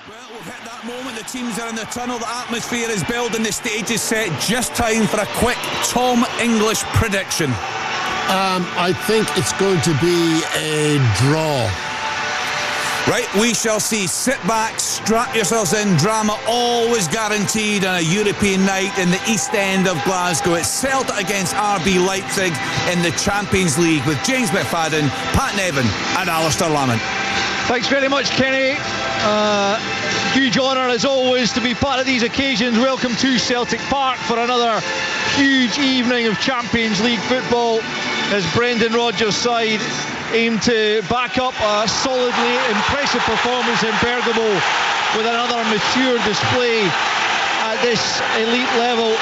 Well, we've hit that moment. The teams are in the tunnel. The atmosphere is building. The stage is set. Just time for a quick Tom English prediction. I think it's going to be a draw. Right, we shall see. Sit back, strap yourselves in. Drama always guaranteed on a European night in the East End of Glasgow. It's Celtic against RB Leipzig in the Champions League with James McFadden, Pat Nevin and Alistair Lamont. Thanks very much, Kenny. Huge honour as always to be part of these occasions. Welcome to Celtic Park for another huge evening of Champions League football as Brendan Rodgers' side aim to back up a solidly impressive performance in Bergamo with another mature display at this elite level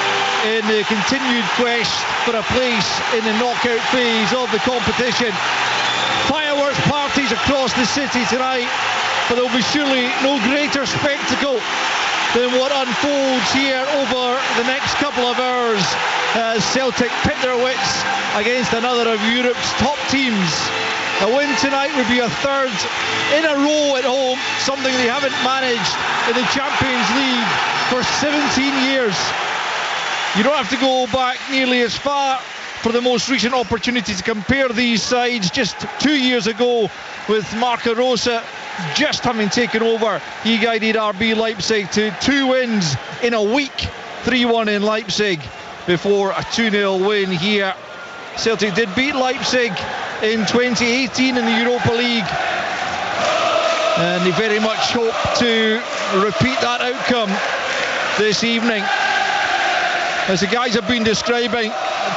in the continued quest for a place in the knockout phase of the competition. Fireworks parties across the city tonight, but there will be surely no greater spectacle than what unfolds here over the next couple of hours as Celtic pit their wits against another of Europe's top teams. A win tonight would be a third in a row at home, something they haven't managed in the Champions League for 17 years. You don't have to go back nearly as far for the most recent opportunity to compare these sides. Just 2 years ago, with Marco Rose just having taken over, he guided RB Leipzig to 2 wins in a week, 3-1 in Leipzig before a 2-0 win here. Celtic did beat Leipzig in 2018 in the Europa League, and they very much hope to repeat that outcome this evening. As the guys have been describing,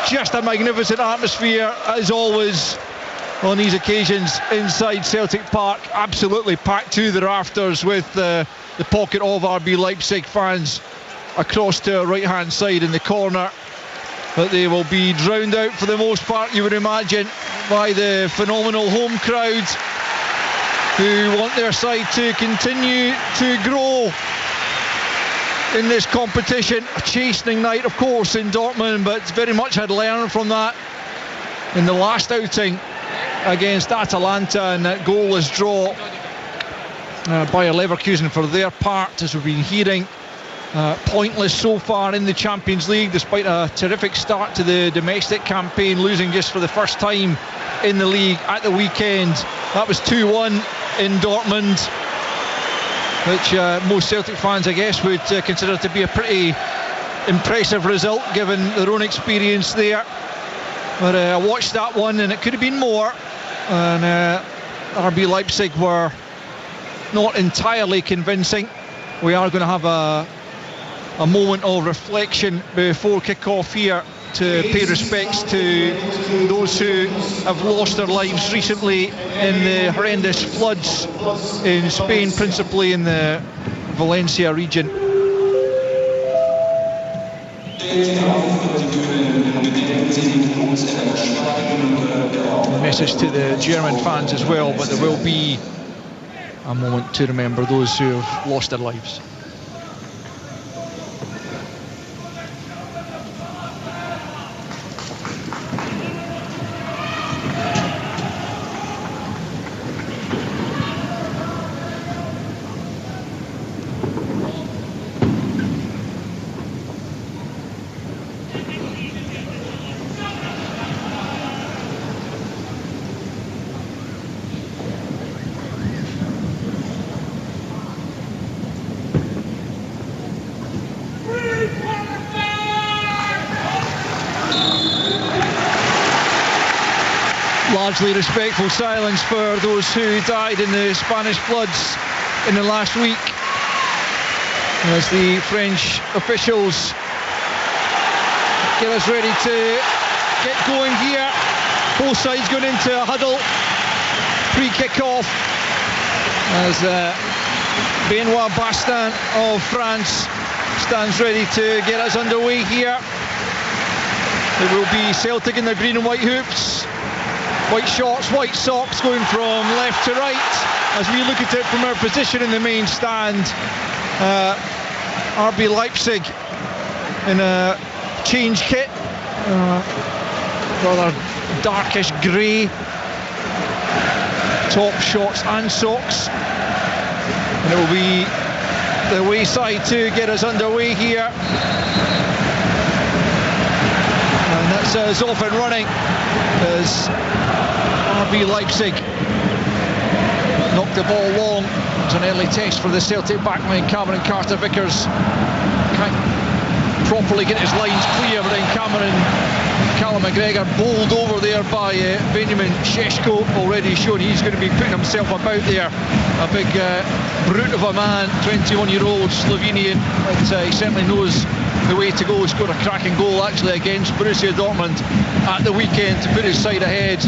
just a magnificent atmosphere as always on these occasions inside Celtic Park. Absolutely packed to the rafters with the pocket of RB Leipzig fans across to our right hand side in the corner. But they will be drowned out for the most part, you would imagine, by the phenomenal home crowd who want their side to continue to grow in this competition. A chastening night, of course, in Dortmund, but very much had learned from that in the last outing against Atalanta, and that goalless draw by Leverkusen for their part, as we've been hearing. Pointless so far in the Champions League, despite a terrific start to the domestic campaign, losing just for the first time in the league at the weekend. That was 2-1 in Dortmund, which most Celtic fans, I guess, would consider to be a pretty impressive result given their own experience there. But I watched that one and it could have been more, and RB Leipzig were not entirely convincing. We are going to have a moment of reflection before kick-off here to pay respects to those who have lost their lives recently in the horrendous floods in Spain, principally in the Valencia region. A message to the German fans as well, but there will be a moment to remember those who have lost their lives. Largely respectful silence for those who died in the Spanish floods in the last week, as the French officials get us ready to get going here. Both sides going into a huddle pre-kick-off as Benoit Bastin of France stands ready to get us underway here. It will be Celtic in their green and white hoops, white shorts, white socks, going from left to right as we look at it from our position in the main stand. RB Leipzig in a change kit, rather darkish grey top, shorts and socks, and it will be the wayside to get us underway here. And that's us off and running as RB Leipzig knocked the ball long. It was an early test for the Celtic backman Cameron Carter-Vickers. Can't properly get his lines clear, but then Callum McGregor bowled over there by Benjamin Šeško, already showing he's going to be putting himself about there. A big brute of a man, 21-year-old Slovenian, but he certainly knows the way to go. He scored a cracking goal actually against Borussia Dortmund at the weekend to put his side ahead,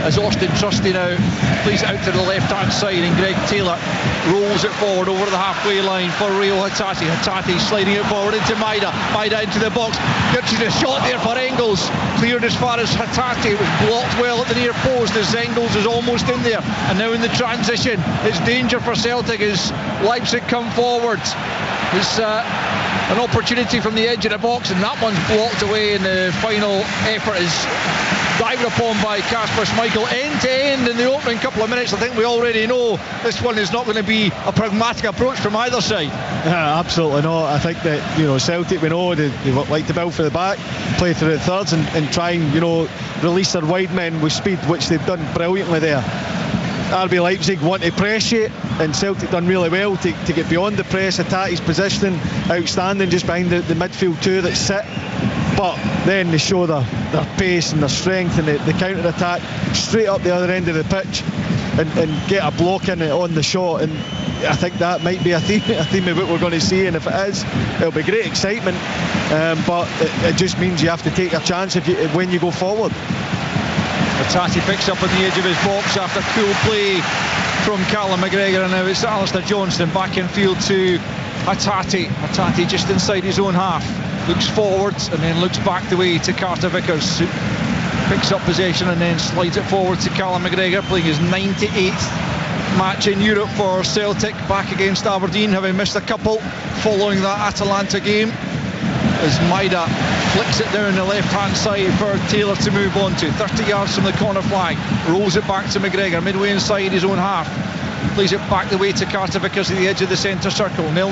as Austin Trusty now plays it out to the left-hand side, and Greg Taylor rolls it forward over the halfway line for Rio Hatate. Hatate sliding it forward into Maida into the box, gets a shot there for Engels, cleared as far as Hatate, was blocked well at the near post as Engels is almost in there, and now in the transition it's danger for Celtic as Leipzig come forward. It's an opportunity from the edge of the box, and that one's blocked away, and the final effort is dived upon by Kasper Schmeichel. End to end in the opening couple of minutes. I think we already know this one is not going to be a pragmatic approach from either side. Absolutely not. I think that, Celtic, we know they like to build for the back, play through the thirds and try and, release their wide men with speed, which they've done brilliantly there. RB Leipzig want to press you, and Celtic done really well to get beyond the press. Hatate's positioning outstanding just behind the midfield two that sit, but then they show their pace and their strength and the counter-attack straight up the other end of the pitch and get a block in it on the shot. And I think that might be a theme of what we're going to see, and if it is, it'll be great excitement, but it just means you have to take a chance when you go forward. Hatate picks up on the edge of his box after cool play from Callum McGregor, and now it's Alistair Johnston back in field to Hatate. Hatate just inside his own half, looks forwards and then looks back the way to Carter-Vickers, who picks up possession and then slides it forward to Callum McGregor, playing his 98th match in Europe for Celtic, back against Aberdeen, having missed a couple following that Atalanta game, as Maida flicks it down the left-hand side for Taylor to move on to. 30 yards from the corner flag, rolls it back to McGregor, midway inside his own half, plays it back the way to Carter-Vickers at the edge of the centre circle. 0-0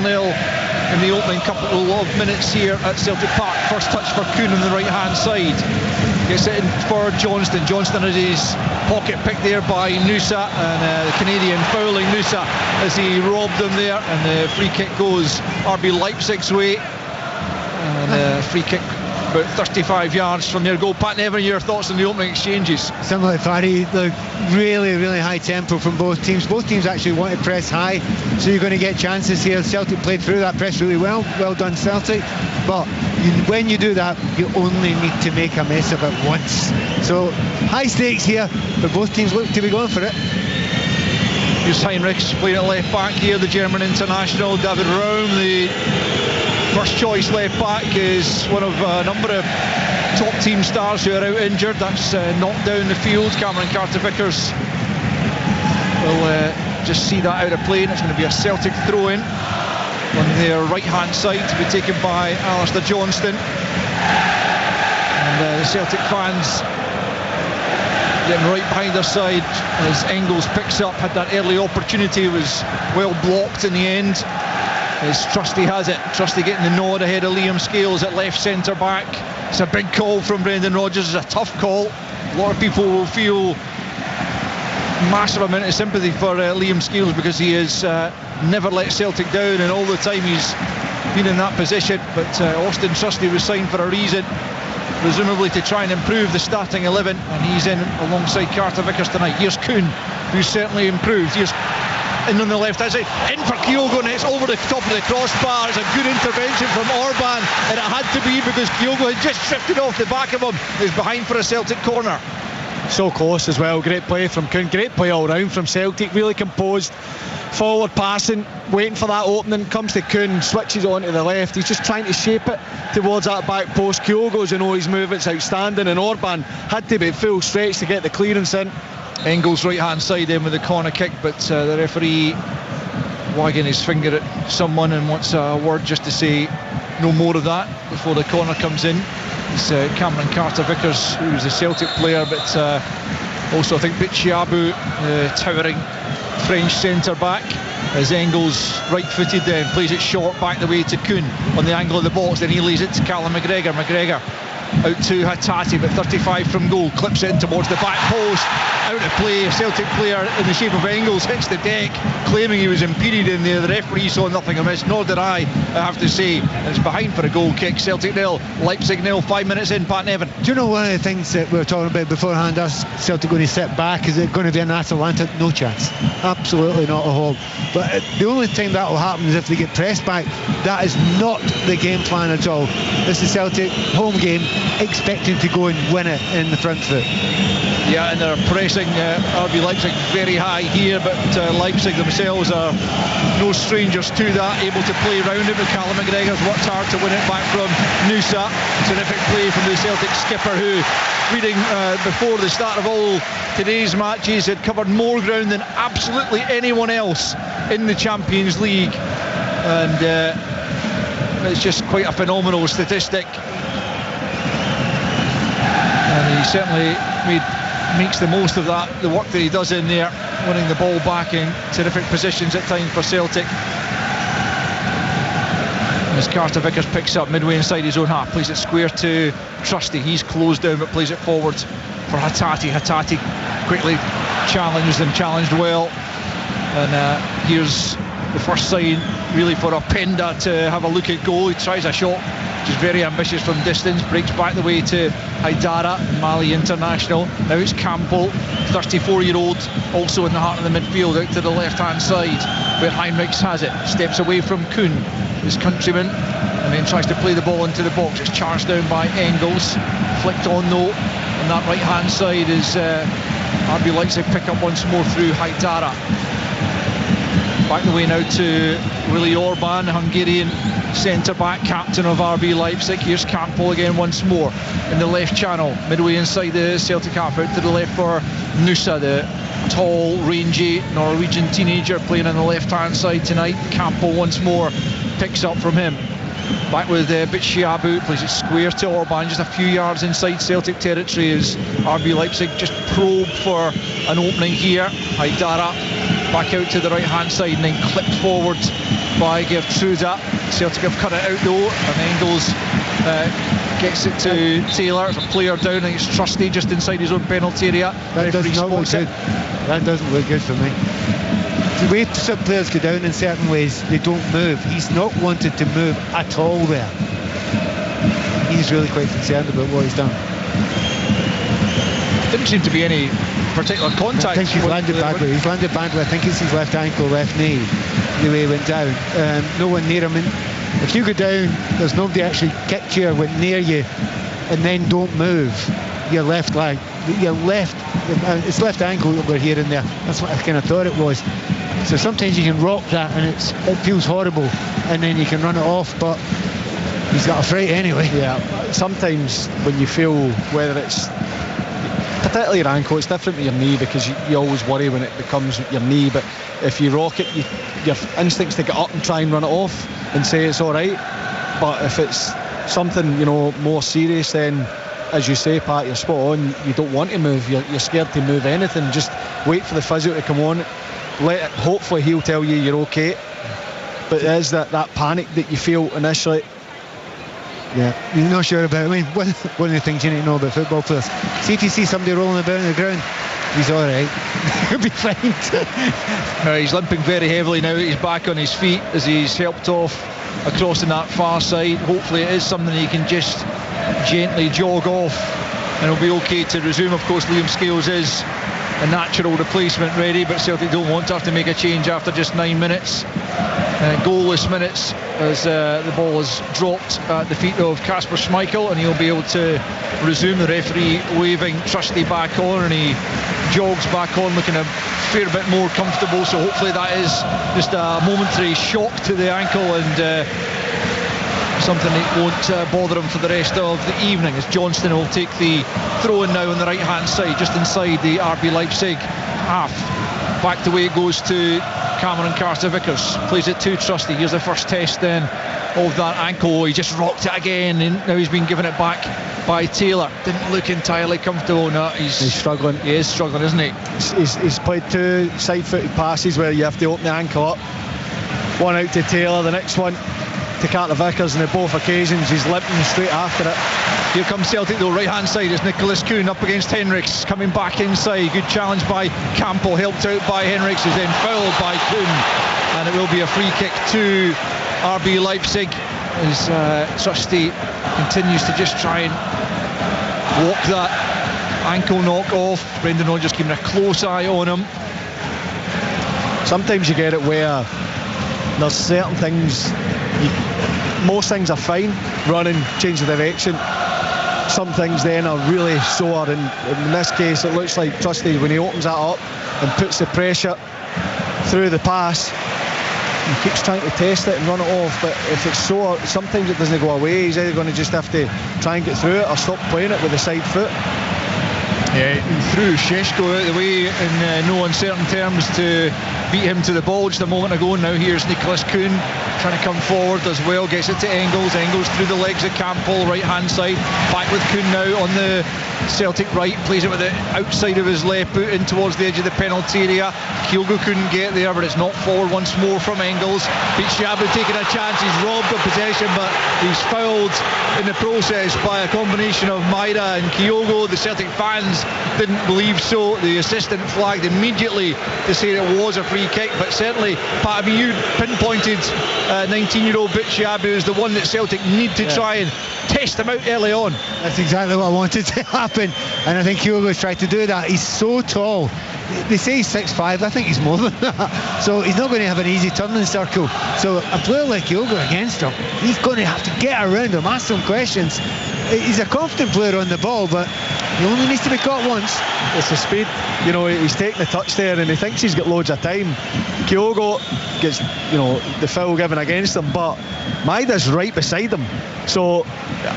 in the opening couple of minutes here at Celtic Park. First touch for Kuhn on the right-hand side. Gets it in for Johnston. Johnston has his pocket picked there by Nusa, and the Canadian fouling Nusa as he robbed him there, and the free kick goes RB Leipzig's way. And free kick about 35 yards from their goal. Pat Nevin, your thoughts on the opening exchanges? Similar to Fardy, the really high tempo from both teams. Both teams actually want to press high, so you're going to get chances here. Celtic played through that press really well. Well done, Celtic. But when you do that, you only need to make a mess of it once. So high stakes here, but both teams look to be going for it. Here's Heinrichs playing at left back here, the German international. David Raum, the first choice left back, is one of a number of top team stars who are out injured. That's knocked down the field. Cameron Carter-Vickers will just see that out of play, and it's going to be a Celtic throw-in on their right-hand side to be taken by Alistair Johnston. And the Celtic fans getting right behind their side as Engels picks up. Had that early opportunity, was well blocked in the end. As Trusty has it, Trusty getting the nod ahead of Liam Scales at left centre back. It's a big call from Brendan Rodgers. It's a tough call. A lot of people will feel massive amount of sympathy for Liam Scales, because he has never let Celtic down, and all the time he's been in that position. But Austin Trusty was signed for a reason, presumably to try and improve the starting 11, and he's in alongside Carter-Vickers tonight. Here's Kuhn, who's certainly improved. Here's in on the left hand side, in for Kyogo, and it's over the top of the crossbar. It's a good intervention from Orban, and it had to be because Kyogo had just drifted off the back of him. He's behind for a Celtic corner. So close as well. Great play from Kuhn, great play all round from Celtic, really composed, forward passing, waiting for that opening. Comes to Kuhn, switches on to the left. He's just trying to shape it towards that back post. Kyogo's, his movement's outstanding, and Orban had to be full stretch to get the clearance in. Engels right hand side in with the corner kick, but the referee wagging his finger at someone and wants a word just to say no more of that before the corner comes in. It's Cameron Carter-Vickers, who's a Celtic player, but also I think Bichiabu, the towering French centre back. as Engels, right-footed then, plays it short back the way to Kuhn on the angle of the box, then he lays it to Callum McGregor. McGregor out to Hatate, but 35 from goal, clips it in towards the back post, out of play. A Celtic player in the shape of Engels hits the deck, claiming he was impeded in there. The referee saw nothing amiss, nor did I have to say. And it's behind for a goal kick. Celtic 0, Leipzig 0, 5 minutes in. Pat Nevin. Do you know one of the things that we were talking about beforehand, us Celtic going to sit back? Is it going to be an Atalanta? No chance, absolutely not a hole. But the only time that will happen is if they get pressed back. That is not the game plan at all. This is Celtic home game, expecting to go and win it in the front foot. Yeah, and they're pressing RB Leipzig very high here, but Leipzig themselves are no strangers to that, able to play around it. But Callum McGregor's worked hard to win it back from Nusa. Terrific play from the Celtic skipper, who, reading before the start of all today's matches, had covered more ground than absolutely anyone else in the Champions League. And it's just quite a phenomenal statistic. And he certainly makes the most of that, the work that he does in there, winning the ball back in terrific positions at times for Celtic. As Carter Vickers picks up midway inside his own half, plays it square to Trusty. He's closed down but plays it forward for Hatate. Hatate quickly challenged and challenged well. And here's the first sign really for Openda to have a look at goal. He tries a shot which is very ambitious from distance, breaks back the way to Haidara, Mali international. Now it's Campbell, 34-year-old, also in the heart of the midfield, out to the left-hand side where Heinrichs has it. Steps away from Kuhn, his countryman, and then tries to play the ball into the box. It's charged down by Engels, flicked on though on that right-hand side as RB Leipzig pick up once more through Haidara. Back the way now to Willi Orban, Hungarian centre-back, captain of RB Leipzig. Here's Campbell again once more in the left channel, midway inside the Celtic half, out to the left for Nusa, the tall, rangy Norwegian teenager playing on the left-hand side tonight. Campbell once more picks up from him. Back with Bitshiabu, plays it square to Orban, just a few yards inside Celtic territory as RB Leipzig just probe for an opening here. Haidara back out to the right-hand side and then clipped forward by Gertruda. Celtic have cut it out though, and Engels gets it to Taylor. It's a player down, I think it's Trusty just inside his own penalty area. That does not look good. That doesn't look good for me. The way some players go down in certain ways, they don't move. He's not wanted to move at all there. He's really quite concerned about what he's done. Didn't seem to be any particular contact. I think he's landed badly. He's landed badly. I think it's his left ankle, left knee, the way he went down. No one near him. And if you go down, there's nobody actually kicked you or went near you, and then don't move your left leg, your left, it's left ankle that we're hearing there. That's what I kind of thought it was. So sometimes you can rock that and it feels horrible, and then you can run it off, but he's got a fright anyway. Yeah, sometimes when you feel, whether it's particularly your ankle, it's different with your knee, because you always worry when it becomes your knee, but if you rock it, your instinct's to get up and try and run it off and say it's all right. But if it's something, you know, more serious, then as you say, Pat, you're spot on, you don't want to move, you're scared to move anything. Just wait for the physio to come on, hopefully he'll tell you you're okay, but it is that panic that you feel initially. Yeah, you're not sure about it. I mean, one of the things you need to know about football players, see if you see somebody rolling about on the ground, he's all right. He'll be fine. He's limping very heavily now. He's back on his feet as he's helped off across on that far side. Hopefully it is something he can just gently jog off and he'll be okay to resume. Of course, Liam Scales is a natural replacement ready, but Celtic don't want to have to make a change after just 9 minutes. Goalless minutes as the ball is dropped at the feet of Kasper Schmeichel, and he'll be able to resume. The referee waving Trusty back on, and he jogs back on looking a fair bit more comfortable, so hopefully that is just a momentary shock to the ankle and something that won't bother him for the rest of the evening, as Johnston will take the throw-in now on the right hand side, just inside the RB Leipzig half. Back the way it goes to Cameron Carter-Vickers, plays it to Trusty. Here's the first test then of that ankle. He just rocked it again, and now he's been given it back by Taylor. Didn't look entirely comfortable. No, he's struggling. He is struggling, isn't he? He's played 2 side-footed passes where you have to open the ankle up. One out to Taylor, the next one to Carter Vickers, and on both occasions he's limping straight after it. Here comes Celtic though, right hand side is Nicholas Kuhn up against Henriks, coming back inside. Good challenge by Campbell, helped out by Henriks, who's then fouled by Kuhn, and it will be a free kick to RB Leipzig as Trusty continues to just try and walk that ankle knock off. Brendan Rodgers keeping a close eye on him. Sometimes you get it where there's certain things, most things are fine, running, change of direction. Some things then are really sore, and in this case it looks like Trusty, when he opens that up and puts the pressure through the pass, he keeps trying to test it and run it off, but if it's sore, sometimes it doesn't go away. He's either going to just have to try and get through it or stop playing it with the side foot. Yeah, he threw Sheshko out of the way in no uncertain terms to beat him to the ball just a moment ago. Now here's Nicholas Kuhn trying to come forward as well, gets it to Engels. Engels through the legs of Campbell, right hand side, back with Kuhn now on the Celtic right, plays it with the outside of his left boot in towards the edge of the penalty area. Kyogo couldn't get there, but it's not forward once more from Engels. Bichiabu taking a chance, he's robbed of possession, but he's fouled in the process by a combination of Maida and Kyogo. The Celtic fans didn't believe so. The assistant flagged immediately to say it was a free kick, but certainly, Pat, I mean, you pinpointed 19-year-old Bichiabu as the one that Celtic need to try and test him out early on. That's exactly what I wanted to happen, and I think Kyogo's tried to do that. He's so tall. They say he's 6'5", I think he's more than that, so he's not going to have an easy turning circle. So a player like Kyogo against him, he's going to have to get around him, ask some questions. He's a confident player on the ball, but he only needs to be caught once. It's the speed, you know, he's taking the touch there and he thinks he's got loads of time. Kyogo gets, you know, the foul given against him, but Maida's right beside him, so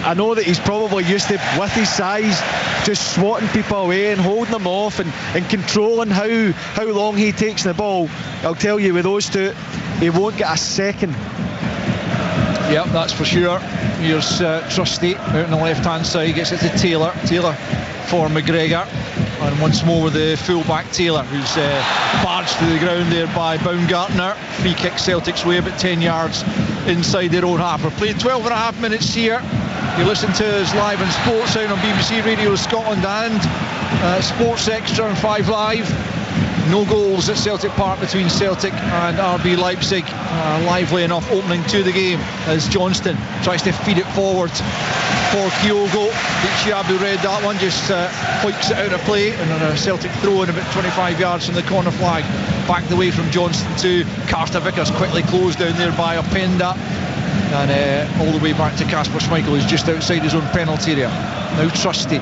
I know that he's probably used to, with his size, just swatting people away and holding them off and controlling how long he takes the ball. I'll tell you, with those two, he won't get a second. Yep, that's for sure. Here's Trusty out on the left hand side, gets it to Taylor for McGregor, and once more with the full-back Taylor, who's barged to the ground there by Baumgartner. Free kick Celtic's way, about 10 yards inside their own half. We're playing 12 and a half minutes here. You listen to us live on Sports Sound on BBC Radio Scotland and Sports Extra and 5 Live. No goals at Celtic Park between Celtic and RB Leipzig. Lively enough opening to the game as Johnston tries to feed it forward for Kyogo. Bichiabu read that one, just hoiks it out of play, and a Celtic throw in about 25 yards from the corner flag. Back the way from Johnston to Carter Vickers, quickly closed down there by Openda, and all the way back to Kasper Schmeichel, who's just outside his own penalty area. Now Trusty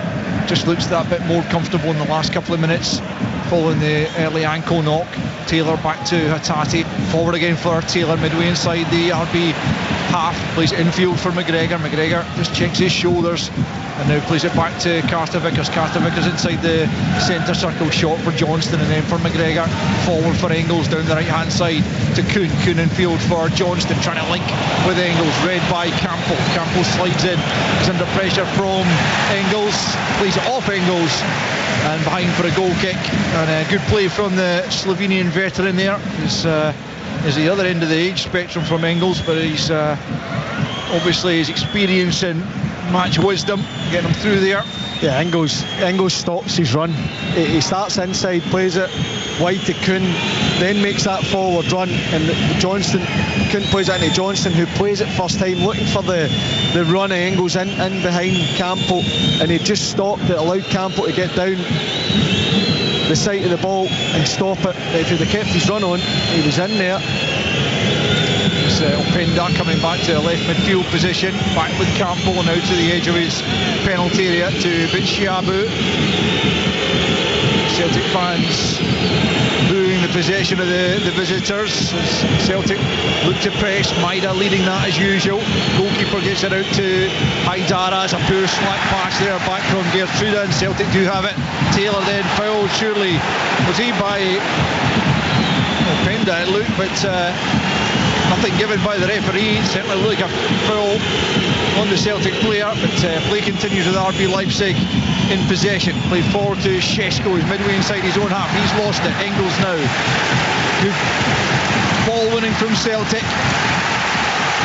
just looks that bit more comfortable in the last couple of minutes following the early ankle knock. Taylor back to Hatate, forward again for Taylor, midway inside the RB half, plays it infield for McGregor. McGregor just checks his shoulders and now plays it back to Carter Vickers. Carter Vickers inside the centre circle, shot for Johnston, and then for McGregor, forward for Engels down the right hand side to Kuhn. Kuhn in field for Johnston, trying to link with Engels, read by Campbell. Campbell slides in, he's under pressure from Engels, plays it off Engels and behind for a goal kick, and a good play from the Slovenian veteran there. He's the other end of the age spectrum from Engels, but he's obviously his experience and match wisdom getting him through there. Yeah, Engels stops his run. He starts inside, plays it wide to Kuhn, then makes that forward run, and Kuhn plays it into Johnston, who plays it first time, looking for the run of Engels in behind Campbell, and he just stopped it, allowed Campbell to get down the side of the ball and stop it. If he'd have kept his run on, he was in there. Openda coming back to the left midfield position, back with Campbell and out to the edge of his penalty area to Bichiabu. Celtic fans booing the possession of the visitors as Celtic look to press. Maida leading that as usual. Goalkeeper gets it out to Haidara. It's a poor slack pass there back from Gertruda, and Celtic do have it. Taylor then fouled, surely was he by Openda, it looked, but Nothing given by the referee. It certainly looked like a foul on the Celtic player, but play continues with RB Leipzig in possession. Play forward to Šeško, who's midway inside his own half. He's lost it. Engels now. Good ball winning from Celtic.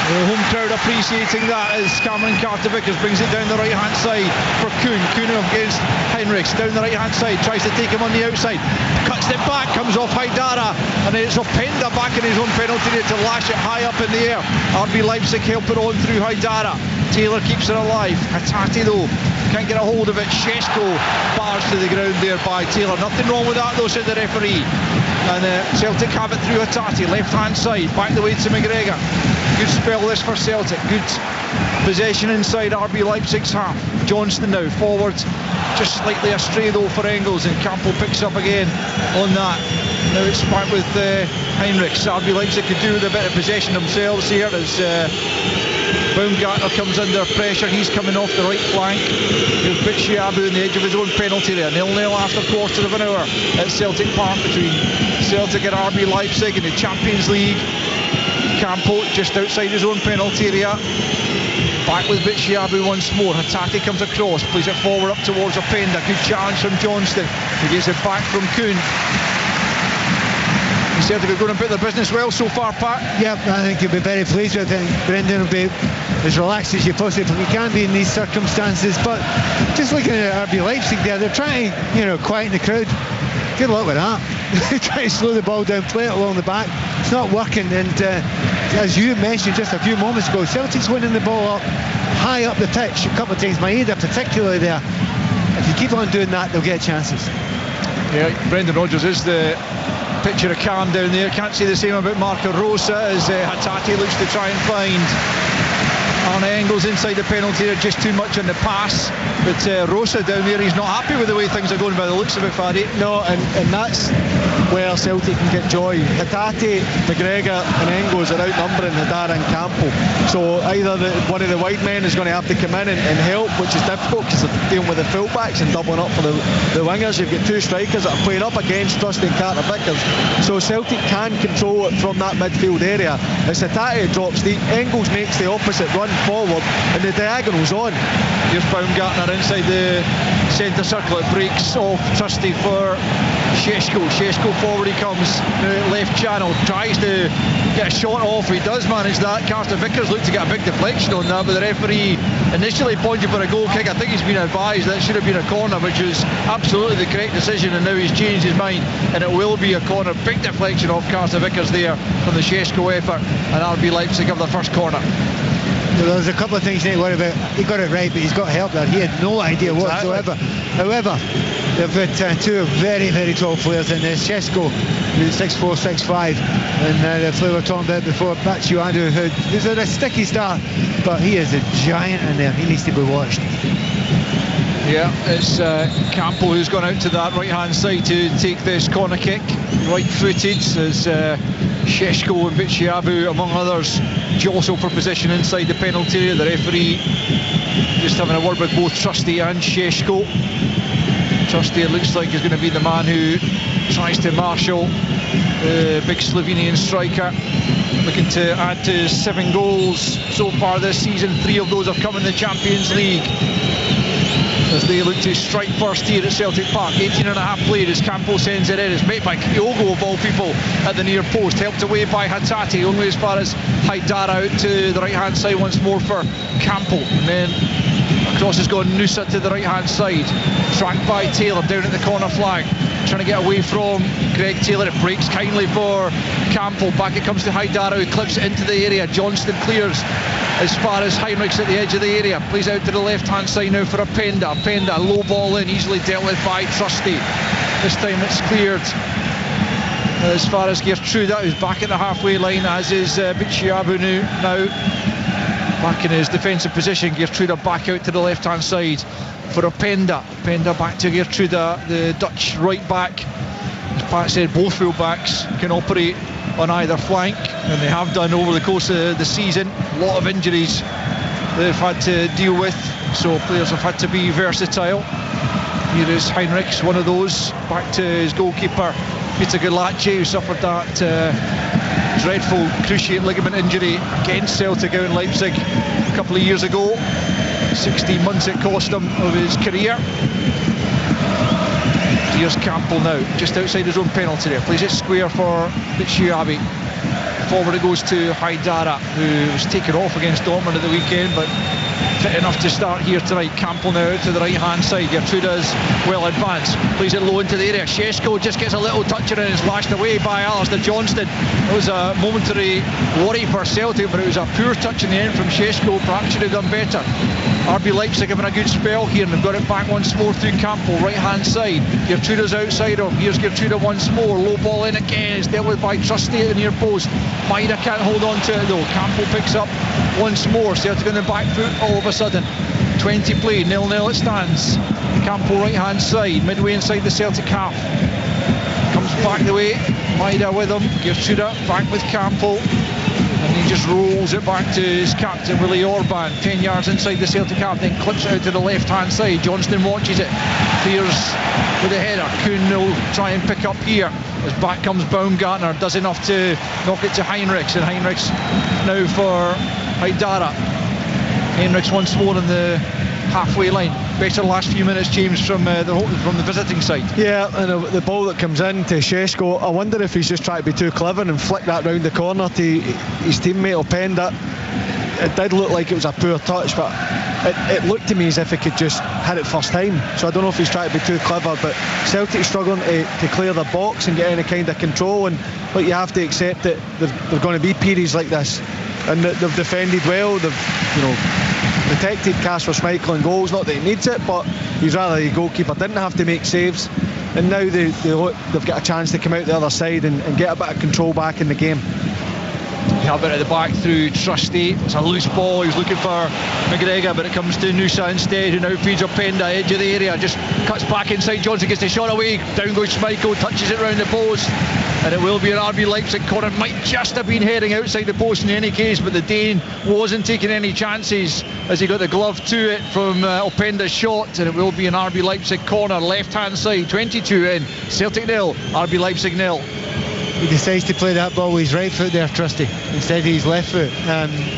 The home crowd appreciating that as Cameron Carter-Vickers brings it down the right-hand side for Kuhn. Kuhn against Heinrichs, down the right-hand side, tries to take him on the outside, cuts it back, comes off Haidara, and then it's Openda back in his own penalty area to lash it high up in the air. RB Leipzig help it on through Haidara. Taylor keeps it alive. Hatate though can't get a hold of it. Šeško bars to the ground there by Taylor. Nothing wrong with that though, said the referee. And Celtic have it through Hatate, left-hand side, back the way to McGregor. Good spell this for Celtic. Good possession inside RB Leipzig's half. Johnston now forward, just slightly astray though for Engels, and Campbell picks up again on that. Now it's back with Heinrichs. RB Leipzig could do with a bit of possession themselves here as Baumgartner comes under pressure. He's coming off the right flank. Here's Bitshiabu on the edge of his own penalty area. 0-0 after a quarter of an hour at Celtic Park between Celtic and RB Leipzig in the Champions League. Campo just outside his own penalty area. Back with Bitshiabu once more. Hatate comes across, plays it forward up towards Openda. Good challenge from Johnston. He gets it back from Kuhn. Celtic are going to put their business well so far, Pat. Yep, I think you'll be very pleased with it. Brendan will be as relaxed as you possibly can be in these circumstances. But just looking at RB Leipzig there, they're trying, quieten the crowd. Good luck with that. Try to slow the ball down, play it along the back. It's not working, and as you mentioned just a few moments ago, Celtic's winning the ball up high up the pitch a couple of times. Maeda particularly there. If you keep on doing that, they'll get chances. Yeah, Brendan Rodgers is the picture of calm down there. Can't say the same about Marco Rosa as Hatate looks to try and find Arne Engels inside the penalty area. Just too much on the pass, but Rosa down there, he's not happy with the way things are going by the looks of it, Faddy. No, and that's where Celtic can get joy. Hatate, McGregor and Engels are outnumbering Haidara and Campbell, so either one of the wide men is going to have to come in and help, which is difficult because they're dealing with the fullbacks and doubling up for the wingers. You've got two strikers that are playing up against Trusty and Carter-Vickers, so Celtic can control it from that midfield area. As Hatate drops deep, Engels makes the opposite run forward and the diagonal's on. Here's Baumgartner inside the centre circle. It breaks off Trusty for Šeško. Šeško forward he comes, left channel, tries to get a shot off. He does manage that. Carter-Vickers looked to get a big deflection on that, but the referee initially pointed for a goal kick. I think he's been advised that it should have been a corner, which was absolutely the correct decision, and now he's changed his mind and it will be a corner. Big deflection off Carter-Vickers there from the Šeško effort, and RB Leipzig have the first corner. There's a couple of things you need to worry about. He got it right, but he's got help there. He had no idea whatsoever. However, they've got two very, very tall players in this. Šeško, who's 6'4", 6'5", and the player we were talking about before, Bitshiabu, who's had a sticky start, but he is a giant in there. He needs to be watched. Yeah, it's Campbell who's gone out to that right-hand side to take this corner kick. Right-footed as Šeško and Bitshiabu, among others, jostle for position inside the penalty area. The referee just having a word with both Trusty and Šeško. Trusty, it looks like, is going to be the man who tries to marshal the big Slovenian striker, looking to add to 7 goals so far this season. 3 of those have come in the Champions League as they look to strike first here at Celtic Park. 18.5 played as Campo sends it in. It's made by Kyogo of all people at the near post, helped away by Hatate, only as far as Haidara out to the right hand side once more for Campo, and then across has gone Nusa to the right hand side, tracked by Taylor down at the corner flag, trying to get away from Greg Taylor. It breaks kindly for Campo. Back it comes to Haidara, who clips it into the area. Johnston clears as far as Heinrichs at the edge of the area, plays out to the left hand side now for Openda. Openda, low ball in, easily dealt with by Trusty. This time it's cleared as far as Geertruida, who's back at the halfway line, as is Bitshiabu now back in his defensive position. Geertruida back out to the left hand side for Openda. Openda back to Geertruida, the Dutch right back. As Pat said, both full backs can operate on either flank, and they have done over the course of the season. A lot of injuries they've had to deal with, so players have had to be versatile. Here is Heinrichs, one of those, back to his goalkeeper Peter Galace, who suffered that dreadful cruciate ligament injury against Celtic out in Leipzig a couple of years ago. 16 months it cost him of his career. Here's Campbell now, just outside his own penalty area. Plays it square for Bitshuabi. Forward it goes to Haidara, who was taken off against Dortmund at the weekend, but fit enough to start here tonight. Campbell now out to the right hand side. Gertruda's well advanced, plays it low into the area. Šeško just gets a little touch on it and is lashed away by Alistair Johnston. It was a momentary worry for Celtic, but it was a poor touch in the end from Šeško. Perhaps should have done better. RB Leipzig having a good spell here, and they've got it back once more through Campbell, right hand side. Gertruda's outside him. Here's Gertruda once more. Low ball in again. It's dealt with by Trusty at the near post. Maida can't hold on to it though. Campbell picks up once more. Celtic on the back foot all of a sudden. 20 play, 0-0 it stands. Campbell right hand side, midway inside the Celtic half. Comes back the way. Maida with him. Gertruda back with Campbell. And he just rolls it back to his captain, Willie Orban, 10 yards inside the Celtic half, then clips it out to the left-hand side. Johnston watches it, clears with a header. Kuhn will try and pick up here. As back comes Baumgartner, does enough to knock it to Heinrichs, and Heinrichs now for Haidara. Heinrichs once more on the halfway line. Better last few minutes, James, from the visiting side. Yeah, and the ball that comes in to Šeško, I wonder if he's just trying to be too clever and flick that round the corner to his teammate Openda. It did look like it was a poor touch, but it looked to me as if he could just hit it first time. So I don't know if he's trying to be too clever, but Celtic struggling to clear the box and get any kind of control, and but you have to accept that there are going to be periods like this, and they've defended well. They've protected Kasper Schmeichel in goals, not that he needs it, but he's rather the goalkeeper didn't have to make saves, and now they've got a chance to come out the other side and get a bit of control back in the game. You have it at the back through Trusty. It's a loose ball. He was looking for McGregor, but it comes to Nusa instead, who now feeds Openda, edge of the area, just cuts back inside. Johnson gets the shot away. Down goes Schmeichel, touches it round the post, and it will be an RB Leipzig corner. Might just have been heading outside the post in any case, but the Dane wasn't taking any chances as he got the glove to it from Openda's shot, and it will be an RB Leipzig corner, left hand side. 22 in, Celtic 0, RB Leipzig 0. He decides to play that ball with his right foot there, Trusty, instead of his left foot.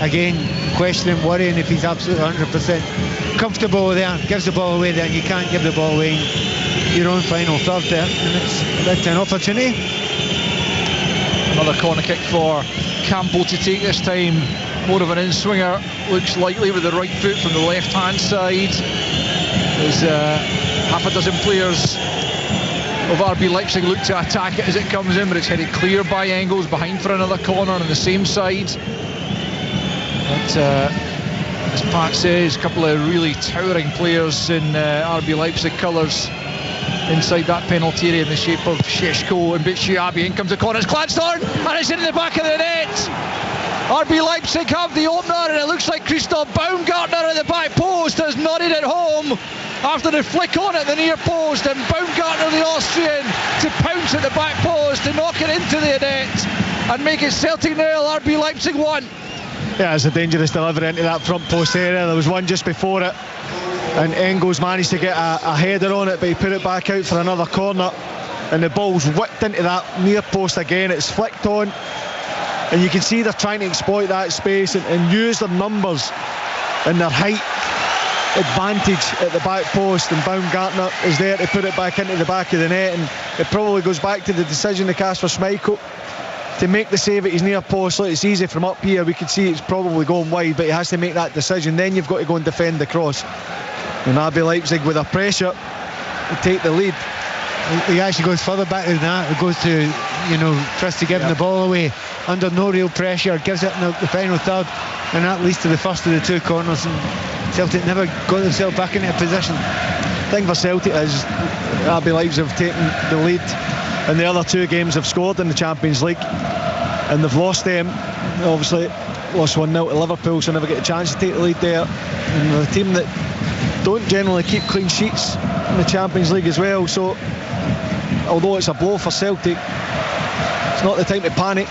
Again, questioning, worrying if he's absolutely 100% comfortable there. Gives the ball away there, and you can't give the ball away in your own final third there. And it's an opportunity. Another corner kick for Campbell to take this time. More of an in-swinger. Looks likely with the right foot from the left-hand side. There's half a dozen players of RB Leipzig look to attack it as it comes in, but it's headed clear by Engels, behind for another corner on the same side. But as Pat says, a couple of really towering players in RB Leipzig colours inside that penalty area in the shape of Šeško and Bitshuabi. In comes the corner, it's Gladstone, and it's in the back of the net. RB Leipzig have the opener, and it looks like Christoph Baumgartner at the back post has nodded it home after the flick on at the near post, and Baumgartner, the Austrian, to pounce at the back post to knock it into the net and make it Celtic 0, RB Leipzig 1. Yeah, it's a dangerous delivery into that front post area. There was one just before it, and Engels managed to get a header on it, but he put it back out for another corner, and the ball's whipped into that near post again. It's flicked on, and you can see they're trying to exploit that space and use their numbers and their height advantage at the back post, and Baumgartner is there to put it back into the back of the net, and it probably goes back to the decision of Kasper Schmeichel to make the save at his near post. Look, it's easy from up here, we can see it's probably going wide, but he has to make that decision. Then you've got to go and defend the cross, and RB Leipzig with a pressure to take the lead. He actually goes further back than that. It goes to, Trusty giving the ball away under no real pressure, gives it in the final third, and that leads to the first of the two corners, and Celtic never got themselves back into a position. The thing for Celtic is RB Leipzig have taken the lead, and the other two games have scored in the Champions League, and they've lost them. Obviously lost 1-0 to Liverpool, so never get a chance to take the lead there, and they're a team that don't generally keep clean sheets in the Champions League as well, so although it's a blow for Celtic, it's not the time to panic.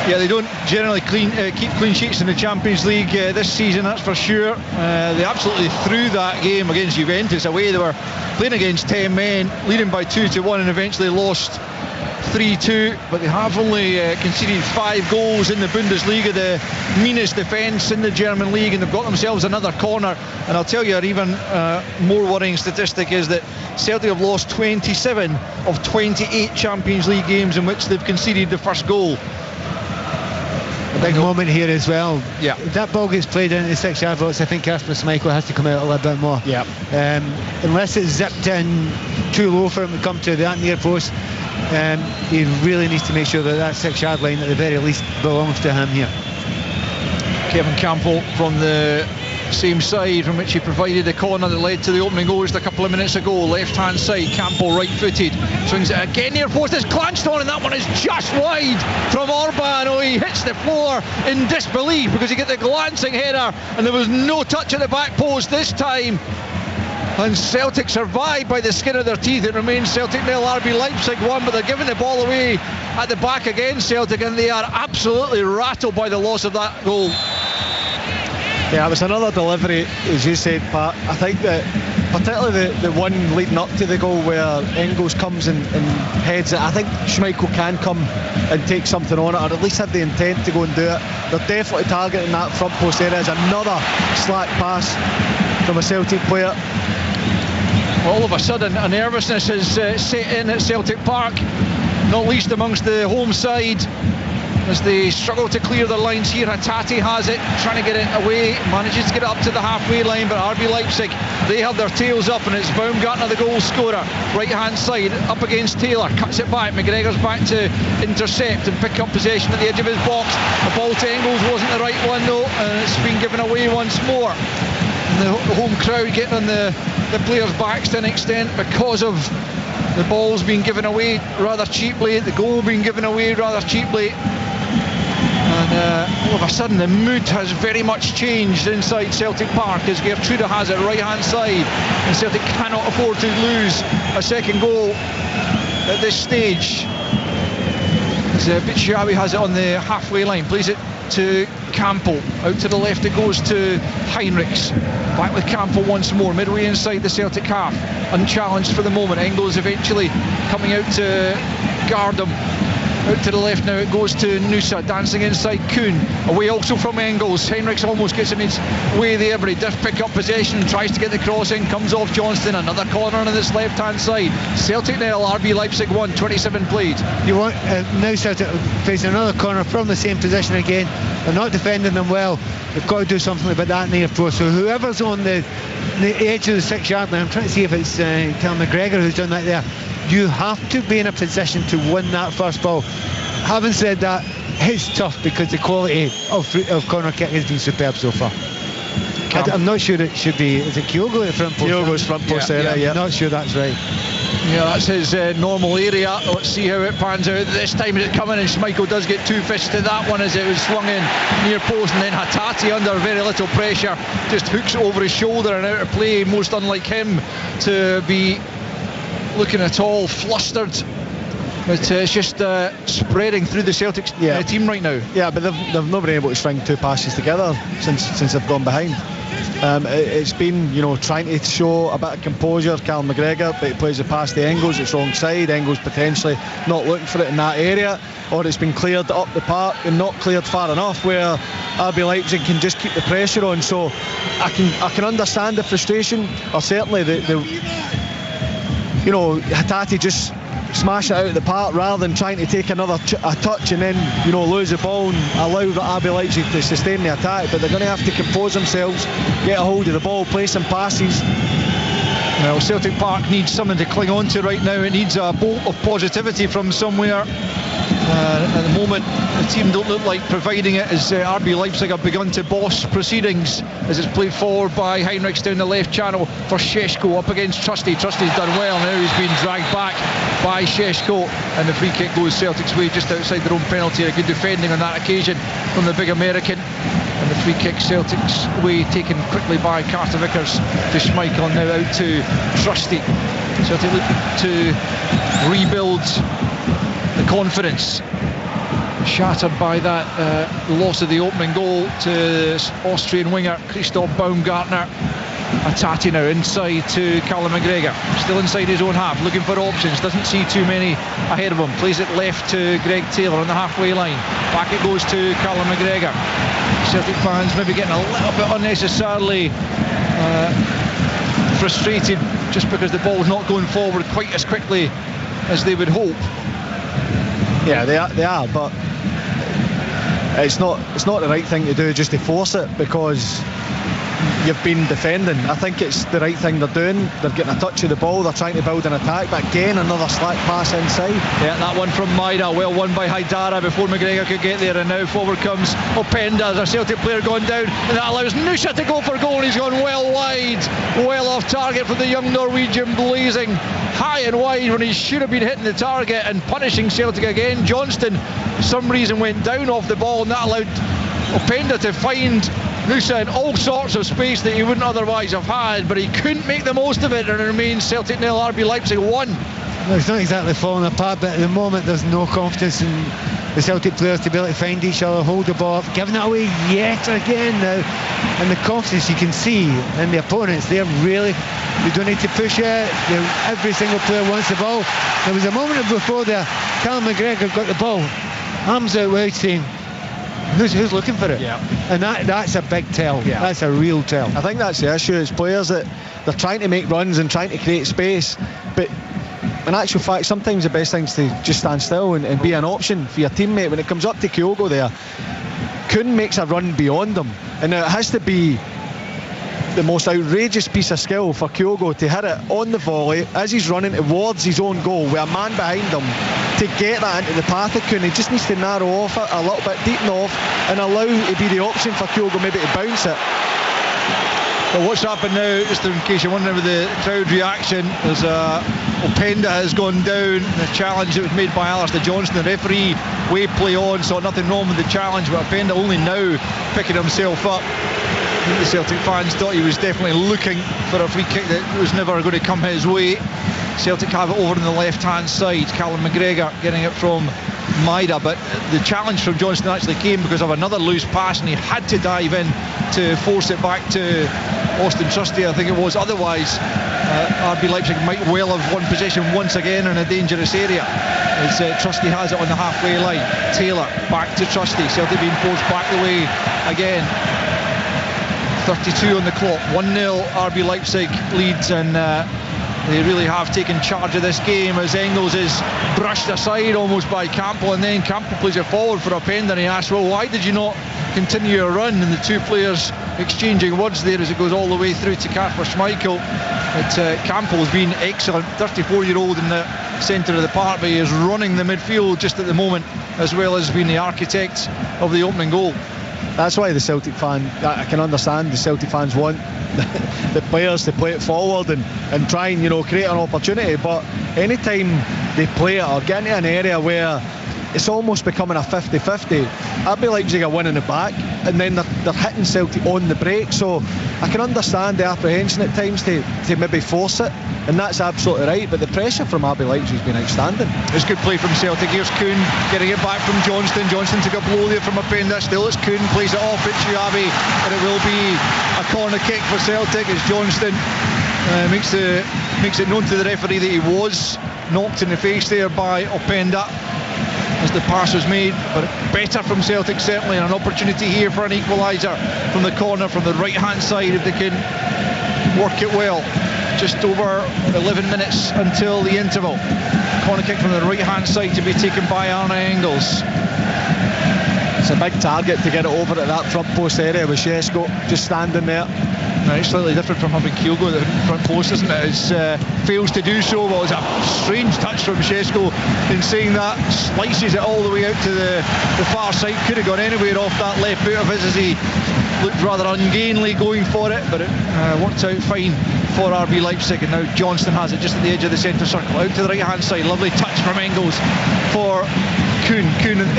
Yeah, they don't generally keep clean sheets in the Champions League this season, that's for sure. They absolutely threw that game against Juventus away. They were playing against 10 men, leading by 2-1, and eventually lost 3-2, but they have only conceded 5 goals in the Bundesliga, the meanest defence in the German league, and they've got themselves another corner. And I'll tell you an even more worrying statistic is that Celtic have lost 27 of 28 Champions League games in which they've conceded the first goal. A big moment here as well. Yeah. If that ball gets played into the 6-yard box, I think Kasper Schmeichel has to come out a little bit more. Yeah. Unless it's zipped in too low for him to come to that near post, he really needs to make sure that that 6-yard line at the very least belongs to him here. Kevin Campbell from the same side from which he provided the corner that led to the opening goal just a couple of minutes ago. Left hand side, Campbell right-footed, swings it again near post, it's glanced on, and that one is just wide from Orban. Oh, he hits the floor in disbelief because he got the glancing header and there was no touch at the back post this time. And Celtic survived by the skin of their teeth. It remains Celtic 0, RB Leipzig 1, but they're giving the ball away at the back again, Celtic, and they are absolutely rattled by the loss of that goal. Yeah, it was another delivery, as you said, Pat. I think that particularly the one leading up to the goal where Engels comes and heads it, I think Schmeichel can come and take something on it, or at least have the intent to go and do it. They're definitely targeting that front post area. There's another slack pass from a Celtic player. All of a sudden, a nervousness is set in at Celtic Park, not least amongst the home side, as they struggle to clear their lines here. Hatate has it, trying to get it away, manages to get it up to the halfway line, but RB Leipzig, they have their tails up, and it's Baumgartner, the goal scorer, right hand side, up against Taylor, cuts it back, McGregor's back to intercept and pick up possession at the edge of his box. The ball to Engels wasn't the right one though, and it's been given away once more. And the home crowd getting on the players' backs to an extent because of the ball's being given away rather cheaply, the goal being given away rather cheaply. And all of a sudden the mood has very much changed inside Celtic Park as Gertruda has it right hand side, and Celtic cannot afford to lose a second goal at this stage. As Bichiawi has it on the halfway line, plays it to Campbell, out to the left it goes to Heinrichs, back with Campbell once more, midway inside the Celtic half, unchallenged for the moment. Engels eventually coming out to guard him. Out to the left now it goes to Nusa, dancing inside Kuhn, away also from Engels. Heinrichs almost gets him his way there, but he does pick up possession, tries to get the crossing, comes off Johnston. Another corner on this left hand side. Celtic 0, RB Leipzig 1, 27 played. You want now Celtic facing another corner from the same position again. They're not defending them well. They've got to do something about that near post. So whoever's on the edge of the 6-yard line, I'm trying to see if it's Cal McGregor who's done that there. You have to be in a position to win that first ball. Having said that, it's tough because the quality of corner kick has been superb so far. I'm not sure it should be. Is it Kyogo at front post? Kyogo's front post area, yeah. I'm not sure that's right. Yeah, that's his normal area. Let's see how it pans out. This time it's coming, and Schmeichel does get 2 fists to that one as it was swung in near post, and then Hatate under very little pressure just hooks it over his shoulder and out of play. Most unlike him to be looking at all flustered, but it's just spreading through the Celtic team right now. Yeah, but they've not been able to string 2 passes together since they've gone behind. It's been, trying to show a bit of composure, Cal McGregor, but he plays the pass to Engels, it's wrong side. Engels potentially not looking for it in that area, or it's been cleared up the park and not cleared far enough where RB Leipzig can just keep the pressure on. So I can understand the frustration, or certainly Hatate just smash it out of the park rather than trying to take another a touch and then lose the ball and allow RB Leipzig to sustain the attack. But they're going to have to compose themselves, get a hold of the ball, play some passes. Well, Celtic Park needs something to cling on to right now. It needs a bolt of positivity from somewhere. At the moment, the team don't look like providing it, as RB Leipzig have begun to boss proceedings as it's played forward by Heinrichs down the left channel for Šeško up against Trusty. Trusty's done well now, he's been dragged back by Šeško, and the free kick goes Celtic's way just outside their own penalty. A good defending on that occasion from the big American, and the free kick Celtic's way taken quickly by Carter Vickers to Schmeichel, now out to Trusty. Celtic look to rebuild the confidence shattered by that loss of the opening goal to Austrian winger Christoph Baumgartner. Atati now inside to Callum McGregor, still inside his own half, looking for options, doesn't see too many ahead of him, plays it left to Greg Taylor on the halfway line, back it goes to Callum McGregor. Celtic fans maybe getting a little bit unnecessarily frustrated just because the ball's not going forward quite as quickly as they would hope. Yeah, they are, but it's not the right thing to do just to force it because you've been defending. I think it's the right thing they're doing. They're getting a touch of the ball, they're trying to build an attack, but again another slack pass inside. Yeah, that one from Maida, well won by Haidara before McGregor could get there, and now forward comes Openda as a Celtic player gone down, and that allows Nusa to go for goal, and he's gone well wide, well off target for the young Norwegian, blazing high and wide when he should have been hitting the target and punishing Celtic again. Johnston for some reason went down off the ball, and that allowed Openda to find Nusa in all sorts of space that he wouldn't otherwise have had, but he couldn't make the most of it, and it remains Celtic 0, RB Leipzig 1. Well, it's not exactly falling apart, but at the moment there's no confidence in the Celtic players to be able to find each other, hold the ball up, giving it away yet again now, and the confidence you can see in the opponents, they don't need to push it, every single player wants the ball. There was a moment before there, Callum McGregor got the ball, arms out wide saying, Who's looking for it? Yeah. And that's a big tell. Yeah. That's a real tell. I think that's the issue. It's players that they're trying to make runs and trying to create space, but in actual fact, sometimes the best thing is to just stand still and be an option for your teammate. When it comes up to Kyogo there, Kuhn makes a run beyond him, and it has to be the most outrageous piece of skill for Kyogo to hit it on the volley as he's running towards his own goal with a man behind him to get that into the path of Kuhn. He just needs to narrow off it a little bit, deepen off, and allow it to be the option for Kyogo maybe to bounce it. Well, what's happened now, just in case you're wondering with the crowd reaction, is Openda has gone down. The challenge that was made by Alistair Johnston, the referee waved play on, saw nothing wrong with the challenge, but Openda only now picking himself up. I think the Celtic fans thought he was definitely looking for a free kick that was never going to come his way. Celtic have it over on the left-hand side. Callum McGregor getting it from Maida, but the challenge from Johnston actually came because of another loose pass, and he had to dive in to force it back to Austin Trusty, I think it was. Otherwise, RB Leipzig might well have won possession once again in a dangerous area, as Trusty has it on the halfway line. Taylor back to Trusty. Celtic being forced back the way again. 32 on the clock, 1-0 RB Leipzig leads, and they really have taken charge of this game as Engels is brushed aside almost by Campbell, and then Campbell plays it forward for Openda, and he asks, well, why did you not continue your run? And the two players exchanging words there as it goes all the way through to Kasper Schmeichel. But Campbell has been excellent, 34-year-old in the centre of the park, but he is running the midfield just at the moment, as well as being the architect of the opening goal. That's why the Celtic fan, I can understand the Celtic fans want the players to play it forward and try and create an opportunity, but anytime they play it or get into an area where it's almost becoming a 50-50, RB Leipzig are winning the back, and then they're hitting Celtic on the break, so I can understand the apprehension at times to maybe force it, and that's absolutely right, but the pressure from RB Leipzig has been outstanding. It's good play from Celtic. Here's Kuhn getting it back from Johnston. Johnston took a blow there from Openda. Still it's Kuhn, plays it off, it's Shuabi, and it will be a corner kick for Celtic as Johnston makes it known to the referee that he was knocked in the face there by Openda as the pass was made, but better from Celtic certainly, and an opportunity here for an equaliser from the corner from the right hand side if they can work it well. Just over 11 minutes until the interval. Corner kick from the right hand side to be taken by Arne Engels. It's a big target to get it over at that front post area with Šeško just standing there. Now, it's slightly different from having Kyogo at the front post, isn't it? It fails to do so. Well, it's a strange touch from Šeško in saying that, slices it all the way out to the far side. Could have gone anywhere off that left boot of his as he looked rather ungainly going for it, but it worked out fine for RB Leipzig, and now Johnston has it just at the edge of the centre circle, out to the right hand side. Lovely touch from Engels for Kuhn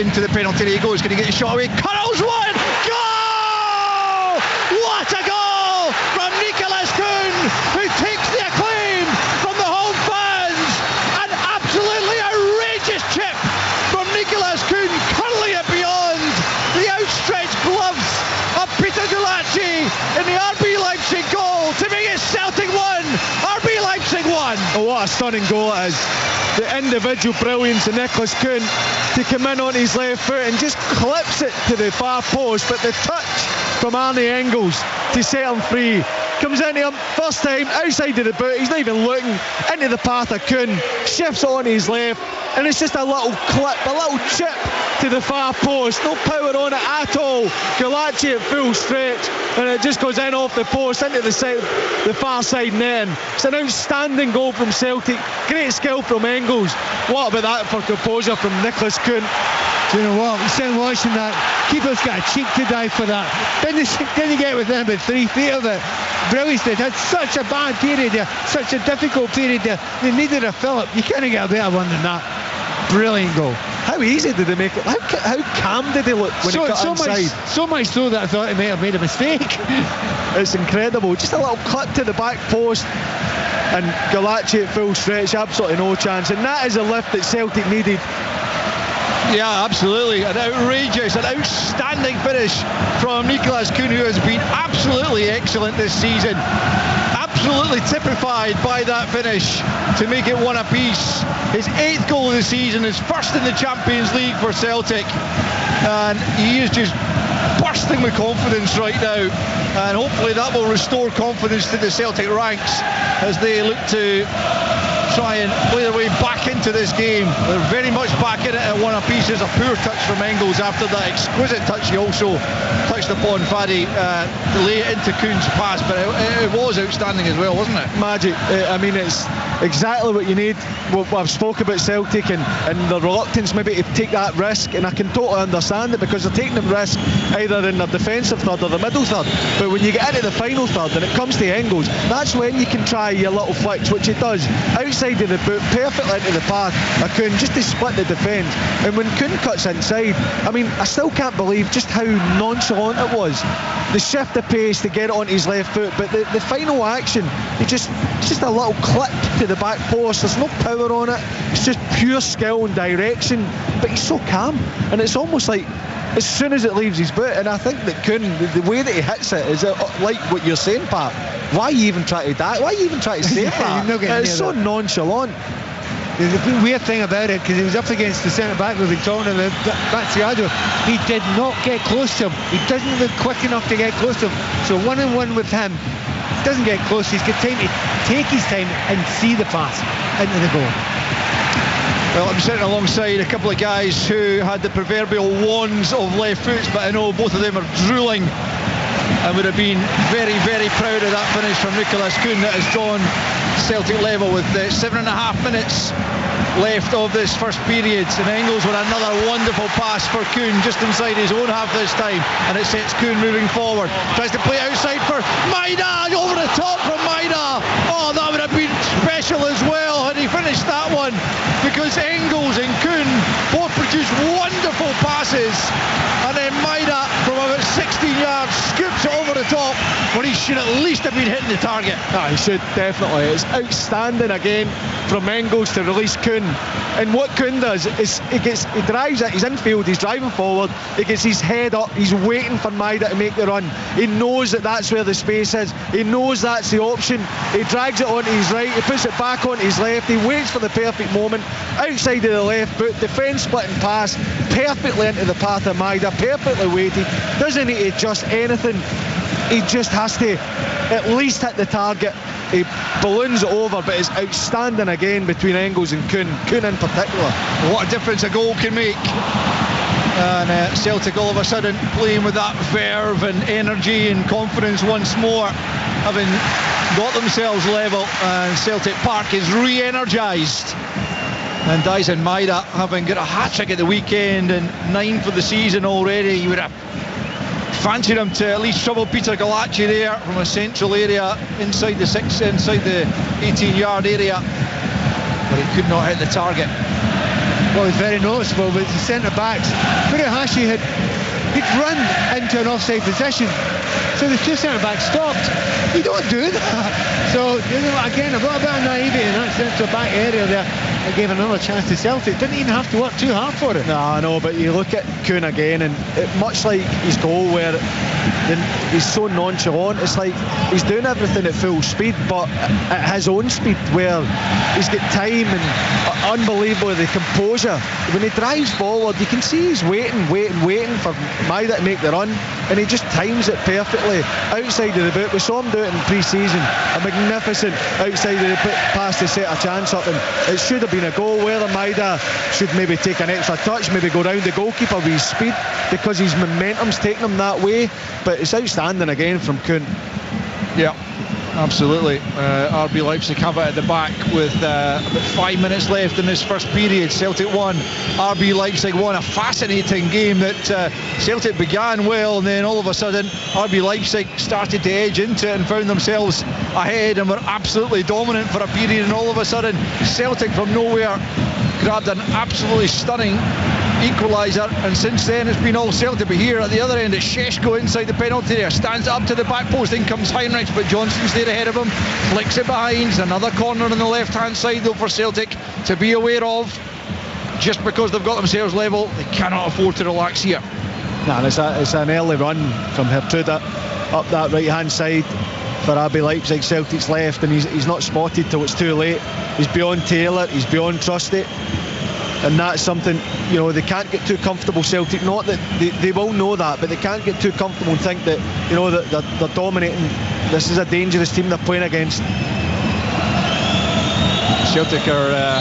into the penalty area he goes. Can he get his shot away? Curls one! Goal! What a goal from Nicholas Kuhn, who takes the acclaim from the home fans. An absolutely outrageous chip from Nicholas Kuhn, curling it beyond the outstretched gloves of Peter Gulacsi in the RB Leipzig goal to make it what a stunning goal it is. The individual brilliance of Nicholas Kuhn to come in on his left foot and just clips it to the far post, but the touch from Arne Engels to set him free. Comes into him, first time, outside of the boot, he's not even looking, into the path of Kuhn, shifts it on his left, and it's just a little clip, a little chip to the far post, no power on it at all. Galacci at full stretch, and it just goes in off the post into the far side net. It's an outstanding goal from Celtic, great skill from Engels. What about that for composure from Nicholas Kuhn? Do you know what? We said watching that, keeper's got a cheek to dive for that. Didn't get within about 3 feet of it. Brilliant. They had such a bad period there, such a difficult period there. They needed a fillip. You can't get a better one than that. Brilliant goal. How easy did they make it? How calm did they look when he cut inside? So much so that I thought he may have made a mistake. It's incredible. Just a little clip to the back post, and Galacci at full stretch, absolutely no chance. And that is a lift that Celtic needed. Yeah, absolutely. An outrageous, an outstanding finish from Nicholas Kuhn, who has been absolutely excellent this season. Absolutely typified by that finish to make it one apiece. His 8th goal of the season, his first in the Champions League for Celtic. And he is just bursting with confidence right now. And hopefully that will restore confidence to the Celtic ranks as they look to try and play their way back into this game. They're very much back in it at one apiece. There's a poor touch from Engels after that exquisite touch he also touched upon Fadi to lay it into Kuhn's pass, but it was outstanding as well, wasn't it? Magic. I mean, it's exactly what you need. I've spoke about Celtic and the reluctance maybe to take that risk, and I can totally understand it because they're taking the risk either in their defensive third or the middle third. But when you get into the final third and it comes to Engels, that's when you can try your little flicks, which he does. Outside of the boot, perfectly into the path of Kuhn, just to split the defence. And when Kuhn cuts inside, I mean, I still can't believe just how nonchalant it was. The shift of pace to get it onto his left foot, but the final action, it's just a little clip to the back post. There's no power on it. It's just pure skill and direction. But he's so calm, and it's almost like as soon as it leaves his boot, and I think that Kuhn, the way that he hits it is like what you're saying, Pat. Why you even try to die? Why you even try to save that? It's so nonchalant. The weird thing about it, because he was up against the centre-back with Victorino, Batsiado, he did not get close to him. He doesn't look quick enough to get close to him. So 1-on-1 with him, doesn't get close. He's got time to take his time and see the pass into the goal. Well, I'm sitting alongside a couple of guys who had the proverbial wands of left foots, but I know both of them are drooling and would have been very, very proud of that finish from Nicholas Kuhn that has drawn Celtic level with 7.5 minutes left of this first period, and Engels with another wonderful pass for Kuhn just inside his own half this time, and it sets Kuhn moving forward, tries to play outside for Maida, over the top from Maida. Oh, that would have been special as well had he finished that one, because Engels and Kuhn both produced wonderful passes, and then Maida from about 16 yards scoops it over the top when he should at least have been hitting the target. He should, definitely. It's outstanding again from Engels to release Kuhn, and what Kuhn does is he drives it, he's infield, he's driving forward, he gets his head up, he's waiting for Maida to make the run. He knows that that's where the space is, he knows that's the option, he drags it onto his right, he puts it back onto his left, he waits for the perfect moment, outside of the left boot, defence splitting pass, perfectly into the path of Maida, perfectly weighted, doesn't need to adjust anything, he just has to at least hit the target. He balloons it over, but it's outstanding again between Engels and Kuhn in particular. What a difference a goal can make. And Celtic all of a sudden playing with that verve and energy and confidence once more, having got themselves level, and Celtic Park is re-energised. And Dyson Maida, having got a hat-trick at the weekend and 9 for the season already, you would have fancied him to at least trouble Peter Galacci there from a central area inside the 18-yard area, but he could not hit the target. Well, it's very noticeable, but the centre-backs, Furuhashi had run into an offside position, so the two centre-backs stopped. You don't do that. So, again, a little bit of naivety in that centre-back area there. it gave another chance to Celtic. Didn't even have to work too hard for it. No, I know, but you look at Kuhn again, and much like his goal where he's so nonchalant, it's like he's doing everything at full speed, but at his own speed, where he's got time and unbelievably the composure. When he drives forward, you can see he's waiting for Maida to make the run, and he just times it perfectly outside of the boot. We saw him do it in pre-season, a magnificent outside of the boot pass to set a chance up, and it should have been a goal. Whether Maida should maybe take an extra touch, maybe go round the goalkeeper with his speed, because his momentum's taking him that way, but it's outstanding again from Kuhn. Yeah, absolutely. RB Leipzig have it at the back with about 5 minutes left in this first period. Celtic 1, RB Leipzig 1. A fascinating game that Celtic began well, and then all of a sudden RB Leipzig started to edge into it and found themselves ahead and were absolutely dominant for a period, and all of a sudden Celtic from nowhere grabbed an absolutely stunning equaliser, and since then it's been all Celtic. But here at the other end, it's Šeško inside the penalty area, stands up to the back post, in comes Heinrich, but Johnston's there ahead of him, flicks it behind. Another corner on the left hand side though for Celtic to be aware of. Just because they've got themselves level, they cannot afford to relax here. Nah, it's an early run from Hertruda up that right hand side for RB Leipzig. Celtic's left, and he's not spotted till it's too late. He's beyond Taylor, he's beyond Trusty, and that's something, you know, they can't get too comfortable. Celtic, not that they will know that, but they can't get too comfortable and think that, you know, that they're dominating. This is a dangerous team they're playing against. Celtic are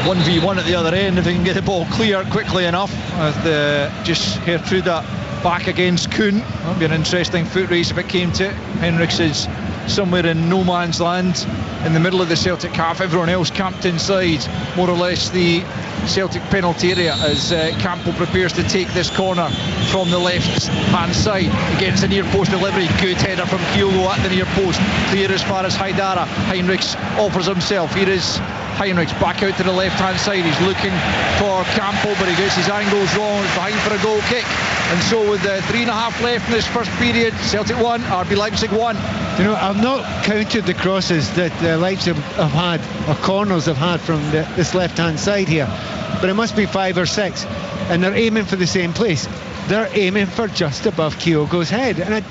1v1 at the other end if they can get the ball clear quickly enough. Just Hertruda back against Kuhn. That'll be an interesting foot race if it came to it. Henriks is somewhere in no man's land in the middle of the Celtic half. Everyone else camped inside more or less the Celtic penalty area as Campbell prepares to take this corner from the left hand side against the near post delivery. Good header from Kyogo at the near post, clear as far as Haidara. Heinrichs offers himself. Here is Heinrichs back out to the left hand side. He's looking for Campbell, but he gets his angles wrong. He's behind for a goal kick. And so with 3.5 left in this first period, Celtic 1, RB Leipzig 1. You know, I've not counted the crosses that Leipzig have had, or corners have had from this left-hand side here, but it must be 5 or 6, and they're aiming for the same place. They're aiming for just above Kyogo's head, and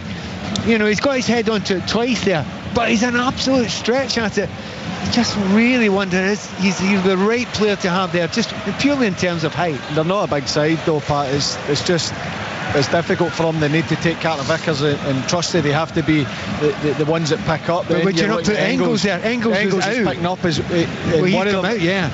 you know, he's got his head onto it twice there, but he's an absolute stretch at it. Just really wondering, he's the right player to have there, just purely in terms of height. They're not a big side though, Pat. It's difficult for them. They need to take Carter Vickers and Trusty. They have to be the ones that pick up. But would you not put Engels there? Engels is picking up as one of them. Out, yeah.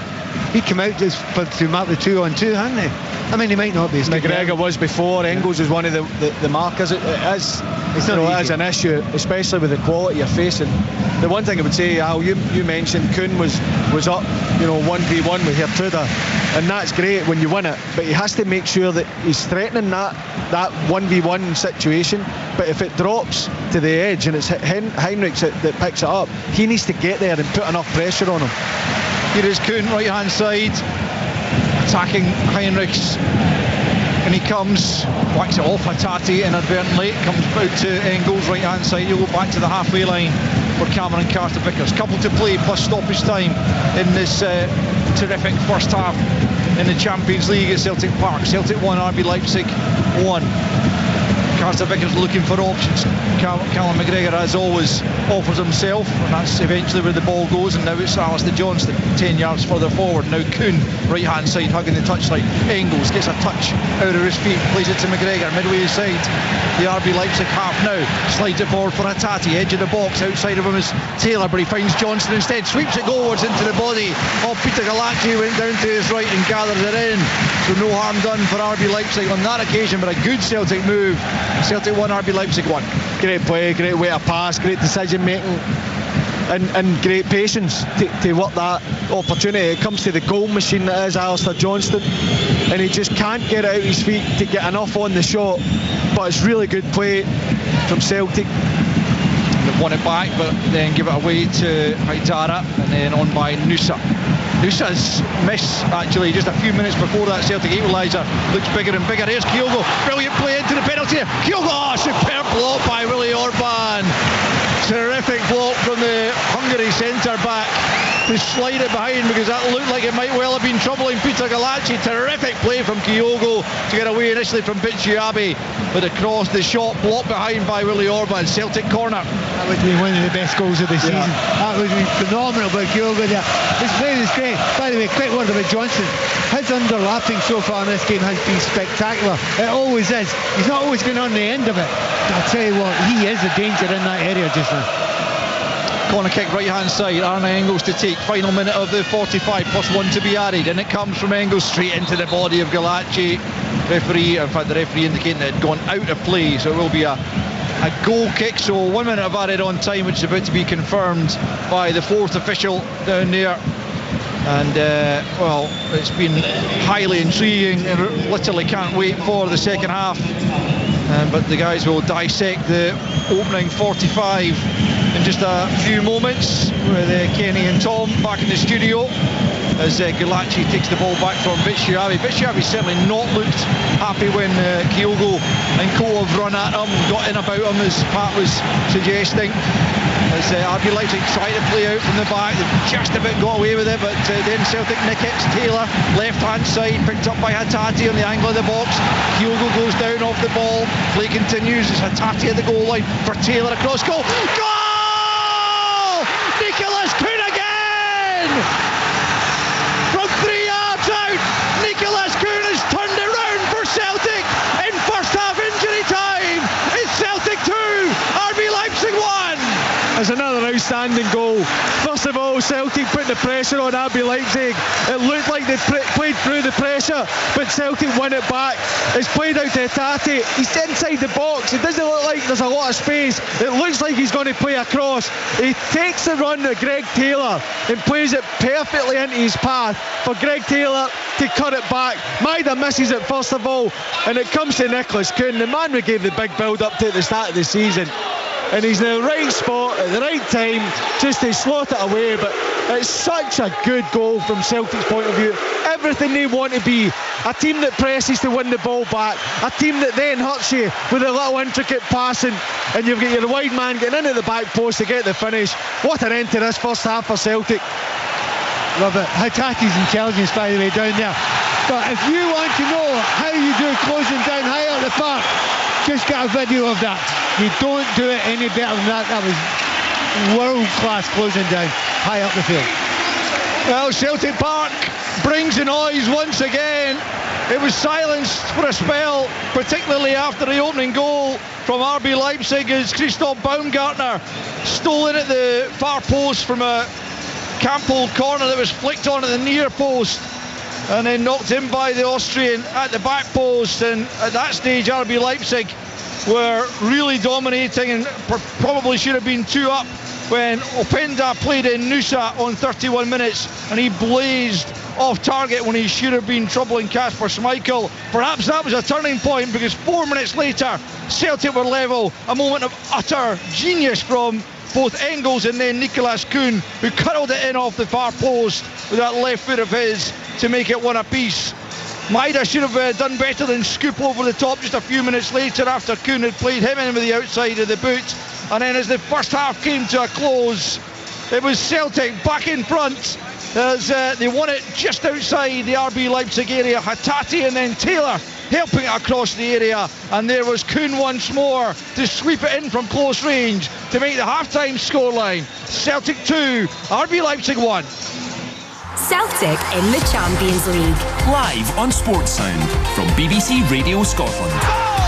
He came out just to mark the 2-on-2, hadn't he? I mean, he might not be as good. McGregor was before. Engels is one of the markers. It is an issue, especially with the quality you're facing. The one thing I would say, Al, you mentioned Kuhn was up, 1v1 with Hertruda, and that's great when you win it, but he has to make sure that he's threatening that 1v1 situation. But if it drops to the edge and it's Heinrichs that picks it up, he needs to get there and put enough pressure on him. Here is Kuhn, right hand side, attacking Heinrichs, and he comes, whacks it off Hatate inadvertently, comes out to Engels, right hand side. He'll go back to the halfway line for Cameron Carter Vickers. Couple to play plus stoppage time in this terrific first half in the Champions League at Celtic Park. Celtic 1, RB Leipzig 1. Carter Vickers looking for options. Callum McGregor, as always, offers himself, and that's eventually where the ball goes. And now it's Alistair Johnston 10 yards further forward. Now Kuhn, right hand side, hugging the touchline. Engels gets a touch out of his feet, plays it to McGregor midway side the RB Leipzig half. Now slides it forward for Hatate, edge of the box. Outside of him is Taylor, but he finds Johnston instead, sweeps it goalwards into the body of Peter Galacci, who went down to his right and gathered it in. So no harm done for RB Leipzig on that occasion, but a good Celtic move. Celtic 1, RB Leipzig 1. Great play, great way to pass, great decision making, and great patience to work that opportunity. It comes to the goal machine that is Alistair Johnston, and he just can't get it out his feet to get enough on the shot. But it's really good play from Celtic. They've won it back, but then give it away to Haidara, and then on by Nusa. Nusa's miss, actually, just a few minutes before that Celtic equaliser looks bigger and bigger. Here's Kyogo, brilliant play into the penalty. Kyogo, superb block by Willie Orban. Terrific block from the Hungary centre-back, who to slide it behind, because that looked like it might well have been troubling Peter Galacci. Terrific play from Kyogo to get away initially from Bichiabi, but across the shot blocked behind by Willie Orban. Celtic corner. That would be one of the best goals of the season. That would be phenomenal by Kyogo there. This play is great. By the way, quick word about Johnson. His underlapping so far in this game has been spectacular. It always is. He's not always going on the end of it. I'll tell you what, he is a danger in that area just now. Corner kick right hand side, Arne Engels to take. Final minute of the 45 plus 1 to be added, and it comes from Engels straight into the body of Galacci. The referee indicating that it had gone out of play, so it will be a goal kick. So 1 minute of added on time, which is about to be confirmed by the fourth official down there. And well, it's been highly intriguing. I literally can't wait for the second half. But the guys will dissect the opening 45 in just a few moments with Kenny and Tom back in the studio as Galacci takes the ball back from Bichiabi. Bichiabi certainly not looked happy when Kyogo and Co have run at him, got in about him, as Pat was suggesting. As RB Leipzig tried to play out from the back, they've just about got away with it, but then Celtic nick it. Taylor, left hand side, picked up by Hatate on the angle of the box. Kyogo goes down off the ball, play continues. It's Hatate at the goal line for Taylor, across goal. Goal! Nicholas Kuhn again! From 3 yards out, Nicholas Kuhn has turned it round for Celtic in first half injury time. It's Celtic 2, RB Leipzig 1. It's another outstanding goal. First of all, Celtic put the pressure on RB Leipzig. It looked like they played through the pressure, but Celtic won it back. It's played out to Hatate. He's inside the box. It doesn't look like there's a lot of space. It looks like he's going to play across. He takes the run to Greg Taylor and plays it perfectly into his path for Greg Taylor to cut it back. Maida misses it first of all, and it comes to Nicholas Kuhn, the man we gave the big build up to at the start of the season. And he's in the right spot at the right time just to slot it away. But it's such a good goal from Celtic's point of view. Everything they want to be. A team that presses to win the ball back. A team that then hurts you with a little intricate passing. And you've got your wide man getting into the back post to get the finish. What an end to this first half for Celtic. Love it. Hatate's intelligence, by the way, down there. But if you want to know how you do closing down high at the park, just get a video of that. You don't do it any better than that. That was world-class closing down high up the field. Well, Celtic Park brings the noise once again. It was silenced for a spell, particularly after the opening goal from RB Leipzig, as Christoph Baumgartner stole in at the far post from a Campbell corner that was flicked on at the near post and then knocked in by the Austrian at the back post. And at that stage, RB Leipzig were really dominating and probably should have been 2 up when Openda played in Nusa on 31 minutes and he blazed off target when he should have been troubling Kasper Schmeichel. Perhaps that was a turning point, because 4 minutes later Celtic were level. A moment of utter genius from both Engels and then Nicholas Kuhn, who curled it in off the far post with that left foot of his to make it 1 apiece. Maida should have done better than scoop over the top just a few minutes later after Kuhn had played him in with the outside of the boot. And then as the first half came to a close, it was Celtic back in front as they won it just outside the RB Leipzig area. Hatate and then Taylor helping it across the area, and there was Kuhn once more to sweep it in from close range to make the half-time scoreline. Celtic 2, RB Leipzig 1. Celtic in the Champions League. Live on Sports Sound from BBC Radio Scotland. Oh!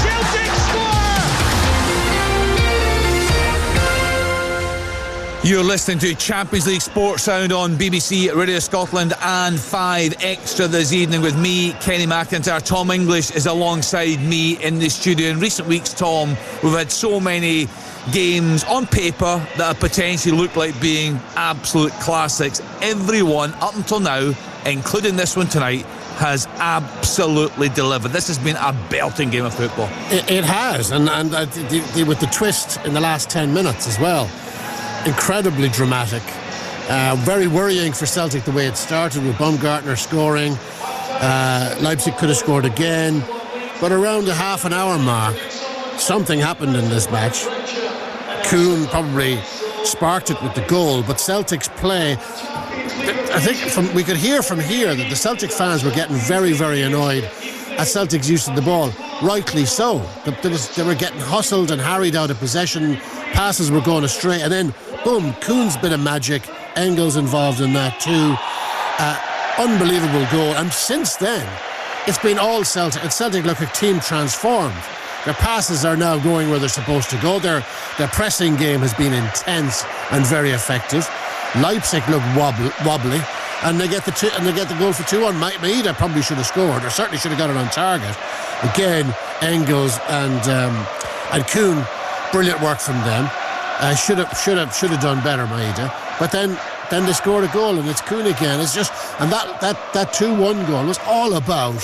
Celtic score! You're listening to Champions League Sports Sound on BBC Radio Scotland and 5 Extra this evening with me, Kenny McIntyre. Tom English is alongside me in the studio. In recent weeks, Tom, we've had so many games on paper that have potentially looked like being absolute classics. Everyone up until now, including this one tonight, has absolutely delivered. This has been a belting game of football. It has, and with the twist in the last 10 minutes as well. Incredibly dramatic. Very worrying for Celtic the way it started with Baumgartner scoring. Leipzig could have scored again, but around the half an hour mark something happened in this match. Kuhn probably sparked it with the goal, but Celtic's play, I think we could hear from here that the Celtic fans were getting very, very annoyed at Celtic's use of the ball. Rightly so. They were getting hustled and harried out of possession. Passes were going astray, and then boom, Kuhn's bit of magic. Engels involved in that too. Unbelievable goal. And since then, it's been all Celtic. And Celtic look a team transformed. Their passes are now going where they're supposed to go. Their pressing game has been intense and very effective. Leipzig look wobbly, and they get the goal for 2-1. Maeda probably should have scored, or certainly should have got it on target. Again, Engels and Kuhn, brilliant work from them. Should have done better, Maeda. But then they scored a goal, and it's Kuhn again. It's just, and that 2-1 goal was all about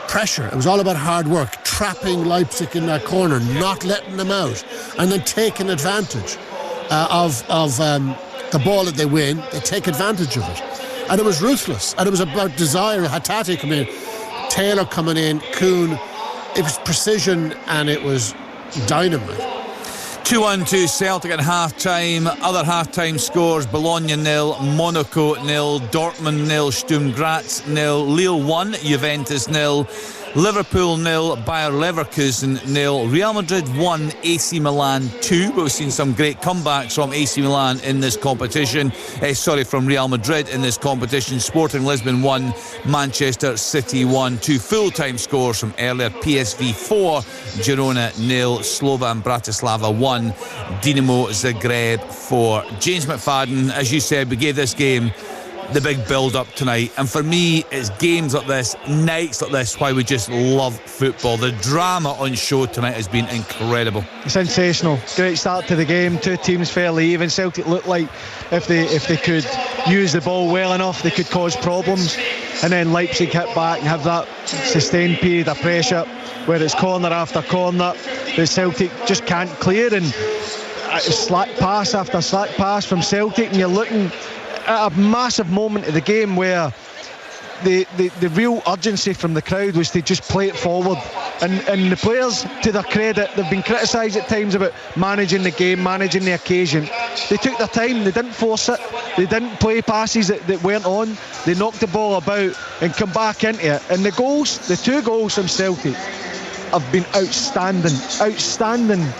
pressure. It was all about hard work, trapping Leipzig in that corner, not letting them out, and then taking advantage of the ball that they win. They take advantage of it, and it was ruthless. And it was about desire. Hatate coming in, Taylor coming in, Kuhn. It was precision, and it was dynamite. 2-1 to Celtic at half-time. Other half-time scores: Bologna 0, Monaco 0, Dortmund 0, Sturm Graz 0, Lille 1, Juventus 0, Liverpool 0, Bayer Leverkusen 0, Real Madrid 1, AC Milan 2. We've seen some great comebacks from AC Milan in this competition. From Real Madrid in this competition. Sporting Lisbon 1, Manchester City 1. 2 full-time scores from earlier: PSV 4, Girona 0, Slovan Bratislava 1, Dinamo Zagreb 4. James McFadden, as you said, we gave this game the big build-up tonight, and for me it's games like this, nights like this, why we just love football. The drama on show tonight has been incredible. Sensational. Great start to the game. Two teams fairly even. Celtic looked like if they could use the ball well enough, they could cause problems, and then Leipzig hit back and have that sustained period of pressure where it's corner after corner that Celtic just can't clear, and slack pass after slack pass from Celtic, and you're looking at a massive moment of the game where the real urgency from the crowd was to just play it forward, and the players, to their credit, they've been criticised at times about managing the game, managing the occasion. They took their time, they didn't force it, they didn't play passes that weren't on, they knocked the ball about and come back into it. And the 2 goals from Celtic have been outstanding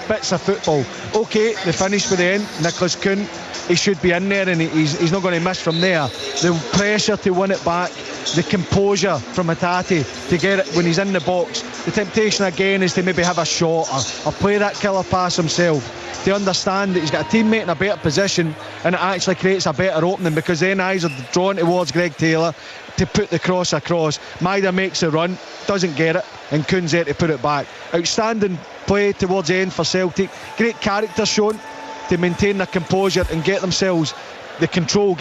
bits of football. Okay, they finished with the end. Nicholas Kuhn, he should be in there, and he's not going to miss from there. The pressure to win it back, the composure from Hatate to get it when he's in the box. The temptation again is to maybe have a shot or play that killer pass himself, to understand that he's got a teammate in a better position, and it actually creates a better opening, because then eyes are drawn towards Greg Taylor to put the cross across. Maeda makes a run, doesn't get it, and Kuhn's there to put it back. Outstanding play towards the end for Celtic. Great character shown to maintain their composure and get themselves the control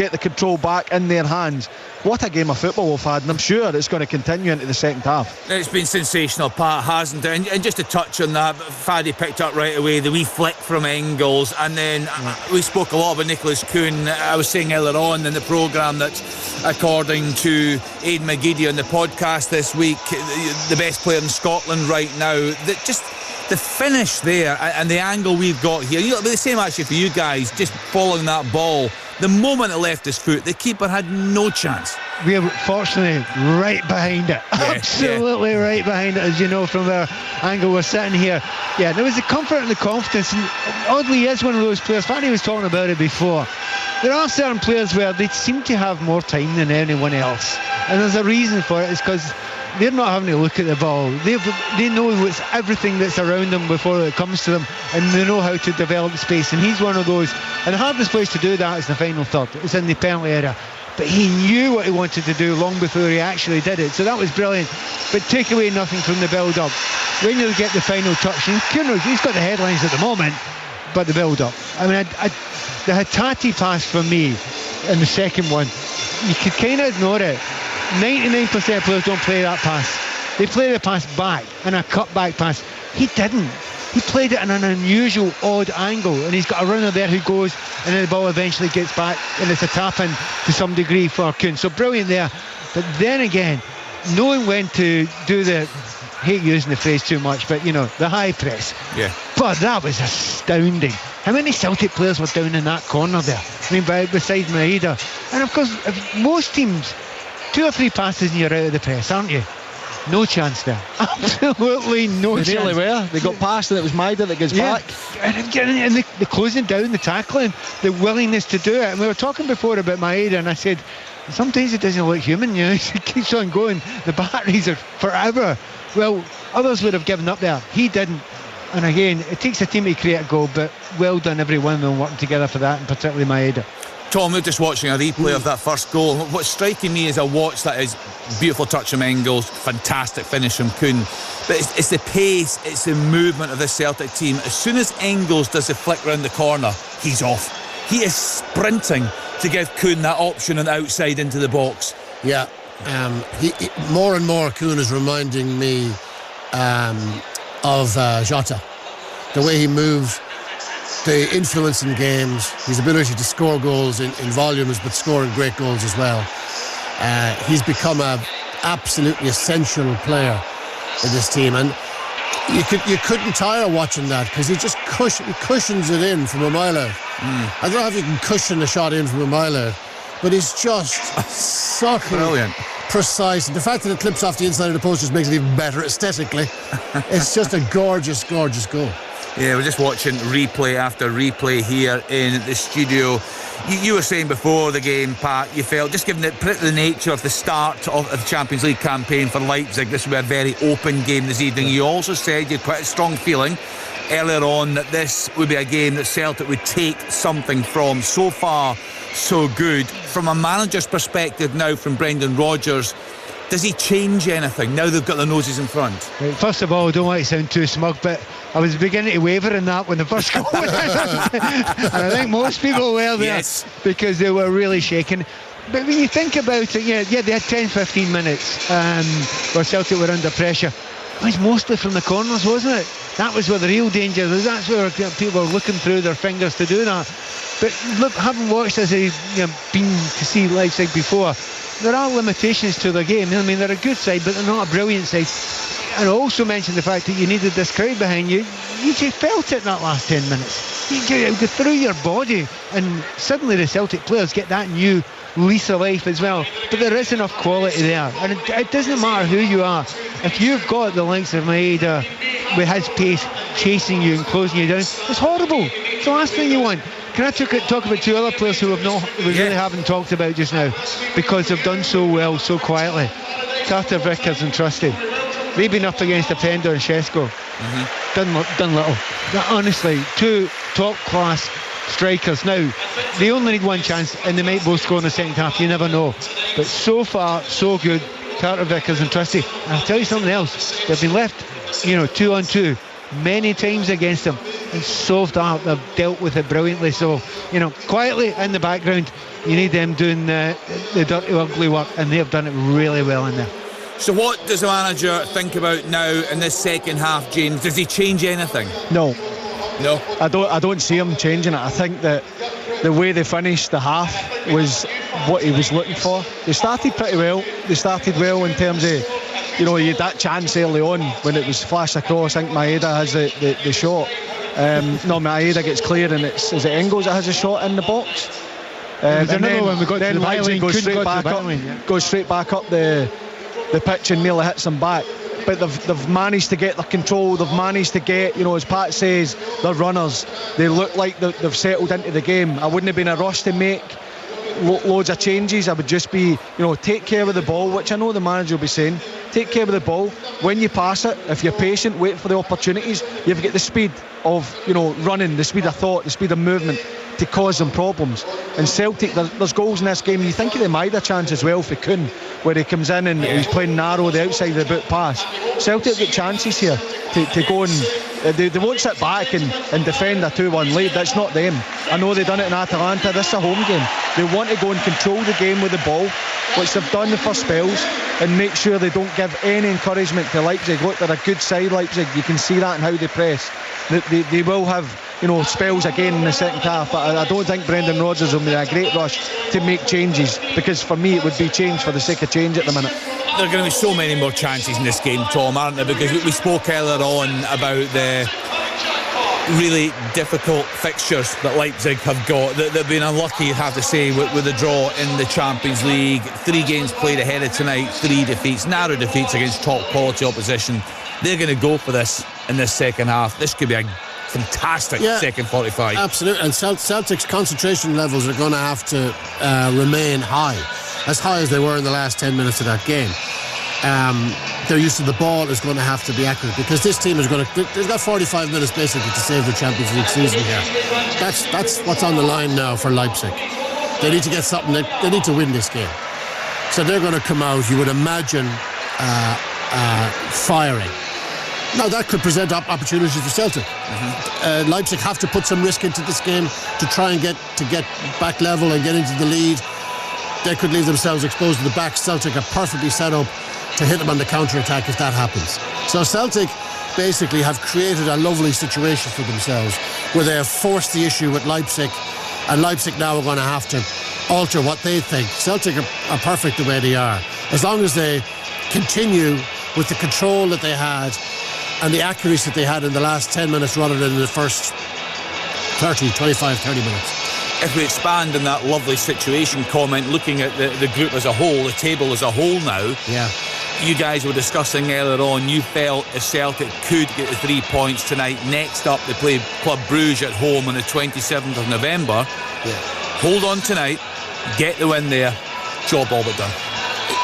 back in their hands. What a game of football we've had, and I'm sure it's going to continue into the second half. It's been sensational, Pat, hasn't it? And just to touch on that, Faddy picked up right away the wee flick from Engels, and then we spoke a lot about Nicholas Kuhn. I was saying earlier on in the programme that, according to Aidan McGeady on the podcast this week, the best player in Scotland right now, that just the finish there and the angle we've got here, it'll be the same actually for you guys, just following that ball. The moment it left his foot, the keeper had no chance. We are fortunately right behind it. Yeah, absolutely right behind it, as you know from our angle we're sitting here. Yeah, there was the comfort and the confidence, and oddly he is one of those players. Fanny was talking about it before. There are certain players where they seem to have more time than anyone else, and there's a reason for it. It's because they're not having to look at the ball. They know what's everything that's around them before it comes to them, and they know how to develop space, and he's one of those. And the hardest place to do that is the final third. It's in the penalty area, but he knew what he wanted to do long before he actually did it, so that was brilliant. But take away nothing from the build-up. When you get the final touch, and he's got the headlines at the moment, but the build-up, I mean, the Hatate pass for me in the second one, you could kind of ignore it. 99% of players don't play that pass. They play the pass back, and a cut-back pass. He didn't. He played it in an unusual, odd angle, and he's got a runner there who goes, and then the ball eventually gets back, and it's a tap-in to some degree for Kuhn. So brilliant there. But then again, knowing when to do the, I hate using the phrase too much, but, the high press. Yeah. But that was astounding. How many Celtic players were down in that corner there? I mean, beside Maeda. And of course, most teams, 2 or 3 passes and you're out of the press, aren't you? No chance there. Absolutely no chance. They really were. They got past and it was Maeda that gets back. And the closing down, the tackling, the willingness to do it. And we were talking before about Maeda, and I said, sometimes it doesn't look human, you know. He keeps on going. The batteries are forever. Well, others would have given up there. He didn't. And again, it takes a team to create a goal, but well done every one of them working together for that, and particularly Maeda. Tom, we're just watching a replay of that first goal. What's striking me is a watch that is beautiful touch from Engels, fantastic finish from Kuhn. But it's the pace, it's the movement of this Celtic team. As soon as Engels does the flick round the corner, he's off. He is sprinting to give Kuhn that option on the outside into the box. Yeah, he more and more Kuhn is reminding me of Jota. The way he moves, the influence in games, his ability to score goals in volumes, but scoring great goals as well. He's become an absolutely essential player in this team, and you couldn't tire watching that, because he just cushions it in from a mile out. I don't know if you can cushion a shot in from a mile out, but it's just subtle, brilliant, precise. And the fact that it clips off the inside of the post just makes it even better aesthetically. It's just a gorgeous, gorgeous goal. Yeah, we're just watching replay after replay here in the studio. You were saying before the game, Pat, you felt, just given the nature of the start of the Champions League campaign for Leipzig, this would be a very open game this evening. You also said you had quite a strong feeling earlier on that this would be a game that Celtic would take something from. So far, so good. From a manager's perspective now, from Brendan Rodgers, does he change anything now they've got their noses in front? First of all, I don't want to sound too smug, but I was beginning to waver in that when the first goal went in. And I think most people were there, yes, because they were really shaking. But when you think about it, yeah, they had 10-15 minutes where Celtic were under pressure. It was mostly from the corners, wasn't it? That was where the real danger was. That's where people were looking through their fingers to do that. But look, having watched as I've been to see Leipzig before, there are limitations to their game. I mean, they're a good side, but they're not a brilliant side. And I also mentioned the fact that you needed this crowd behind you. You just felt it in that last 10 minutes. You go through your body, and suddenly the Celtic players get that new lease of life as well. But there is enough quality there, and it doesn't matter who you are. If you've got the likes of Maeda with his pace chasing you and closing you down, it's horrible. It's the last thing you want. Can I talk about 2 other players who really haven't talked about just now, because they've done so well, so quietly? Carter Vickers and Trusty. They've been up against Openda and Shesko. Done little. But honestly, 2 top-class strikers. Now, they only need one chance, and they might both score in the second half. You never know. But so far, so good. Carter Vickers and Trusty. And I'll tell you something else. They've been left, 2-on-2 many times against them, and so far they've dealt with it brilliantly. So, quietly in the background, you need them doing the dirty, ugly work, and they've done it really well in there. So what does the manager think about now in this second half, James? Does he change anything? No. I don't see him changing it. I think that the way they finished the half was what he was looking for. They started pretty well. They started well in terms of, you had that chance early on when it was flashed across. I think Maeda has the shot. Maeda gets clear, and is it Engels that has a shot in the box? There's another one we got to the Leipzig goes straight back up the pitch and nearly hits them back. But they've managed to get their control. They've managed to get, as Pat says, they're runners. They look like they've settled into the game. I wouldn't have been a rush to make loads of changes. I would just be, take care of the ball, which I know the manager will be saying. Take care of the ball. When you pass it, if you're patient, wait for the opportunities. You've got the speed of, running, the speed of thought, the speed of movement to cause them problems. And Celtic, there's goals in this game. You think of the Maeda chance as well for Kuhn, where he comes in and he's playing narrow, the outside of the boot pass. Celtic get chances here to go and they won't sit back and defend a 2-1 lead. That's not them. I know they've done it in Atalanta. This is a home game. They want to go and control the game with the ball, which they've done the first spells, and make sure they don't give any encouragement to Leipzig. Look, they're a good side, Leipzig. You can see that in how they press. They will have spells again in the second half, but I don't think Brendan Rodgers will be in a great rush to make changes, because for me it would be change for the sake of change at the minute. There are going to be so many more chances in this game, Tom, aren't there? Because we spoke earlier on about really difficult fixtures that Leipzig have got. They've been unlucky, you have to say, with the draw in the Champions League. 3 games played ahead of tonight, 3 defeats, narrow defeats against top quality opposition. They're going to go for this in this second half. This could be a fantastic second 45. Absolutely, and Celtic's concentration levels are going to have to remain high as they were in the last 10 minutes of that game. Their use of the ball is going to have to be accurate, because this team is going to, they've got 45 minutes basically to save their Champions League season here. That's what's on the line now for Leipzig. They need to get something, they need to win this game. So they're going to come out, you would imagine, firing. Now that could present opportunities for Celtic. Leipzig have to put some risk into this game to try and get back level and get into the lead. They could leave themselves exposed to the back. Celtic are perfectly set up to hit them on the counter-attack if that happens. So Celtic basically have created a lovely situation for themselves where they have forced the issue with Leipzig, and Leipzig now are going to have to alter what they think. Celtic are perfect the way they are. As long as they continue with the control that they had and the accuracy that they had in the last 10 minutes rather than in the first 25-30 minutes. If we expand on that lovely situation comment, looking at the group as a whole, the table as a whole now, you guys were discussing earlier on, you felt if Celtic could get the 3 points tonight, next up they play Club Brugge at home on the 27th of November. Hold on tonight, get the win there, job all but done.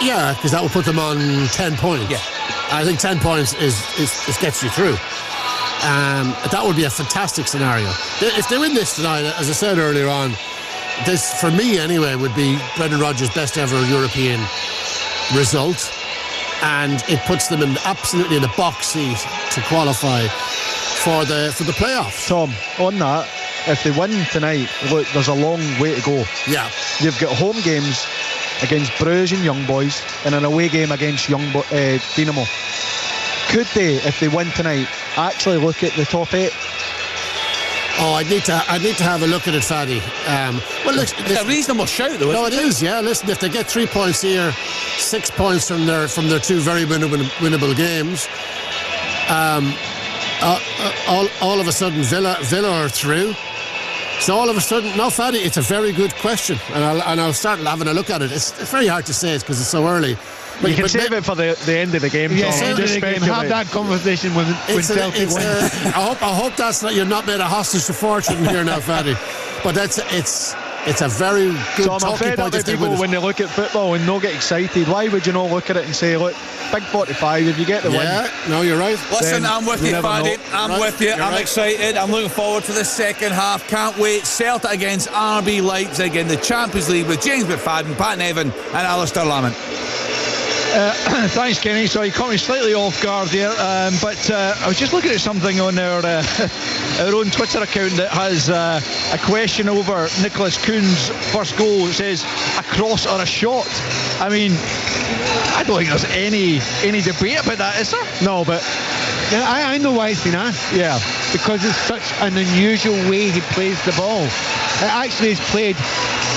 Yeah, because that will put them on 10 points. I think 10 points is gets you through. That would be a fantastic scenario. If they win this tonight, as I said earlier on, this, for me anyway, would be Brendan Rodgers' best ever European result, and it puts them absolutely in the box seat to qualify for the playoffs. Tom, on that, if they win tonight, look, there's a long way to go. You've got home games against Bruges and Young Boys and an away game against Dinamo. Could they, if they win tonight, actually look at the top 8? Oh, I need to have a look at it, Faddy. Well, look, it's a reasonable shout, though. No, it is. Yeah, listen, if they get 3 points here, 6 points from their 2 very winnable games, all of a sudden Villa are through. So all of a sudden, no, Faddy, it's a very good question, and I'll start having a look at it. It's very hard to say it because it's so early. But you can save it for the end of the game. Yes, end of the game. Have that conversation when Celtic win. I hope that's not, you're not made a hostage to fortune here now, Faddy. But it's a very good talking point. If people, when they look at football and not get excited, why would you not look at it and say, look, big 45, if you get the win? Yeah, no, you're right. Listen, I'm with you, Faddy. I'm with you. I'm excited. I'm looking forward to the second half. Can't wait. Celtic against RB Leipzig in the Champions League with James McFadden, Pat Nevin and Alistair Lamont. Thanks, Kenny. So you caught me slightly off guard there, but I was just looking at something on our own Twitter account that has a question over Nicholas Kuhn's first goal. It says a cross or a shot. I mean, I don't think there's any debate about that, is there? No, but I know why it's been asked. Yeah, because it's such an unusual way he plays the ball. It actually is played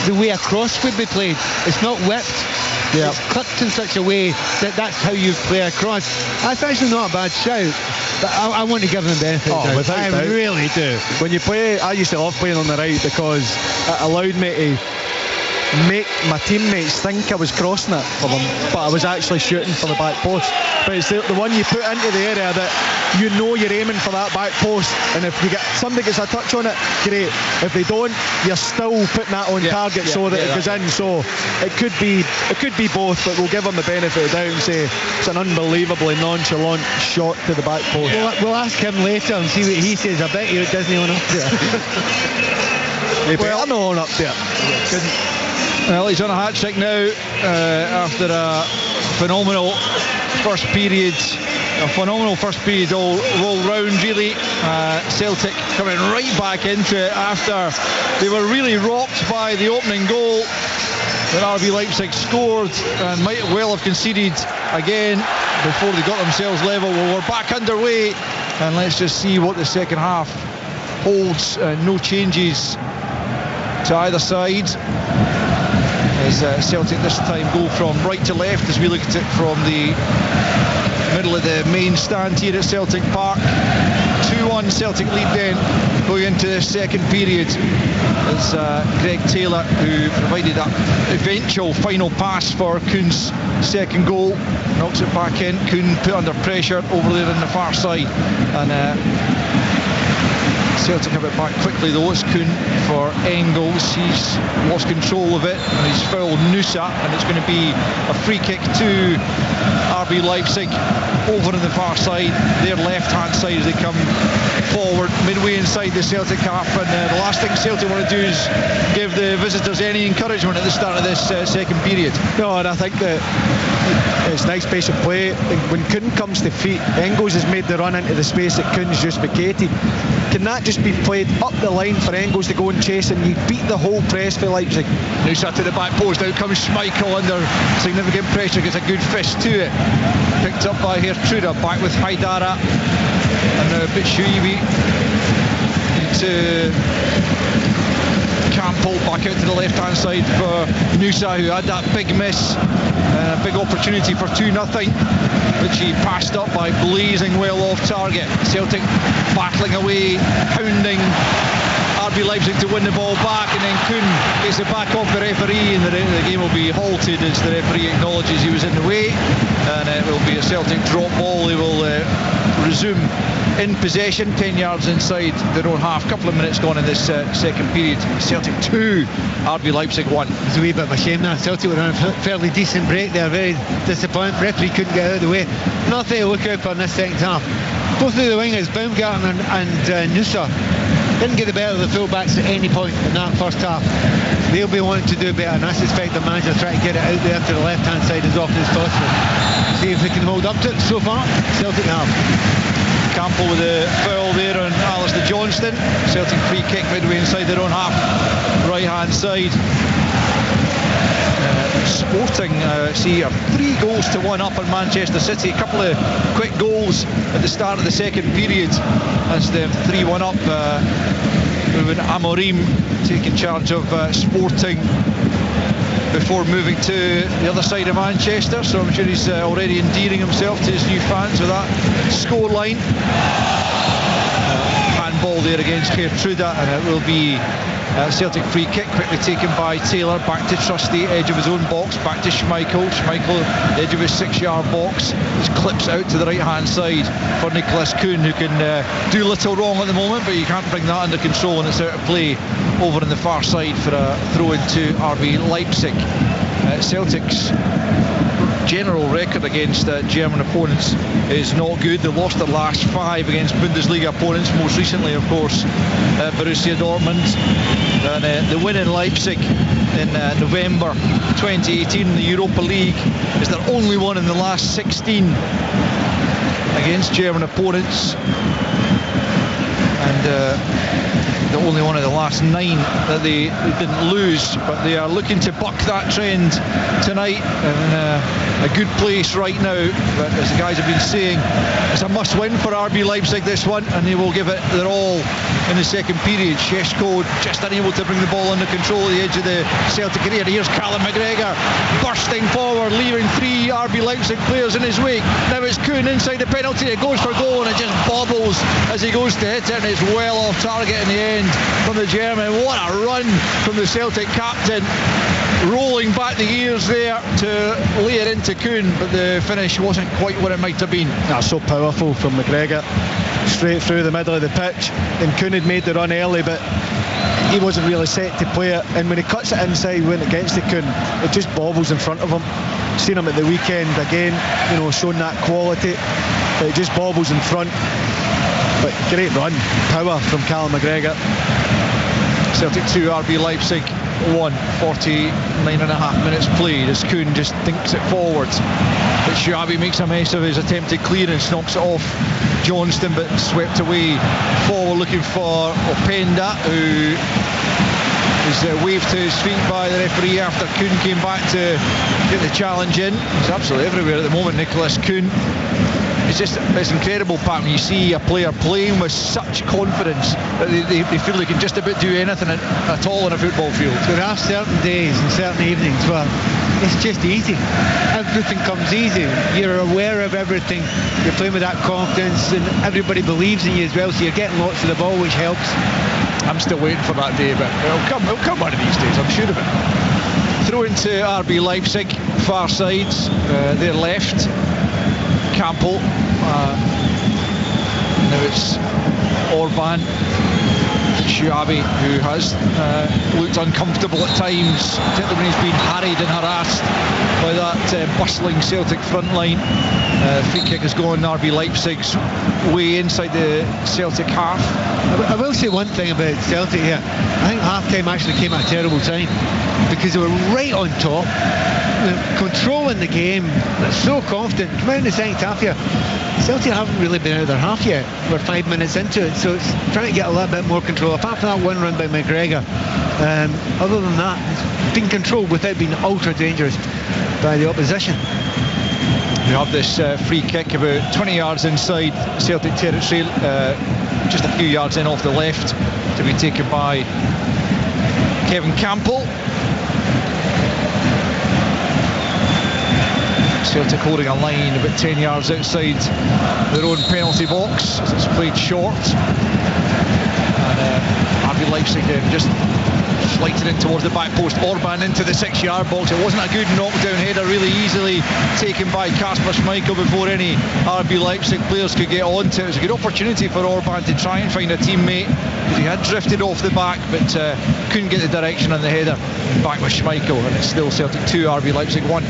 the way a cross would be played. It's not whipped. Yeah. It's clipped in such a way that that's how you play a cross. That's actually not a bad shout, but I want to give him the benefit of the doubt. I really do. When you play, I used to love playing on the right because it allowed me to make my teammates think I was crossing it for them, but I was actually shooting for the back post. But it's the one you put into the area that you know you're aiming for that back post, and if somebody gets a touch on it, great. If they don't, you're still putting that on target so that it goes in. So it could be both, but we'll give them the benefit of the doubt and say it's an unbelievably nonchalant shot to the back post. We'll ask him later and see what he says. I bet you it doesn't on up there. I'm on up there. Well, he's on a hat-trick now after a phenomenal first period. A phenomenal first period all round, really. Celtic coming right back into it after they were really rocked by the opening goal that RB Leipzig scored and might well have conceded again before they got themselves level. Well, we're back underway, and let's just see what the second half holds. No changes to either side, as Celtic this time go from right to left as we look at it from the middle of the main stand here at Celtic Park. 2-1 Celtic lead then going into the second period. It's Greg Taylor who provided that eventual final pass for Kuhn's second goal. Knocks it back in. Kuhn put under pressure over there on the far side, and Celtic have it back quickly though. It's Kuhn for Engels. He's lost control of it and he's fouled Nusa, and it's going to be a free kick to RB Leipzig over on the far side, their left hand side, as they come forward midway inside the Celtic half. And the last thing Celtic want to do is give the visitors any encouragement at the start of this second period. No, and I think that it's nice pace of play. When Kuhn comes to feet, Engels has made the run into the space that Kuhn's just vacated. Can that just be played up the line for Engels to go and chase, and you beat the whole press for Leipzig? Nusa to the back post. Out comes Schmeichel under significant pressure. Gets a good fist to it. Picked up by Gertruda. Back with Haidara. And now Bitshuibi into Campbell. Back out to the left hand side for Nusa, who had that big miss. A big opportunity for 2-0, which he passed up by blazing well off target. Celtic battling away, hounding RB Leipzig to win the ball back, and then Kuhn gets it back off the referee, and the game will be halted as the referee acknowledges he was in the way, and it will be a Celtic drop ball. They will resume in possession 10 yards inside their own half. Couple of minutes gone in this second period. Celtic 2, RB Leipzig 1. It's a wee bit of a shame that Celtic were on a fairly decent break there. Very disappointing. Referee couldn't get out of the way. Nothing to look out for in this second half. Both of the wingers, Baumgartner and Nusa, didn't get the better of the fullbacks at any point in that first half. They'll be wanting to do better, and I suspect the manager trying to get it out there to the left hand side as often as possible. See if they can hold up to it. So far, Celtic have. Campbell with a foul there on Alistair Johnston. Celtic free kick midway inside their own half, right hand side. Sporting see 3-1 up on Manchester City. A couple of quick goals at the start of the second period as they're 3-1 up. With Amorim taking charge of Sporting before moving to the other side of Manchester, so I'm sure he's already endearing himself to his new fans with that scoreline. Handball there against Gertruda, and it will be Celtic free kick, quickly taken by Taylor. Back to Trusty, edge of his own box. Back to Schmeichel. Schmeichel, edge of his 6-yard box. Just clips out to the right hand side for Nicholas Kuhn, who can do little wrong at the moment, but you can't bring that under control, and it's out of play over on the far side for a throw into RB Leipzig. Celtic's general record against German opponents is not good. They've lost their last 5 against Bundesliga opponents, most recently of course Borussia Dortmund, and the win in Leipzig in November 2018 in the Europa League is their only one in the last 16 against German opponents, and the only one of the last 9 that they didn't lose. But they are looking to buck that trend tonight, and a good place right now. But as the guys have been saying, it's a must-win for RB Leipzig, this one, and they will give it their all in the second period. Šeško just unable to bring the ball under control at the edge of the Celtic area. Here's Callum McGregor bursting forward, leaving 3 RB Leipzig players in his wake. Now it's Kuhn inside the penalty. It goes for goal, and it just bobbles as he goes to hit it, and it's well off target in the end from the German. What a run from the Celtic captain, rolling back the gears there to lay it into Kuhn, but the finish wasn't quite what it might have been. That's so powerful from McGregor, straight through the middle of the pitch, and Kuhn had made the run early, but he wasn't really set to play it, and when he cuts it inside when it gets to Kuhn, it just bobbles in front of him. Seen him at the weekend again, you know, showing that quality, but it just bobbles in front. But great run, power from Callum McGregor. Celtic 2, RB Leipzig 1, 49.5 minutes played as Kuhn just thinks it forward. But Shuabi makes a mess of his attempted clearance, knocks it off Johnston, but swept away forward, looking for Openda, who is waved to his feet by the referee after Kuhn came back to get the challenge in. He's absolutely everywhere at the moment, Nicholas Kuhn. It's incredible, Pat, when you see a player playing with such confidence that they feel they can just about do anything at all in a football field. There are certain days and certain evenings where it's just easy. Everything comes easy. You're aware of everything. You're playing with that confidence, and everybody believes in you as well, so you're getting lots of the ball, which helps. I'm still waiting for that day, but it'll come one of these days, I'm sure of it. Throw into RB Leipzig, far sides, their left. Campbell. Now it's Orban. Shuabi, who has looked uncomfortable at times, particularly when he's been harried and harassed by that bustling Celtic front line. Free kick has gone RB Leipzig's way inside the Celtic half. I will say one thing about Celtic here. I think half-time actually came at a terrible time, because they were right on top, controlling the game. They're so confident. Come out in the second half here, Celtic haven't really been out of their half yet. We're 5 minutes into it, so it's trying to get a little bit more control. Apart from that one run by McGregor, other than that, it's been controlled without being ultra dangerous by the opposition. We have this free kick about 20 yards inside Celtic territory, just a few yards in off the left, to be taken by Kevin Campbell. Celtic holding a line about 10 yards outside their own penalty box as it's played short. And RB Leipzig just flighted in towards the back post. Orban into the 6-yard box. It wasn't a good knockdown header, really easily taken by Kasper Schmeichel before any RB Leipzig players could get onto it. It was a good opportunity for Orban to try and find a teammate, because he had drifted off the back but couldn't get the direction on the header. Back with Schmeichel, and it's still Celtic 2, RB Leipzig 1.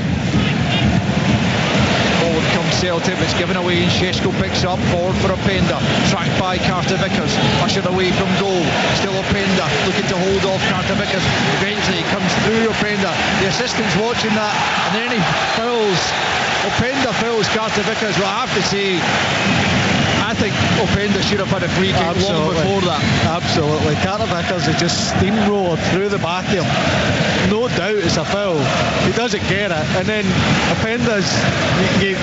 Forward comes Celtic, it's given away, and Šeško picks up. Forward for Openda, tracked by Carter Vickers, ushered away from goal. Still Openda looking to hold off Carter Vickers. Eventually he comes through Openda. The assistant's watching that, and then he fouls. Openda fouls Carter Vickers. Well, I have to say, I think Openda should have had a free kick long before that. Absolutely. Carter Vickers has just steamrolled through the back here. No doubt it's a foul. He doesn't get it. And then Openda's,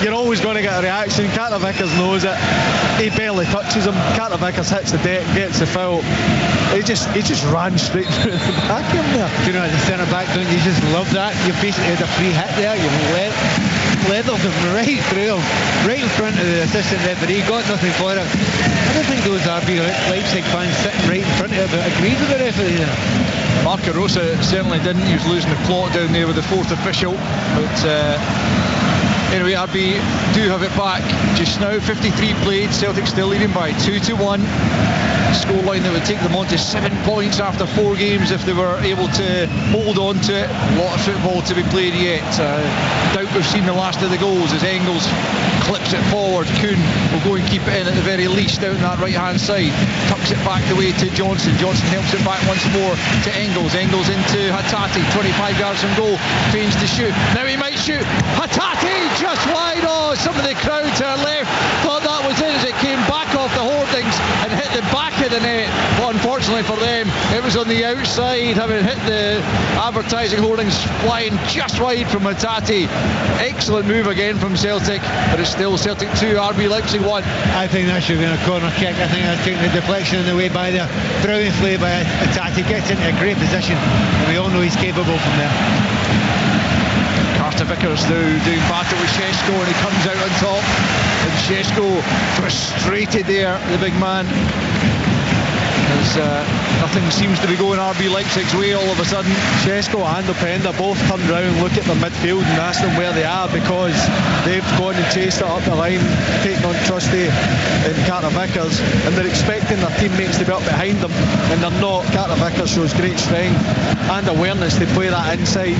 you're always going to get a reaction. Carter Vickers knows it. He barely touches him. Carter Vickers hits the deck, gets the foul. He just ran straight through the back of him there. You know, as a centre-back, don't you just love that? You basically had a free hit there. You leveled him right through him, right in front of the assistant referee. Got nothing for it. I don't think those RB Leipzig fans sitting right in front of him agreed with the referee there. Marco Rosa certainly didn't. He was losing the plot down there with the fourth official. But anyway, RB do have it back just now. 53 played. Celtic still leading by 2-1. Scoreline that would take them on to 7 points after 4 games if they were able to hold on to it. A lot of football to be played yet. Doubt we've seen the last of the goals as Engels clips it forward. Kuhn will go and keep it in at the very least out on that right hand side. Tucks it back the way to Johnson. Johnson helps it back once more to Engels. Engels into Hatate, 25 yards from goal. Feigns to shoot. Now he might shoot. Hatate just wide. Oh, some of the crowd to our left thought that was it as it came back off the hoardings and hit the back of the net. But unfortunately for them, it was on the outside, having hit the advertising hoardings, flying just wide from Hatate. Excellent move again from Celtic, but it's still Celtic 2, RB Leipzig 1. I think that should have been a corner kick. I think that's taking the deflection on the way by there. Brilliant play by Hatate, gets into a great position, and we all know he's capable from there. Carter Vickers now doing battle with Šeško, and he comes out on top, and Šeško frustrated there, the big man, as nothing seems to be going RB Leipzig's way all of a sudden. Šeško and Openda both turned round, look at their midfield and asked them where they are, because they've gone and chased it up the line, taking on Trusty and Carter Vickers, and they're expecting their teammates to be up behind them, and they're not. Carter Vickers shows great strength and awareness to play that inside.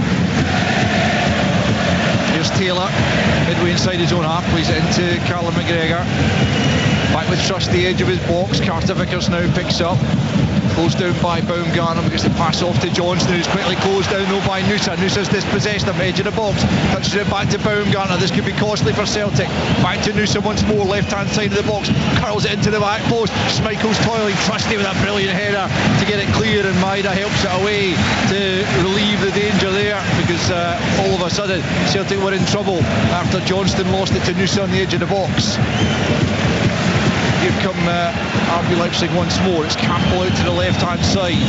Here's Taylor, midway inside his own half, plays it into Callum McGregor. Back with Trust, the edge of his box. Carter Vickers now picks up. Closed down by Baumgartner, because the pass off to Johnston, who's quickly closed down though by Nusa. Nusa's dispossessed him, edge of the box. Touches it back to Baumgartner. This could be costly for Celtic. Back to Nusa once more, left hand side of the box. Curls it into the back post. Schmeichel's toiling. Trusty with a brilliant header to get it clear, and Maida helps it away to relieve the danger there, because all of a sudden Celtic were in trouble after Johnston lost it to Nusa on the edge of the box. Here come RB Leipzig once more. It's Campbell out to the left-hand side,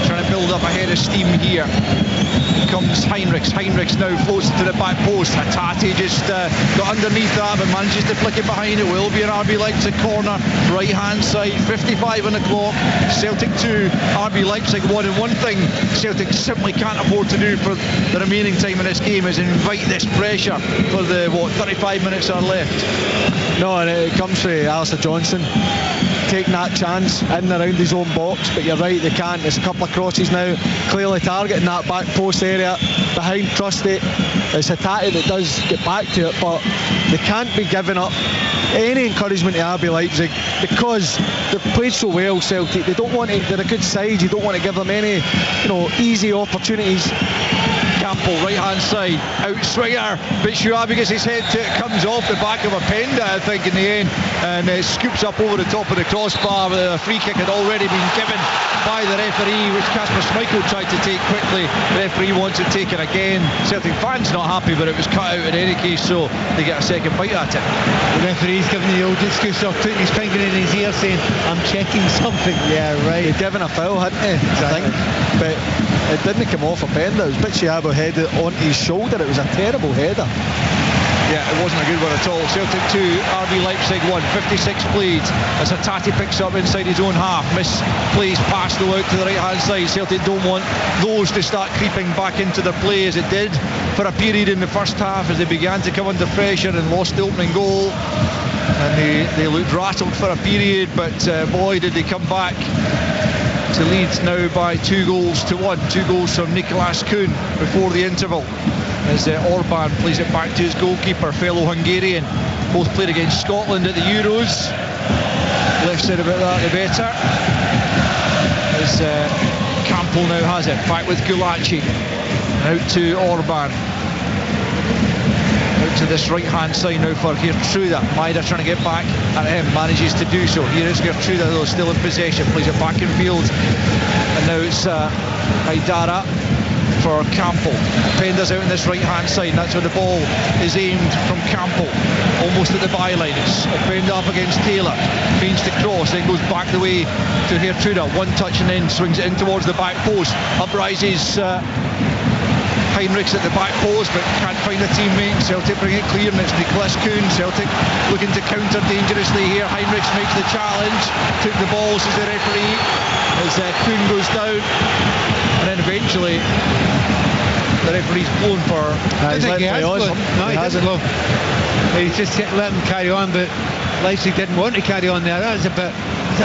trying to build up a head of steam here. Here comes Heinrichs. Heinrichs now floats to the back post. Hatate just got underneath that, but manages to flick it behind. It will be an RB Leipzig corner, right-hand side. 55 on the clock. Celtic 2, RB Leipzig 1. And one thing Celtic simply can't afford to do for the remaining time in this game is invite this pressure for the 35 minutes are left. No, and it comes from Alistair Johnson taking that chance in and around his own box, but you're right, they can't. There's a couple of crosses now, clearly targeting that back post area behind Trusty. It's Hatate that does get back to it, but they can't be giving up any encouragement to RB Leipzig because they've played so well, Celtic. They don't want to, they're a good side, you don't want to give them any, easy opportunities. Campbell, right-hand side, outswinger, but Shuabi gets his head to it, comes off the back of a Penda, I think, in the end, and scoops up over the top of the crossbar. The free kick had already been given by the referee, which Kasper Schmeichel tried to take quickly. The referee wants it taken again. Celtic fans not happy, but it was cut out in any case, so they get a second bite at it. The referee's giving the old excuse of putting his finger in his ear saying, I'm checking something. Yeah, right. They'd given a foul, hadn't they? Exactly. I think. But it didn't come off a Penda. It was Bitshiabo headed onto his shoulder. It was a terrible header. Yeah, it wasn't a good one at all. Celtic 2, RB Leipzig 1, 56 played as Hatate picks up inside his own half. Misplays pass though out to the right hand side. Celtic don't want those to start creeping back into their play as it did for a period in the first half as they began to come under pressure and lost the opening goal. And they looked rattled for a period, but boy did they come back to lead now by 2-1. 2 goals from Nicolas Kuhn before the interval as Orban plays it back to his goalkeeper, fellow Hungarian. Both played against Scotland at the Euros. Left side about that, the better. As Campbell now has it, back with Gulacsi. Out to Orban. Out to this right-hand side now for Geertruida. Maida trying to get back at him, manages to do so. Here is Geertruida though, still in possession, plays it back in field. And now it's Haidara for Campbell. Penda's out on this right-hand side, and that's where the ball is aimed from Campbell. Almost at the byline. It's Penda up against Taylor. Feigns to cross, then goes back the way to Geertruida. One touch and then swings it in towards the back post. Up rises Heinrichs at the back post, but can't find a teammate. Celtic bring it clear, and it's Nicolas Kuhn. Celtic looking to counter dangerously here. Heinrichs makes the challenge. Took the ball, says the referee, as Kuhn goes down. And then eventually the referee's blown for... I think he has blown. No, he hasn't. He's just let him carry on, but Leipzig didn't want to carry on there. That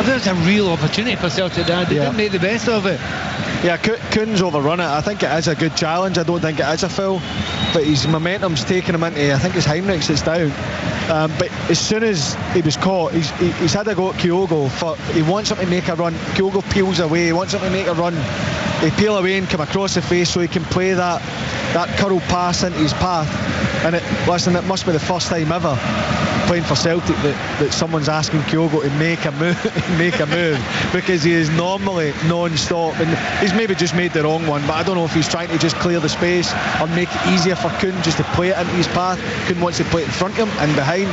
was a real opportunity for Celtic there. They didn't make the best of it. Yeah, Kuhn's overrun it. I think it is a good challenge. I don't think it is a foul, but his momentum's taking him into, I think it's Heinrichs that's down. But as soon as he was caught, he's had a go at Kyogo. He wants him to make a run. Kyogo peels away. He wants him to make a run. He peel away and come across the face so he can play that curl pass into his path. And it must be the first time ever playing for Celtic that someone's asking Kyogo to make a move because he is normally non-stop, and he's maybe just made the wrong one, but I don't know if he's trying to just clear the space or make it easier for Kuhn just to play it into his path. Kuhn wants to play it in front of him and behind.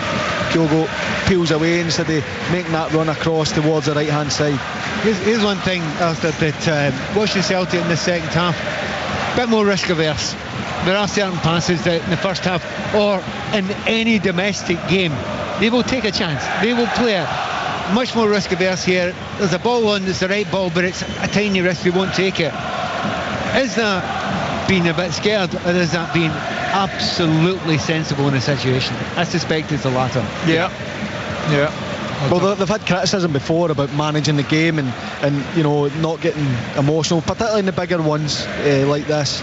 Kyogo peels away instead of making that run across towards the right hand side. Here's one thing, Alistair, that watching Celtic in the second half, a bit more risk averse. There are certain passes that in the first half or in any domestic game they will take a chance, they will play it. Much more risk averse here. There's a ball on, it's the right ball, but it's a tiny risk, they won't take it. Is that being a bit scared, or is that being absolutely sensible in a situation? I suspect it's the latter. Yeah. Well, they've had criticism before about managing the game and not getting emotional, particularly in the bigger ones like this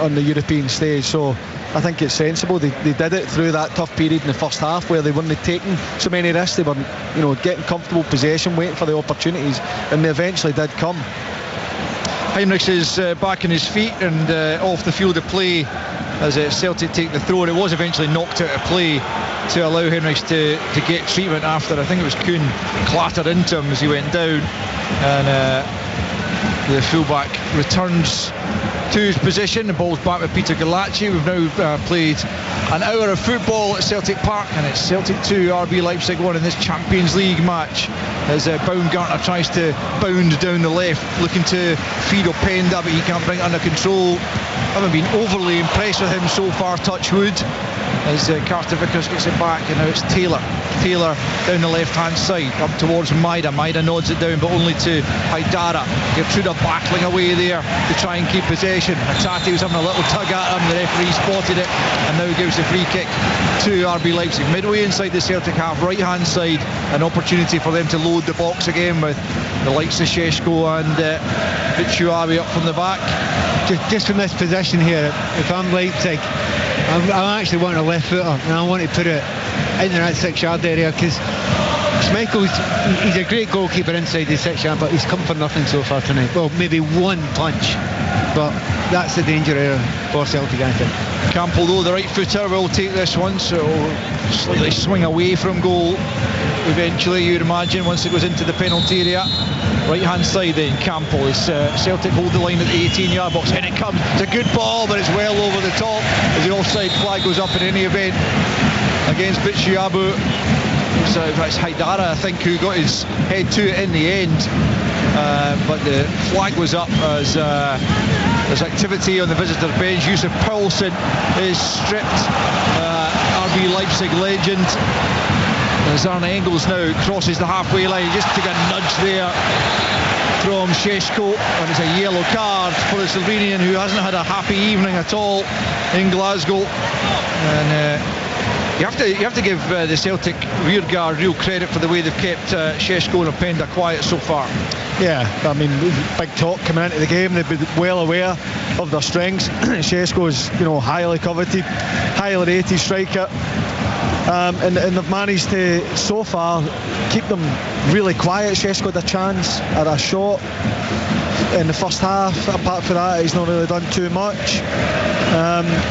on the European stage. So I think it's sensible. They did it through that tough period in the first half where they weren't taking so many risks. They were getting comfortable possession, waiting for the opportunities, and they eventually did come. Heinrichs is back on his feet and off the field of play as Celtic take the throw, and it was eventually knocked out of play to allow Heinrichs to get treatment after, I think it was Kuhn clattered into him as he went down, and the fullback returns to his position. The ball's back with Peter Galacci. We've now played an hour of football at Celtic Park, and it's Celtic 2, RB Leipzig 1 in this Champions League match, as Baumgartner tries to bound down the left, looking to feed Openda, but he can't bring it under control. I haven't been overly impressed with him so far, touch wood, as Carter Vickers gets it back, and now it's Taylor down the left hand side up towards Maida nods it down, but only to Haidara. Gertruda battling away there to try and keep possession. Hatate was having a little tug at him, the referee spotted it and now gives the free kick to RB Leipzig. Midway inside the Celtic half, right hand side, an opportunity for them to load the box again with the likes of Šeško and Vichuavi up from the back. Just from this position here, if I'm Leipzig, I actually want a left footer and I want to put it into that 6-yard area, because Schmeichel's, he's a great goalkeeper inside the 6-yard, but he's come for nothing so far tonight. Well, maybe one punch, but that's the danger area for Celtic, I think. Campbell, though, the right footer, will take this one, so it'll slightly swing away from goal eventually, you'd imagine, once it goes into the penalty area. Right hand side then, Campbell, is Celtic hold the line at the 18-yard box, and it comes. It's a good ball, but it's well over the top as the offside flag goes up in any event against Bichiabu. So it's Haidara, I think, who got his head to it in the end, but the flag was up as there's activity on the visitor bench. Yusuf Poulsen is stripped, RB Leipzig legend. As Arne Engels now crosses the halfway line, he just took a nudge there from Šeško, and it's a yellow card for the Slovenian, who hasn't had a happy evening at all in Glasgow. And you have to give the Celtic rearguard real credit for the way they've kept Šeško and Openda quiet so far. Yeah, I mean, big talk coming into the game. They've been well aware of their strengths. Šeško's, highly coveted, highly rated striker. And they've managed to, so far, keep them really quiet. Šeško had a chance at a shot in the first half. Apart from that, he's not really done too much.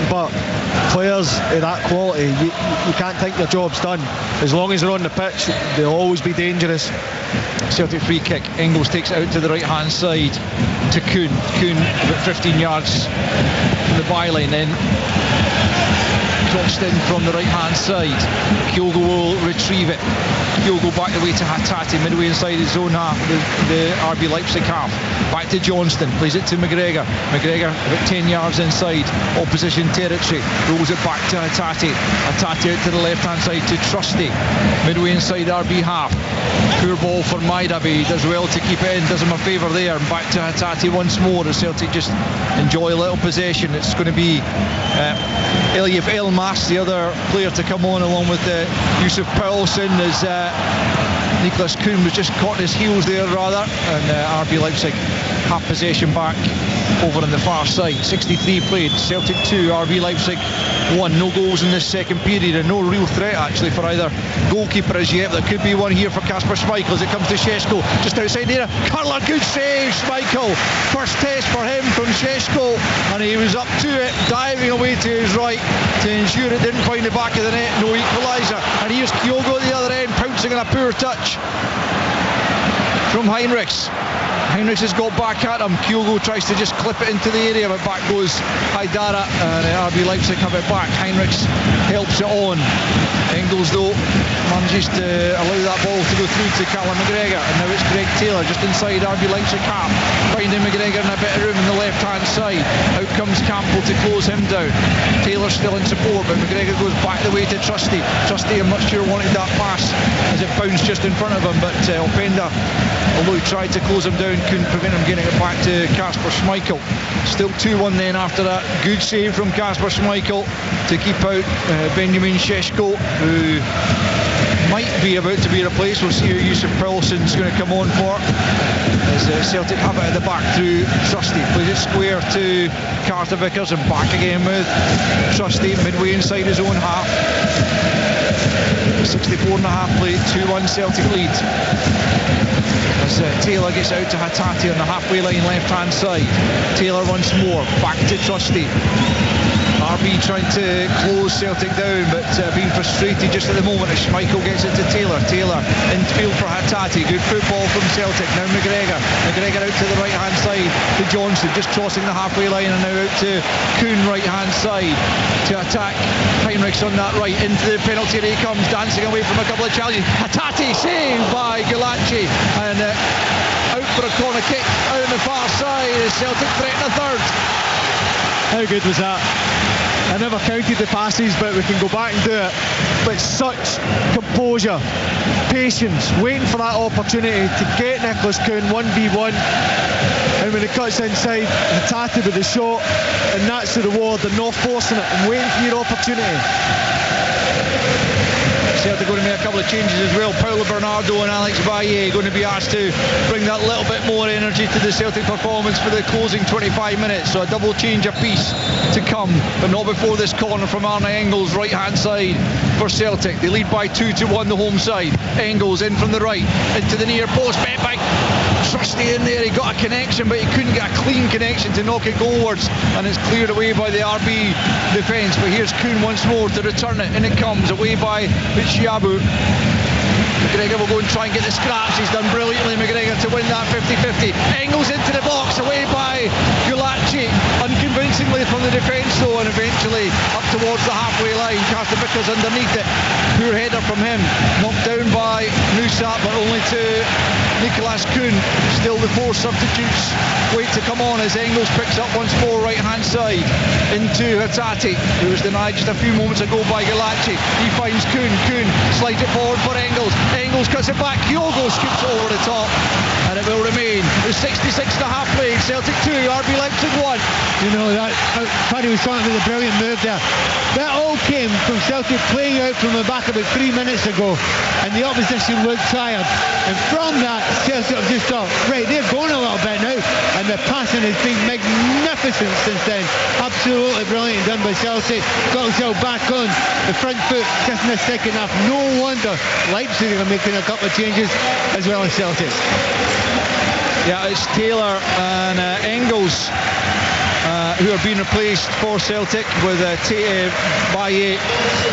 But players of that quality, you can't think their job's done. As long as they're on the pitch, they'll always be dangerous. Celtic free kick. Engels takes it out to the right hand side to Kuhn. Kuhn about 15 yards from the byline, then crossed in from the right hand side. Kyogo will retrieve it. Kyogo back the way to Hatate, midway inside his own half, the RB Leipzig half. Back to Johnston, plays it to McGregor. McGregor about 10 yards inside opposition territory, rolls it back to Hatate. Hatate out to the left hand side to Trusty, midway inside RB half. Poor ball for Maida, but he does well to keep it in, does him a favour there. And back to Hatate once more as Celtic just enjoy a little possession. It's going to be Elif Elmas, the other player to come on, along with Yusuf Poulsen, as Nicholas Kuhn was just caught in his heels there rather, and RB Leipzig half possession back over on the far side. 63 played, Celtic 2, RB Leipzig 1. No goals in this second period, and no real threat actually for either goalkeeper as yet. There could be one here for Kasper Schmeichel as it comes to Šeško, just outside there. Curler, good save, Schmeichel. First test for him from Šeško, and he was up to it, diving away to his right to ensure it didn't find the back of the net. No equaliser, and here's Kyogo at the other end, pouncing on a poor touch from Heinrichs. Heinrichs has got back at him. Kyogo tries to just clip it into the area, but back goes Haidara, and RB Leipzig have it back. Heinrichs helps it on. Engels, though, manages to allow that ball to go through to Callum McGregor, and now it's Greg Taylor just inside RB Leipzig half, finding McGregor in a bit of room in the left hand side. Out comes Campbell to close him down. Taylor still in support, but McGregor goes back the way to Trusty. Trusty, I'm not sure, wanted that pass as it bounced just in front of him, but Openda, although he tried to close him down, couldn't prevent him getting it back to Kasper Schmeichel. Still 2-1 then after that. Good save from Kasper Schmeichel to keep out Benjamin Šeško, who might be about to be replaced. We'll see who Yusuf Poulsen's going to come on for, as Celtic have it at the back through Trusty. Plays it square to Carter Vickers, and back again with Trusty midway inside his own half. 64.5 played, 2-1 Celtic lead. As Taylor gets out to Hatate on the halfway line left hand side. Taylor once more, back to Trusty. RB trying to close Celtic down, but being frustrated just at the moment as Schmeichel gets it to Taylor. Taylor in field for Hattati. Good football from Celtic. Now McGregor out to the right hand side to Johnson, just crossing the halfway line, and now out to Kuhn right hand side to attack Heinrichs on that right into the penalty area. He comes dancing away from a couple of challenges. Hattati saved by Gulacsi, and out for a corner kick out on the far side as Celtic threaten a third. How good was that? I never counted the passes, but we can go back and do it. But such composure, patience, waiting for that opportunity to get Nicholas Kuhn 1v1. And when it cuts inside, Hattati with the shot, and that's the reward. They're not forcing it and waiting for your opportunity. Celtic going to make a couple of changes as well. Paulo Bernardo and Alex Bailly going to be asked to bring that little bit more energy to the Celtic performance for the closing 25 minutes. So a double change apiece to come, but not before this corner from Arne Engels, right hand side for Celtic. They lead by 2-1 the home side. Engels in from the right into the near post, met by Trusty in there. He got a connection, but he couldn't get a clean connection to knock it goalwards, and it's cleared away by the RB defence. But here's Kuhn once more to return it, and it comes away by Chiabu. McGregor will go and try and get the scraps. He's done brilliantly, McGregor, to win that 50-50. Engels into the box, away by Gulacsi, unconvincingly from the defence though, and eventually up towards the halfway line. Carter Vickers underneath it. Poor header from him. Knocked down by Nusat, but only to Nicholas Kuhn. Still the four substitutes wait to come on as Engels picks up once more right hand side into Hattati, who was denied just a few moments ago by Gulacsi. He finds Kuhn. Kuhn slides it forward for Engels. Engels cuts it back. Kyogo scoops it over the top, and it will remain the 66.5 played. Celtic 2, RB Leipzig 1. You know, that Paddy was talking about the brilliant move there. That all came from Celtic playing out from the back about 3 minutes ago, and the opposition looked tired. And from that, Celtic have just thought, right, they're going a little bit now, and the passing has been magnificent since then. Absolutely brilliant done by Celtic. Got himself back on the front foot just in the second half. No wonder Leipzig are making a couple of changes as well as Celtic. Yeah, it's Taylor and Engels who are being replaced for Celtic, with Bailly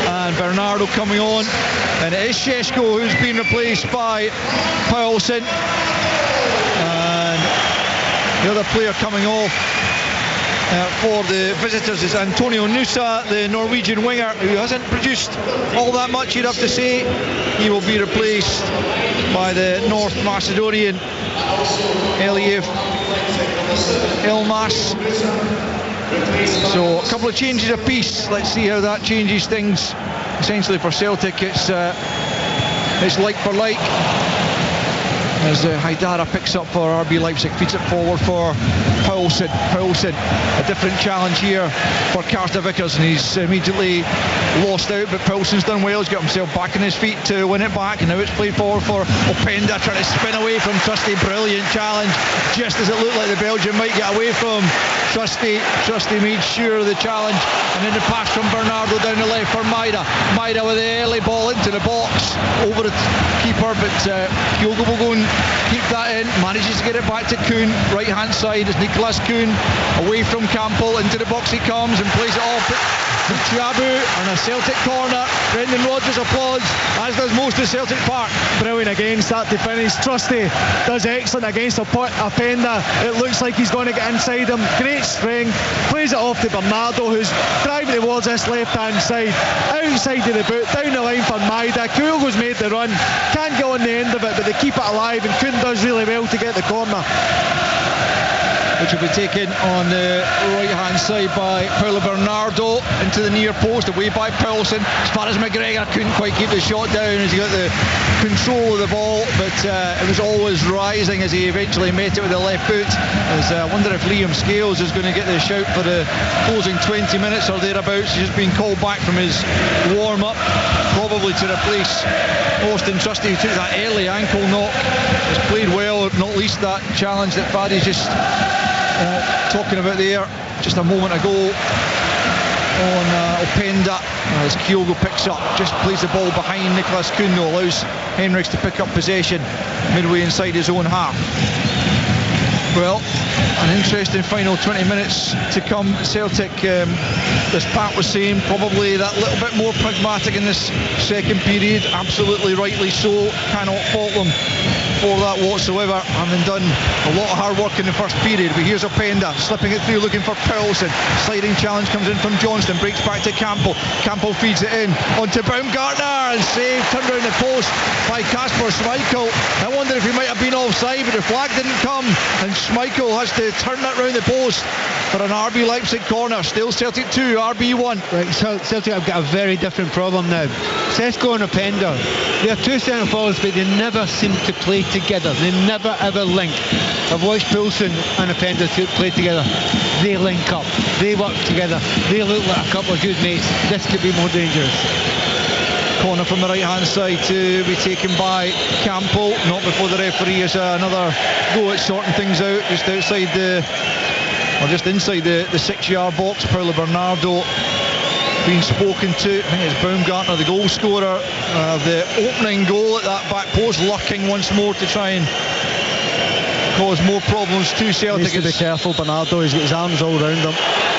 and Bernardo coming on, and it is Šeško who's been replaced by Paulsen, and the other player coming off for the visitors is Antonio Nusa, the Norwegian winger, who hasn't produced all that much, you'd have to say. He will be replaced by the North Macedonian Eliev Elmas. So a couple of changes apiece. Let's see how that changes things. Essentially for Celtic, it's like for like, as Haidara picks up for RB Leipzig, feeds it forward for Paulsen. A different challenge here for Carter Vickers, and he's immediately lost out, but Paulsen's done well. He's got himself back on his feet to win it back, and now it's played forward for Openda, trying to spin away from Trusty. Brilliant challenge, just as it looked like the Belgian might get away from Trusty. Trusty made sure of the challenge, and then the pass from Bernardo down the left for Maida with the early ball into the box over the keeper, but Kyogo will go and keep that in, manages to get it back to Kuhn. Right hand side is Nicholas Kuhn, away from Campbell, into the box he comes and plays it off to Chiabu, and a Celtic corner. Brendan Rodgers applauds, as does most of Celtic Park. Brilliant again, start to finish. Trusty does excellent against Openda. It looks like he's going to get inside him. Great strength, plays it off to Bernardo, who's driving towards this left hand side, outside of the boot, down the line for Maida. Kyogo's made the run, can't get on the end of it, but they keep it alive, and Kuhn does really well to get the corner, which will be taken on the right hand side by Paulo Bernardo into the near post, away by Paulsen. As far as McGregor couldn't quite keep the shot down as he got the control of the ball, but it was always rising as he eventually met it with the left boot. I wonder if Liam Scales is going to get the shout for the closing 20 minutes or thereabouts. He's just been called back from his warm-up, probably to replace Austin Trusty, who took that early ankle knock. Has played well, not least that challenge that Paddy's just talking about there just a moment ago on Openda, as Kyogo picks up, just plays the ball behind Nicholas Kuhn, though, allows Henrichs to pick up possession midway inside his own half. Well, an interesting final 20 minutes to come. Celtic, as Pat was saying, probably that little bit more pragmatic in this second period. Absolutely rightly so. Cannot fault them for that whatsoever, having done a lot of hard work in the first period. But here's Openda slipping it through, looking for Poulsen. Sliding challenge comes in from Johnston, breaks back to Campbell. Campbell feeds it in onto Baumgartner, and saved, turned around the post by Kasper Schmeichel. I wonder if he might have been offside, but the flag didn't come, and Schmeichel has to turn that round the post for an RB Leipzig corner. Still Celtic 2, RB 1. Right, so Celtic have got a very different problem now. Sesko and Openda, they are two centre forwards, but they never seem to play together. They never ever link. I've watched Poulsen and Openda play together. They link up, they work together, they look like a couple of good mates. This could be more dangerous. Corner from the right hand side to be taken by Campbell, not before the referee has another go at sorting things out just outside just inside the 6-yard box. Paulo Bernardo being spoken to. I think it's Baumgartner, the goal scorer, the opening goal at that back post, lurking once more to try and cause more problems to Celtic. Needs to be careful, Bernardo, he's got his arms all round him.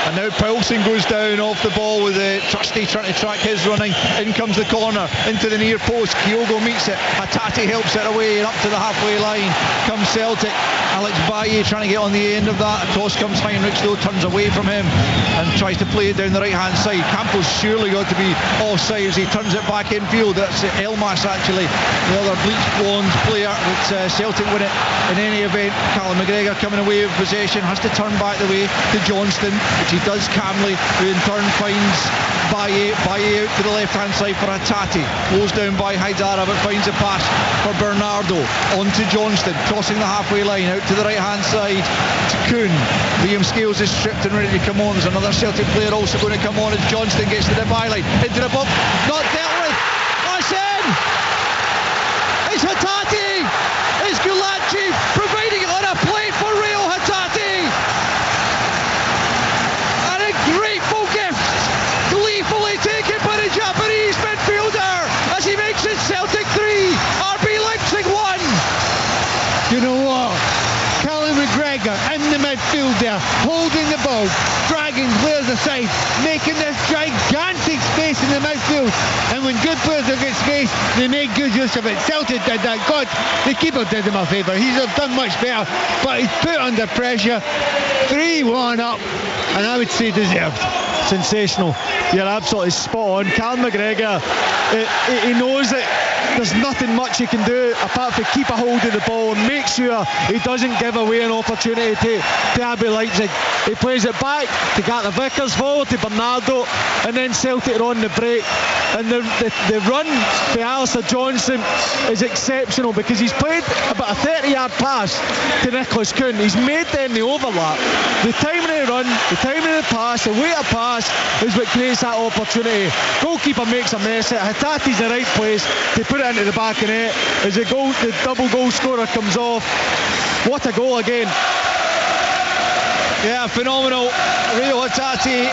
And now Poulsen goes down off the ball with Trusty trying to track his running. In comes the corner into the near post. Kyogo meets it. Hatate helps it away, and up to the halfway line comes Celtic. Alex Bailly trying to get on the end of that. Across comes Heinrichs though, turns away from him and tries to play it down the right hand side. Campbell's surely got to be offside as he turns it back in field. That's Elmas actually, the other bleach blonde player. That Celtic win it in any event. Callum McGregor coming away with possession, has to turn back the way to Johnston, which he does calmly, who in turn finds Bailly out to the left hand side for Hatate. Closed down by Haidara, but finds a pass for Bernardo on to Johnston, crossing the halfway line out to the right hand side to Kuhn. Liam Scales is stripped and ready to come on. There's another Celtic player also going to come on as Johnston gets to the byline, into the box, not dealt with. That's in! It's Hatate! It's Gulacsi providing it on a plate for Real Hatate! And a grateful gift, gleefully taken by the Japanese midfielder as he makes it Celtic 3, RB Leipzig 1. You know what? Callum McGregor in the midfield there, holding the ball, dragging players aside, making this gigantic space in the midfield. And when good players have got space, they make good use of it. Celtic did that. God, the keeper did him a favour. He's done much better, but he's put under pressure. 3-1 up, and I would say deserved. Sensational. You're absolutely spot on. Callum McGregor, he knows that there's nothing much he can do apart from keep a hold of the ball and make sure he doesn't give away an opportunity to RB Leipzig. He plays it back to Gartner Vickers, forward to Bernardo, and then Celtic are on the break. And the run by Alistair Johnston is exceptional because he's played about a 30-yard pass to Nicholas Kuhn. He's made then the overlap. The timing of the run, the timing of the pass, the way to pass is what creates that opportunity. Goalkeeper makes a mess of it. Hatate's the right place to put it into the back of net as the double goal scorer comes off. What a goal again. Yeah, phenomenal. Rio Hatate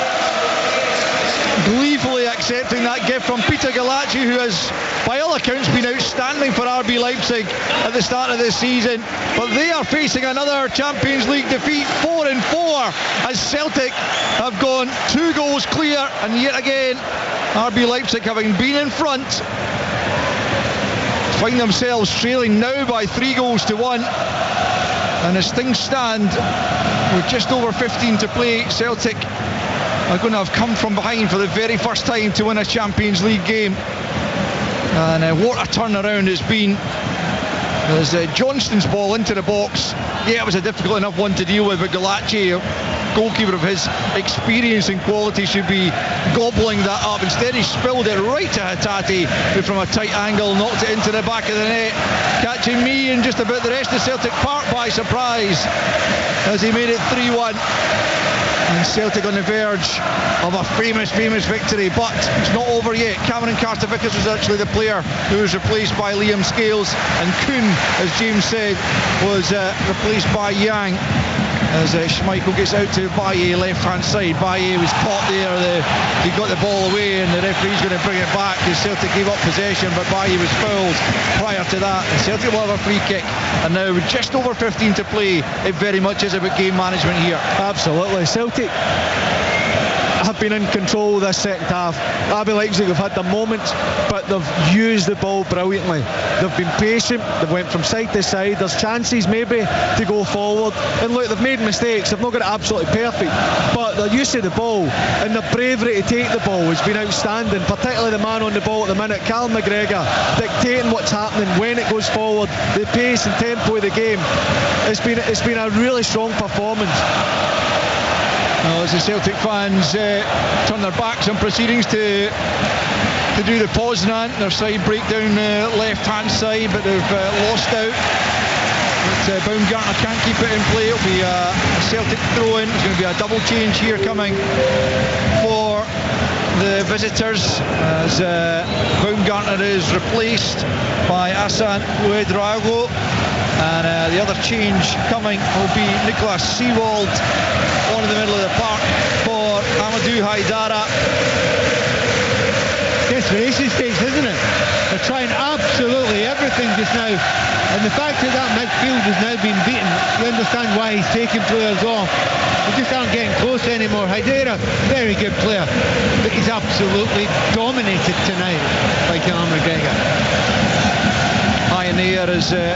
gleefully accepting that gift from Peter Gulacsi, who has by all accounts been outstanding for RB Leipzig at the start of this season, but they are facing another Champions League defeat, 4-4, as Celtic have gone 2 goals clear, and yet again RB Leipzig, having been in front, find themselves trailing now by 3-1. And as things stand, with just over 15 to play, Celtic are going to have come from behind for the very first time to win a Champions League game. And what a turnaround it's been. There's Johnston's ball into the box. Yeah, it was a difficult enough one to deal with, but Gulacsi, goalkeeper of his experience and quality, should be gobbling that up. Instead he spilled it right to Hatate, who from a tight angle knocked it into the back of the net, catching me and just about the rest of Celtic Park by surprise as he made it 3-1. And Celtic on the verge of a famous victory, but it's not over yet. Cameron Carter-Vickers was actually the player who was replaced by Liam Scales, and Kuhn, as James said, was replaced by Yang. as Schmeichel gets out to Bailly, left-hand side. Bailly was caught there. He got the ball away, and the referee's going to bring it back because Celtic gave up possession, but Bailly was fouled prior to that. And Celtic will have a free kick, and now with just over 15 to play, it very much is about game management here. Absolutely. Celtic have been in control this second half. RB Leipzig have had their moments, but they've used the ball brilliantly. They've been patient, they've went from side to side. There's chances maybe to go forward, and look, they've made mistakes, they've not got it absolutely perfect, but their use of the ball and their bravery to take the ball has been outstanding, particularly the man on the ball at the minute, Callum McGregor, dictating what's happening when it goes forward, the pace and tempo of the game. It's been a really strong performance. As the Celtic fans turn their backs on proceedings to do the Poznan, their side break down the left-hand side, but they've lost out. But Baumgartner can't keep it in play. It'll be a Celtic throw-in. There's going to be a double change here coming for the visitors as Baumgartner is replaced by Asan Ouedraogo. And the other change coming will be Nicolas Seewald on in the middle of the park for Amadou Haidara. Desperation stakes, isn't it? They're trying absolutely everything just now. And the fact that midfield has now been beaten, you understand why he's taking players off. They just aren't getting close anymore. Haidara, very good player, but he's absolutely dominated tonight by Callum McGregor. High in the air is the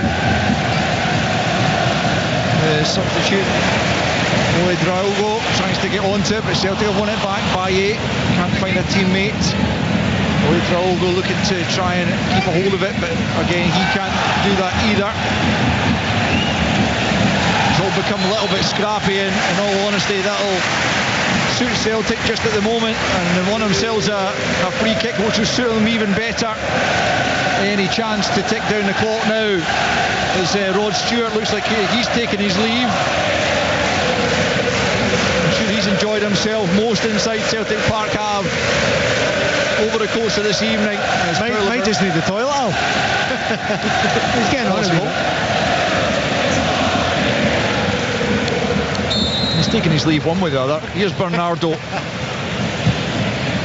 substitute. Ouedraogo tries to get onto it, but Celtic have won it back. Bailly can't find a teammate. Ouedraogo looking to try and keep a hold of it, but again he can't do that either. It's all become a little bit scrappy, and in all honesty that'll suit Celtic just at the moment, and they won themselves a free kick which will suit them even better. Any chance to tick down the clock now as Rod Stewart looks like he's taken his leave. I'm sure he's enjoyed himself. Most inside Celtic Park have over the course of this evening. Might just need the toilet, Al. He's getting on it. He's taking his leave one way or the other. Here's Bernardo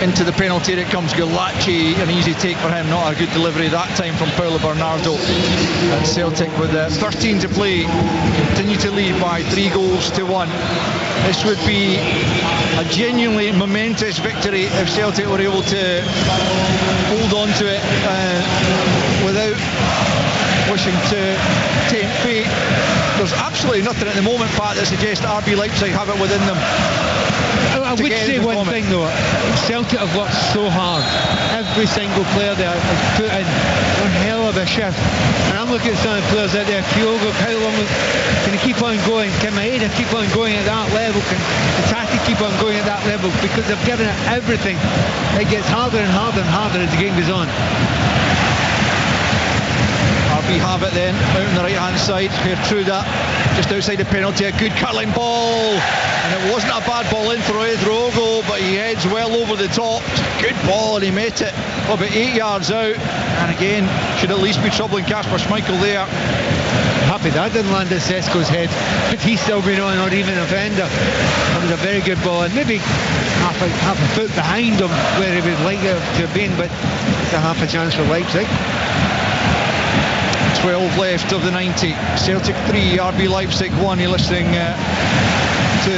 into the penalty area. It comes Gulacci, an easy take for him, not a good delivery that time from Paulo Bernardo. And Celtic with 13 to play continue to lead by 3-1. This would be a genuinely momentous victory if Celtic were able to hold on to it without wishing to tempt fate. There's absolutely nothing at the moment, Pat, that suggests RB Leipzig have it within them. I would say one thing though, Celtic have worked so hard. Every single player there has put in one hell of a shift. And I'm looking at some of the players out there, Kyogo, how long can he keep on going? Can Maeda keep on going at that level? Can Tati keep on going at that level? Because they've given it everything. It gets harder and harder and harder as the game goes on. RB have it then, out on the right hand side, Gertruda just outside the penalty, a good curling ball, and it wasn't a bad ball in for Ouedraogo, but he heads well over the top. Good ball, and he met it about 8 yards out, and again should at least be troubling Kasper Schmeichel there. Happy that didn't land at Sesko's head, but he's still been on, or even a defender. That was a very good ball, and maybe half a foot behind him where he would like it to have been, but it's a half a chance for Leipzig. 12 left of the 90. Celtic 3, RB Leipzig 1. You're listening to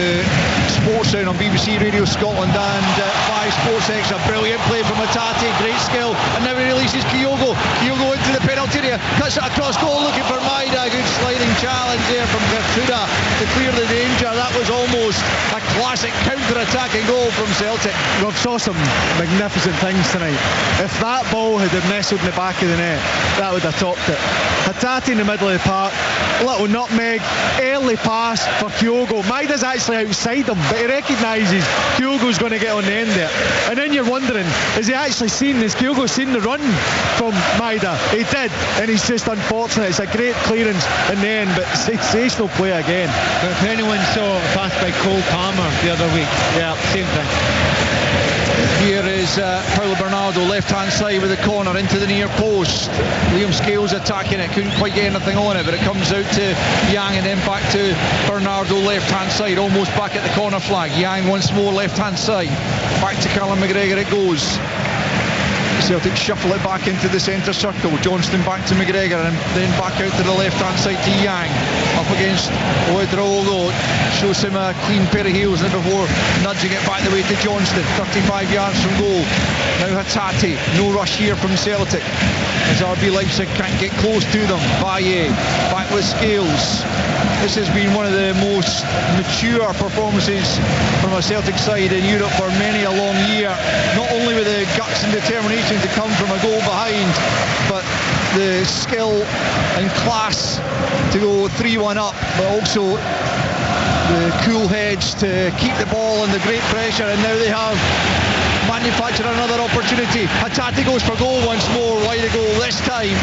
Sports Sound on BBC Radio Scotland and 5 Sports X. A brilliant play from Atati, great skill, and now he releases Kyogo. Kyogo into the penalty area, cuts it across goal, looking for Maeda. Good sliding challenge there from Gertruda to clear the danger. That was almost a classic counter-attacking goal from Celtic. We've saw some magnificent things tonight. If that ball had nestled in the back of the net, that would have topped it. Hatate in the middle of the park, little nutmeg, early pass for Kyogo. Maeda's actually outside him, but he recognises Kyogo's going to get on the end there. And then you're wondering, has he actually seen this? Kyogo seen the run from Maeda? He did, and he's just unfortunate. It's a great clearance in the end, but sensational play again. But if anyone saw a pass by Cole Palmer the other week, yeah, same thing. Here is Paulo Bernardo, left-hand side with the corner into the near post. Liam Scales attacking it, couldn't quite get anything on it, but it comes out to Yang and then back to Bernardo, left-hand side, almost back at the corner flag. Yang once more, left-hand side. Back to Callum McGregor it goes. Celtic shuffle it back into the centre circle. Johnston back to McGregor and then back out to the left-hand side to Yang. Up against Ouedraogo. Shows him a clean pair of heels and before nudging it back the way to Johnston. 35 yards from goal. Now Hatate. No rush here from Celtic as RB Leipzig can't get close to them. Baye back with Scales. This has been one of the most mature performances from a Celtic side in Europe for many a long year. Not only with the guts and determination to come from a goal behind, but the skill and class to go 3-1 up, but also the cool heads to keep the ball under great pressure. And now they have manufactured another opportunity. Hatate goes for goal once more, wide a goal this time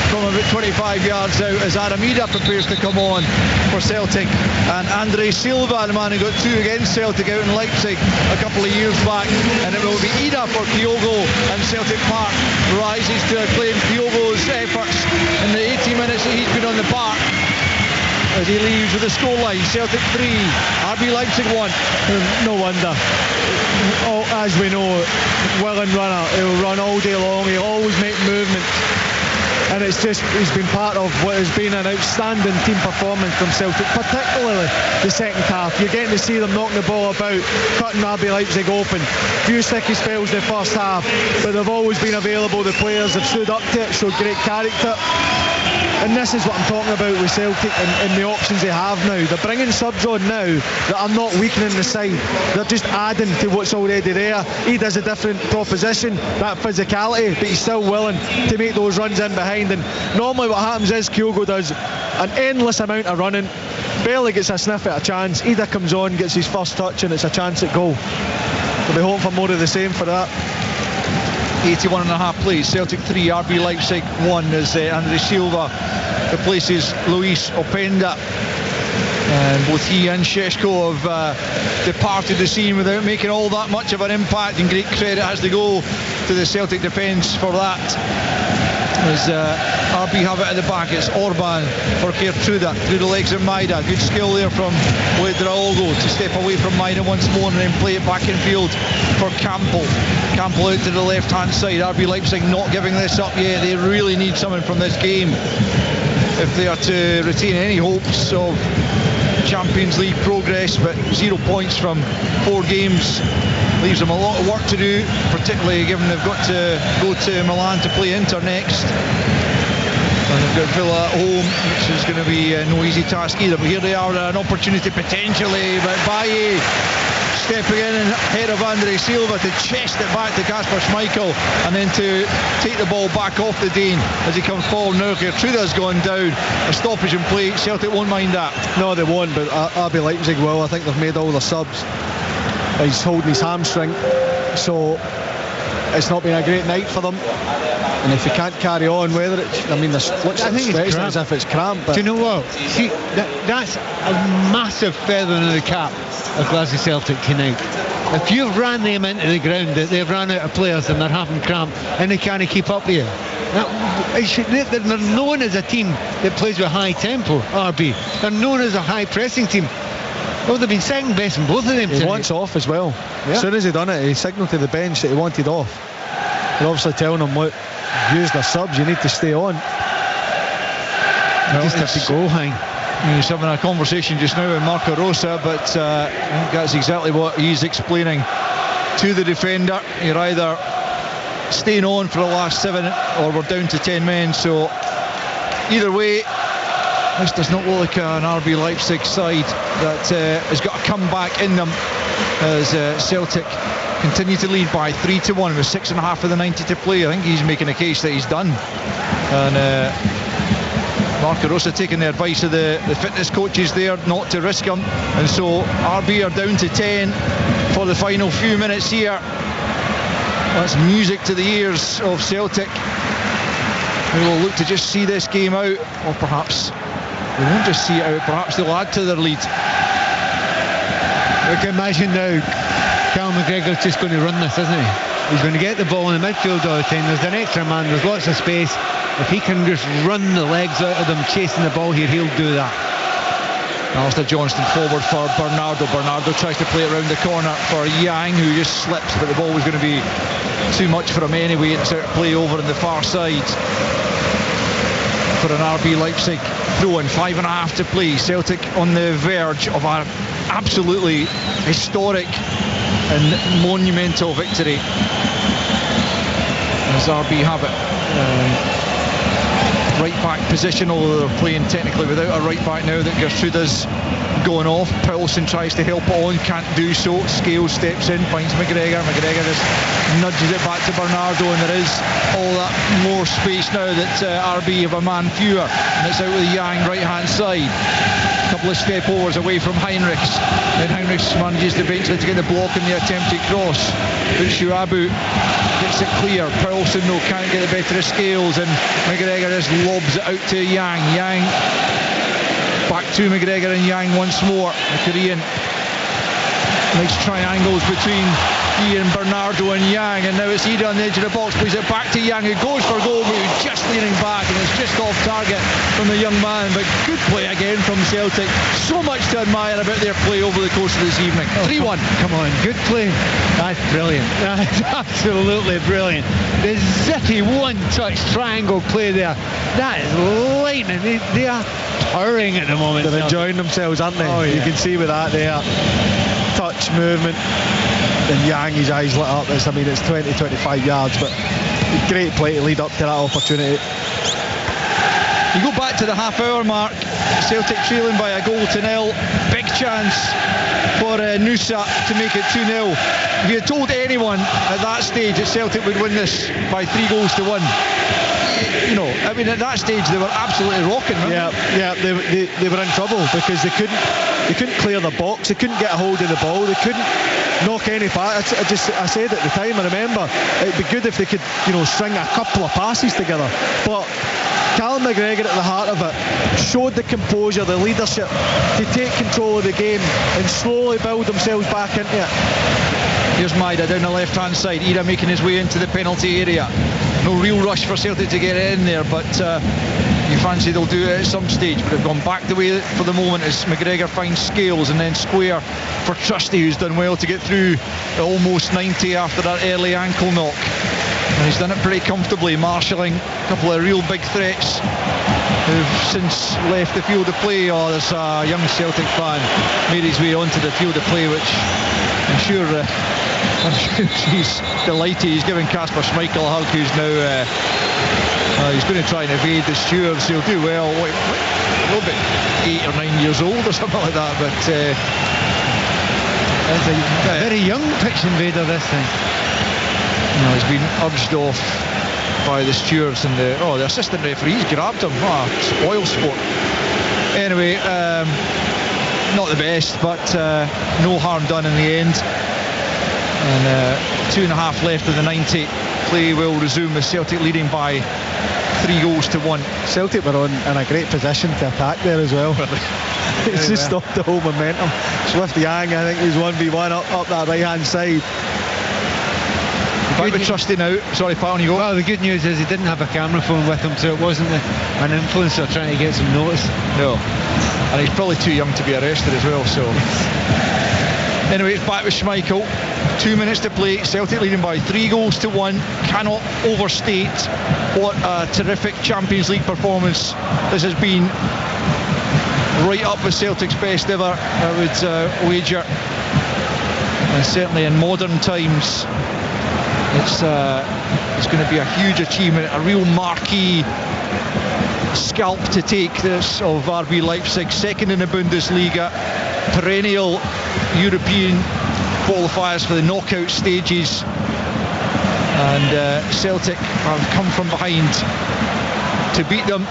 from about 25 yards out as Aramida prepares to come on for Celtic. And Andre Silva, the man who got 2 against Celtic out in Leipzig a couple of years back, and it will be Ida for Kyogo, and Celtic Park rises to acclaim Kyogo's efforts in the 80 minutes that he's been on the park as he leaves with the scoreline. Celtic 3, RB Leipzig 1. No wonder. As we know, willing runner, he'll run all day long, he'll always make movements, and it's just, he's been part of what has been an outstanding team performance from Celtic, particularly the second half. You're getting to see them knocking the ball about, cutting RB Leipzig open. Few sticky spells in the first half, but they've always been available. The players have stood up to it, showed great character. And this is what I'm talking about with Celtic and the options they have now. They're bringing subs on now that are not weakening the side. They're just adding to what's already there. He does a different proposition, that physicality, but he's still willing to make those runs in behind. And normally what happens is Kyogo does an endless amount of running, barely gets a sniff at a chance. Ida comes on, gets his first touch, and it's a chance at goal. We'll be hoping for more of the same for that. 81.5 plays. Celtic 3, RB Leipzig 1 as Andre Silva replaces Luis Openda. And both he and Šeško have departed the scene without making all that much of an impact, and great credit has to go to the Celtic defence for that. As RB have it at the back, it's Orban for Geertruida through the legs of Maida. Good skill there from Ouedraogo to step away from Maida once more and then play it back in field for Campbell. Campbell out to the left hand side. RB Leipzig not giving this up yet. They really need something from this game if they are to retain any hopes of Champions League progress, but 0 points from 4 games leaves them a lot of work to do, particularly given they've got to go to Milan to play Inter next, and they've got Villa at home, which is going to be no easy task either. But here they are, an opportunity potentially, but Baye stepping in ahead of Andre Silva to chest it back to Kasper Schmeichel, and then to take the ball back off the Dane as he comes forward. Now Geertruida's gone down, a stoppage in play. Celtic won't mind that. No, they won't, but RB Leipzig will. I think they've made all their subs. He's holding his hamstring, so it's not been a great night for them. And if he can't carry on, whether it's, I mean, there's looks like it's as if it's cramp. But do you know what? See, that's a massive feather in the cap of Glasgow Celtic tonight. If you've ran them into the ground, that they've ran out of players and they're having cramp and they can't keep up with you. They're known as a team that plays with high tempo, RB. They're known as a high pressing team. Well, they've been second best in both of them tonight. He wants off as well. Yeah. As soon as he done it, he signalled to the bench that he wanted off. They're obviously telling him, look, use the subs, you need to stay on. Well, just have to go, He's having a conversation just now with Marco Rosa, but I think that's exactly what he's explaining to the defender. You're either staying on for the last 7 or we're down to 10 men. So either way, this does not look like an RB Leipzig side that has got a comeback in them as Celtic continue to lead by 3-1 with 6.5 of the 90 to play. I think he's making a case that he's done. And Marco Rosa taking the advice of the fitness coaches there not to risk him. And so RB are down to 10 for the final few minutes here. That's music to the ears of Celtic. They will look to just see this game out, or perhaps they won't just see it out, perhaps they'll add to their lead. I can imagine now Callum McGregor's just going to run this, isn't he? He's going to get the ball in the midfield all the time. There's an extra man, there's lots of space. If he can just run the legs out of them chasing the ball here, he'll do that. Alistair Johnston forward for Bernardo. Bernardo tries to play it around the corner for Yang, who just slips, but the ball was going to be too much for him anyway. It's out of play over on the far side for an RB Leipzig throw-in. 5.5 to play. Celtic on the verge of an absolutely historic and monumental victory, as RB have it. Right back position, although they're playing technically without a right back now that Gertruda's going off. Paulson tries to help it on, can't do so. Scales steps in, finds McGregor. McGregor just nudges it back to Bernardo, and there is all that more space now that RB have a man fewer, and it's out with Yang right hand side. A couple of step overs away from Heinrichs, then Heinrichs manages to eventually to get the block in the attempted cross, but Shuabu gets it clear. Paulson though can't get the better of Scales, and McGregor just lobs it out to Yang. Yang back to McGregor and Yang once more. The Korean makes triangles between Ian, Bernardo and Yang, and now it's Ida on the edge of the box, plays it back to Yang, who goes for goal, but he's just leaning back, and it's just off target from the young man. But good play again from Celtic. So much to admire about their play over the course of this evening. 3-1. Come on, good play. That's brilliant. That's absolutely brilliant. The zippy one-touch triangle play there. That is lightning. They are towering at the moment. They're enjoying themselves, aren't they? Oh, yeah. You can see with that there. Touch, movement. And Yang, his eyes lit up. It's 20-25 yards, but great play to lead up to that opportunity. You go back to the half-hour mark, Celtic trailing by a goal to nil. Big chance for Nusa to make it 2-0. If you had told anyone at that stage that Celtic would win this by 3 goals to 1, at that stage they were absolutely rocking. Yeah, they were in trouble because they couldn't clear the box, they couldn't get a hold of the ball, they couldn't knock any pass. I said at the time, I remember, it'd be good if they could, string a couple of passes together. But Callum McGregor at the heart of it showed the composure, the leadership to take control of the game and slowly build themselves back into it. Here's Maida down the left hand side. Ida making his way into the penalty area. No real rush for Celtic to get in there, but you fancy they'll do it at some stage. But they've gone back the way for the moment as McGregor finds Scales, and then square for Trusty, who's done well to get through at almost 90 after that early ankle knock. And he's done it pretty comfortably, marshalling a couple of real big threats who've since left the field of play. Oh, there's a young Celtic fan made his way onto the field of play, which I'm sure he's delighted. He's giving Kasper Schmeichel a hug, who's now he's going to try and evade the stewards. He'll do well. A little bit 8 or 9 years old or something like that, but that's a very young pitch invader this time. He's been urged off by the stewards, and the assistant referees grabbed him. Spoil sport. Anyway, not the best, but no harm done in the end. And 2.5 left of the 90. Play will resume with Celtic leading by 3 goals to 1. Celtic were in a great position to attack there as well. It's just stopped the whole momentum. Swift Yang, I think he's 1v1 up that right hand side. Back with Trusty now. Sorry, pal, on you go. Well, the good news is he didn't have a camera phone with him, so it wasn't an influencer trying to get some notice. No, and he's probably too young to be arrested as well, so anyway, it's back with Schmeichel. 2 minutes to play. Celtic leading by 3 goals to 1. Cannot overstate what a terrific Champions League performance this has been. Right up with Celtic's best ever, I would wager, and certainly in modern times it's going to be a huge achievement, a real marquee scalp to take this of RB Leipzig, second in the Bundesliga, perennial European qualifiers for the knockout stages, and Celtic have come from behind to beat them.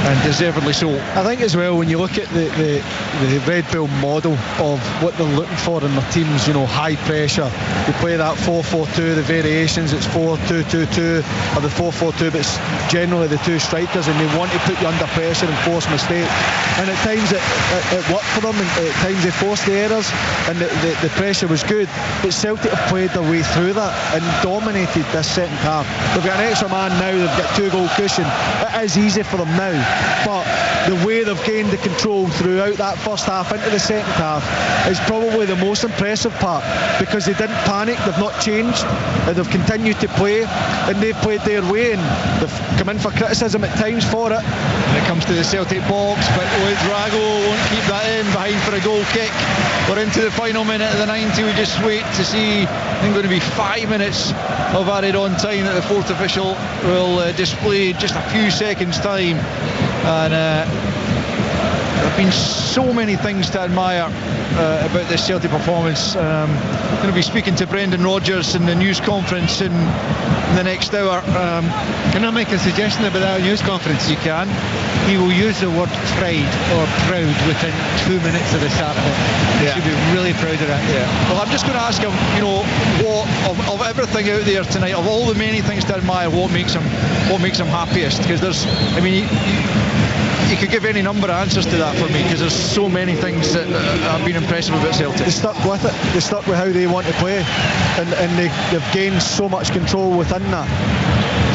and deservedly so. I think as well, when you look at the Red Bull model of what they're looking for in their teams, high pressure, they play that 4-4-2, the variations, it's 4-2-2-2 or the 4-4-2, but it's generally the two strikers, and they want to put you under pressure and force mistakes, and at times it worked for them, and at times they forced the errors, and the pressure was good, but Celtic have played their way through that and dominated this second half. They've got an extra man now, they've got 2-goal cushion. It is easy for them now, but the way they've gained the control throughout that first half into the second half is probably the most impressive part, because they didn't panic, they've not changed, and they've continued to play, and they've played their way, and they've come in for criticism at times for it. When it comes to the Celtic box, but Drago won't keep that in, behind for a goal kick. We're into the final minute of the 90. We just wait to see, I think going to be 5 minutes of added on time that the fourth official will display in just a few seconds time. And there have been so many things to admire about this Celtic performance. I'm going to be speaking to Brendan Rodgers in the news conference in the next hour. Can I make a suggestion about that news conference? You can. He will use the word pride or proud within 2 minutes of the start of it. He should be really proud of that. Yeah. Well, I'm just going to ask him, what of everything out there tonight, of all the many things to admire, what makes him happiest? Because you could give any number of answers to that for me, because there's so many things that have been impressive about Celtic. They stuck with it, they stuck with how they want to play, and they've gained so much control within that.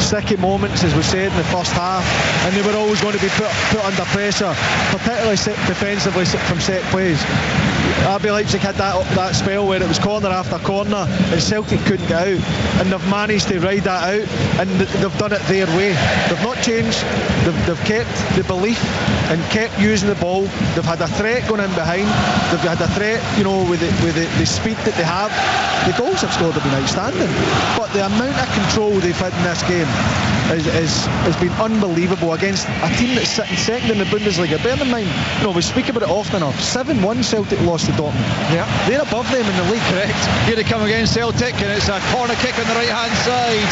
Sticky moments, as we said, in the first half, and they were always going to be put under pressure, particularly defensively from set plays. RB Leipzig had that spell where it was corner after corner and Celtic couldn't get out, and they've managed to ride that out, and they've done it their way. They've not changed, they've kept the belief and kept using the ball. They've had a threat going in behind, they've had a threat, with the speed that they have. The goals they've scored have been outstanding, but the amount of control they've had in this game has been unbelievable against a team that's sitting second in the Bundesliga. Bear in mind, we speak about it often enough, 7-1 Celtic lost to Dortmund. Yeah, they're above them in the league. Correct. Here they come against Celtic, and it's a corner kick on the right hand side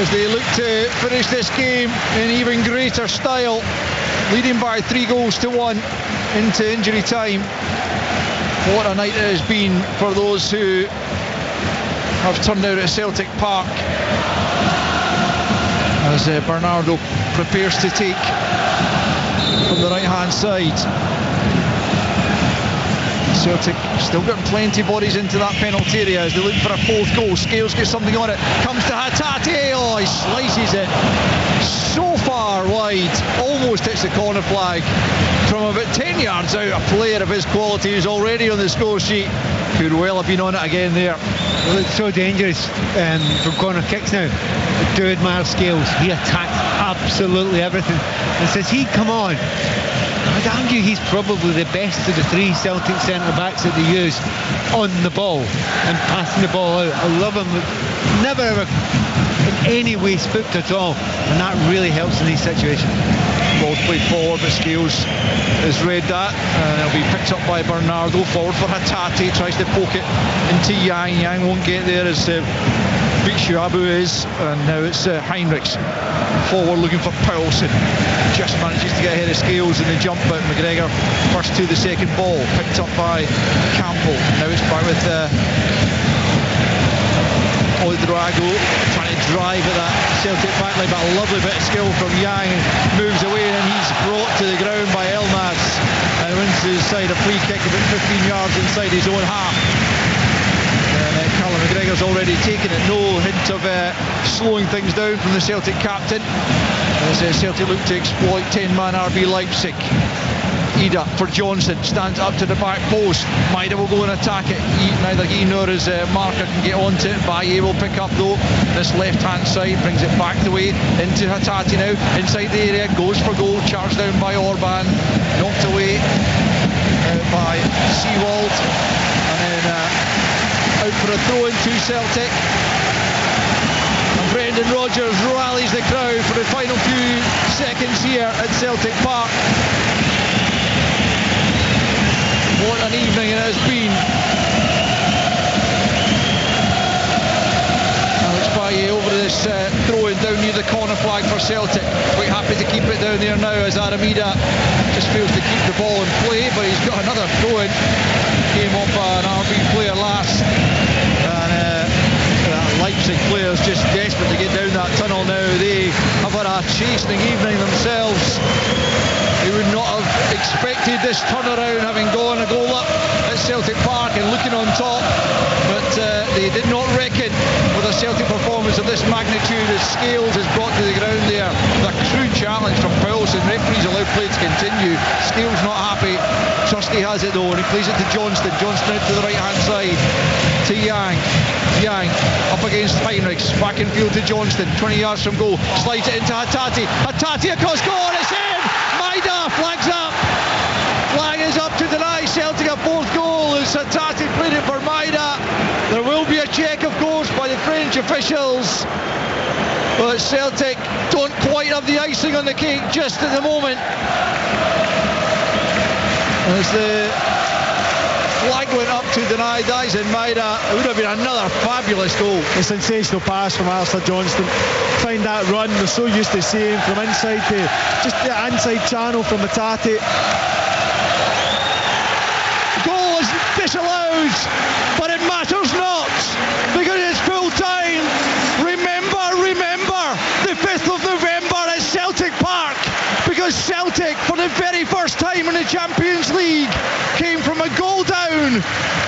as they look to finish this game in even greater style, leading by 3-1 into injury time. What a night it has been for those who have turned out at Celtic Park, as Bernardo prepares to take from the right hand side. Celtic still got plenty of bodies into that penalty area as they look for a fourth goal. Scales gets something on it, comes to Hatate, he slices it so far wide, almost hits the corner flag from about 10 yards out. A player of his quality who's already on the score sheet could well have been on it again there. Well, it's so dangerous from corner kicks now. I do admire Scales. He attacks absolutely everything, and since he come on, I'd argue he's probably the best of the three Celtic centre-backs that they use on the ball and passing the ball out. I love him. Never ever in any way spooked at all, and that really helps in these situations. Ball's played forward, but Scales has read that, and it'll be picked up by Bernardo. Forward for Hatate, tries to poke it into Yang. Yang won't get there as Bikshuabu is, and now it's Heinrichs forward looking for Poulsen. Just manages to get ahead of Scales in the jump, but McGregor first to the second ball, picked up by Campbell. Now it's back with Drago trying to drive at that Celtic backline, but a lovely bit of skill from Yang. Moves away, and he's brought to the ground by Elmas, and wins his side a free kick about 15 yards inside his own half. Callum McGregor's already taken it. No hint of slowing things down from the Celtic captain as Celtic look to exploit 10-man RB Leipzig. Ida for Johnson, stands up to the back post. Maida will go and attack it. Neither he nor his marker can get onto it. Baye will pick up though this left hand side, brings it back the way into Hatate now, inside the area, goes for goal, charged down by Orban, knocked away by Seawald, and then out for a throw into Celtic. And Brendan Rodgers rallies the crowd for the final few seconds here at Celtic Park. What an evening it has been. Now it's by Aye over this throw-in down near the corner flag for Celtic. Quite happy to keep it down there now as Aramida just fails to keep the ball in play, but he's got another throw-in. Came off an RB player last, and Leipzig players just desperate to get down that tunnel now. They have had a chastening evening themselves. They would not have expected this turnaround, having gone a goal up at Celtic Park and looking on top, but they did not reckon with a Celtic performance of this magnitude as Scales is brought to the ground there. The crude challenge from Powelson. Referees allow play to continue. Scales not happy. Trusty has it though, and he plays it to Johnston. Johnston out to the right hand side to Yang. Yang up against Heinrichs. Back in field to Johnston. 20 yards from goal. Slides it into Hattati. Hattati across goal. It's in. Maida flags up. Flag is up to deny Celtic a fourth goal as Hattati played it for Maida. There will be a check, of course, by the French officials. But Celtic don't quite have the icing on the cake just at the moment. As the flag went up to deny Dyson Maida, it would have been another fabulous goal. A sensational pass from Alistair Johnston. Find that run, they're so used to seeing from inside to just the inside channel from Hattati. Goal is disallowed, but it matters not because it's full time. Remember the 5th of November at Celtic Park, because Celtic for the very first time in the Champions League came from a goal down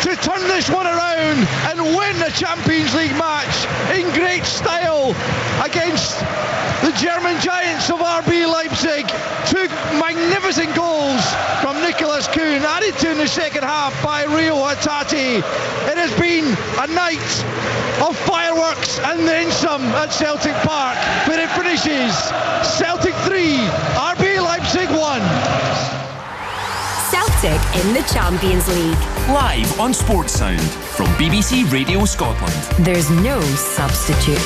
to turn this one around and win the Champions League match in great style against the German giants of RB Leipzig. Two magnificent goals from Nicholas Kuhn, added to in the second half by Rio Hattati. It has been a night of fireworks and then some at Celtic Park, where it finishes Celtic 3, RB Leipzig 1. Celtic in the Champions League. Live on Sports Sound from BBC Radio Scotland. There's no substitute.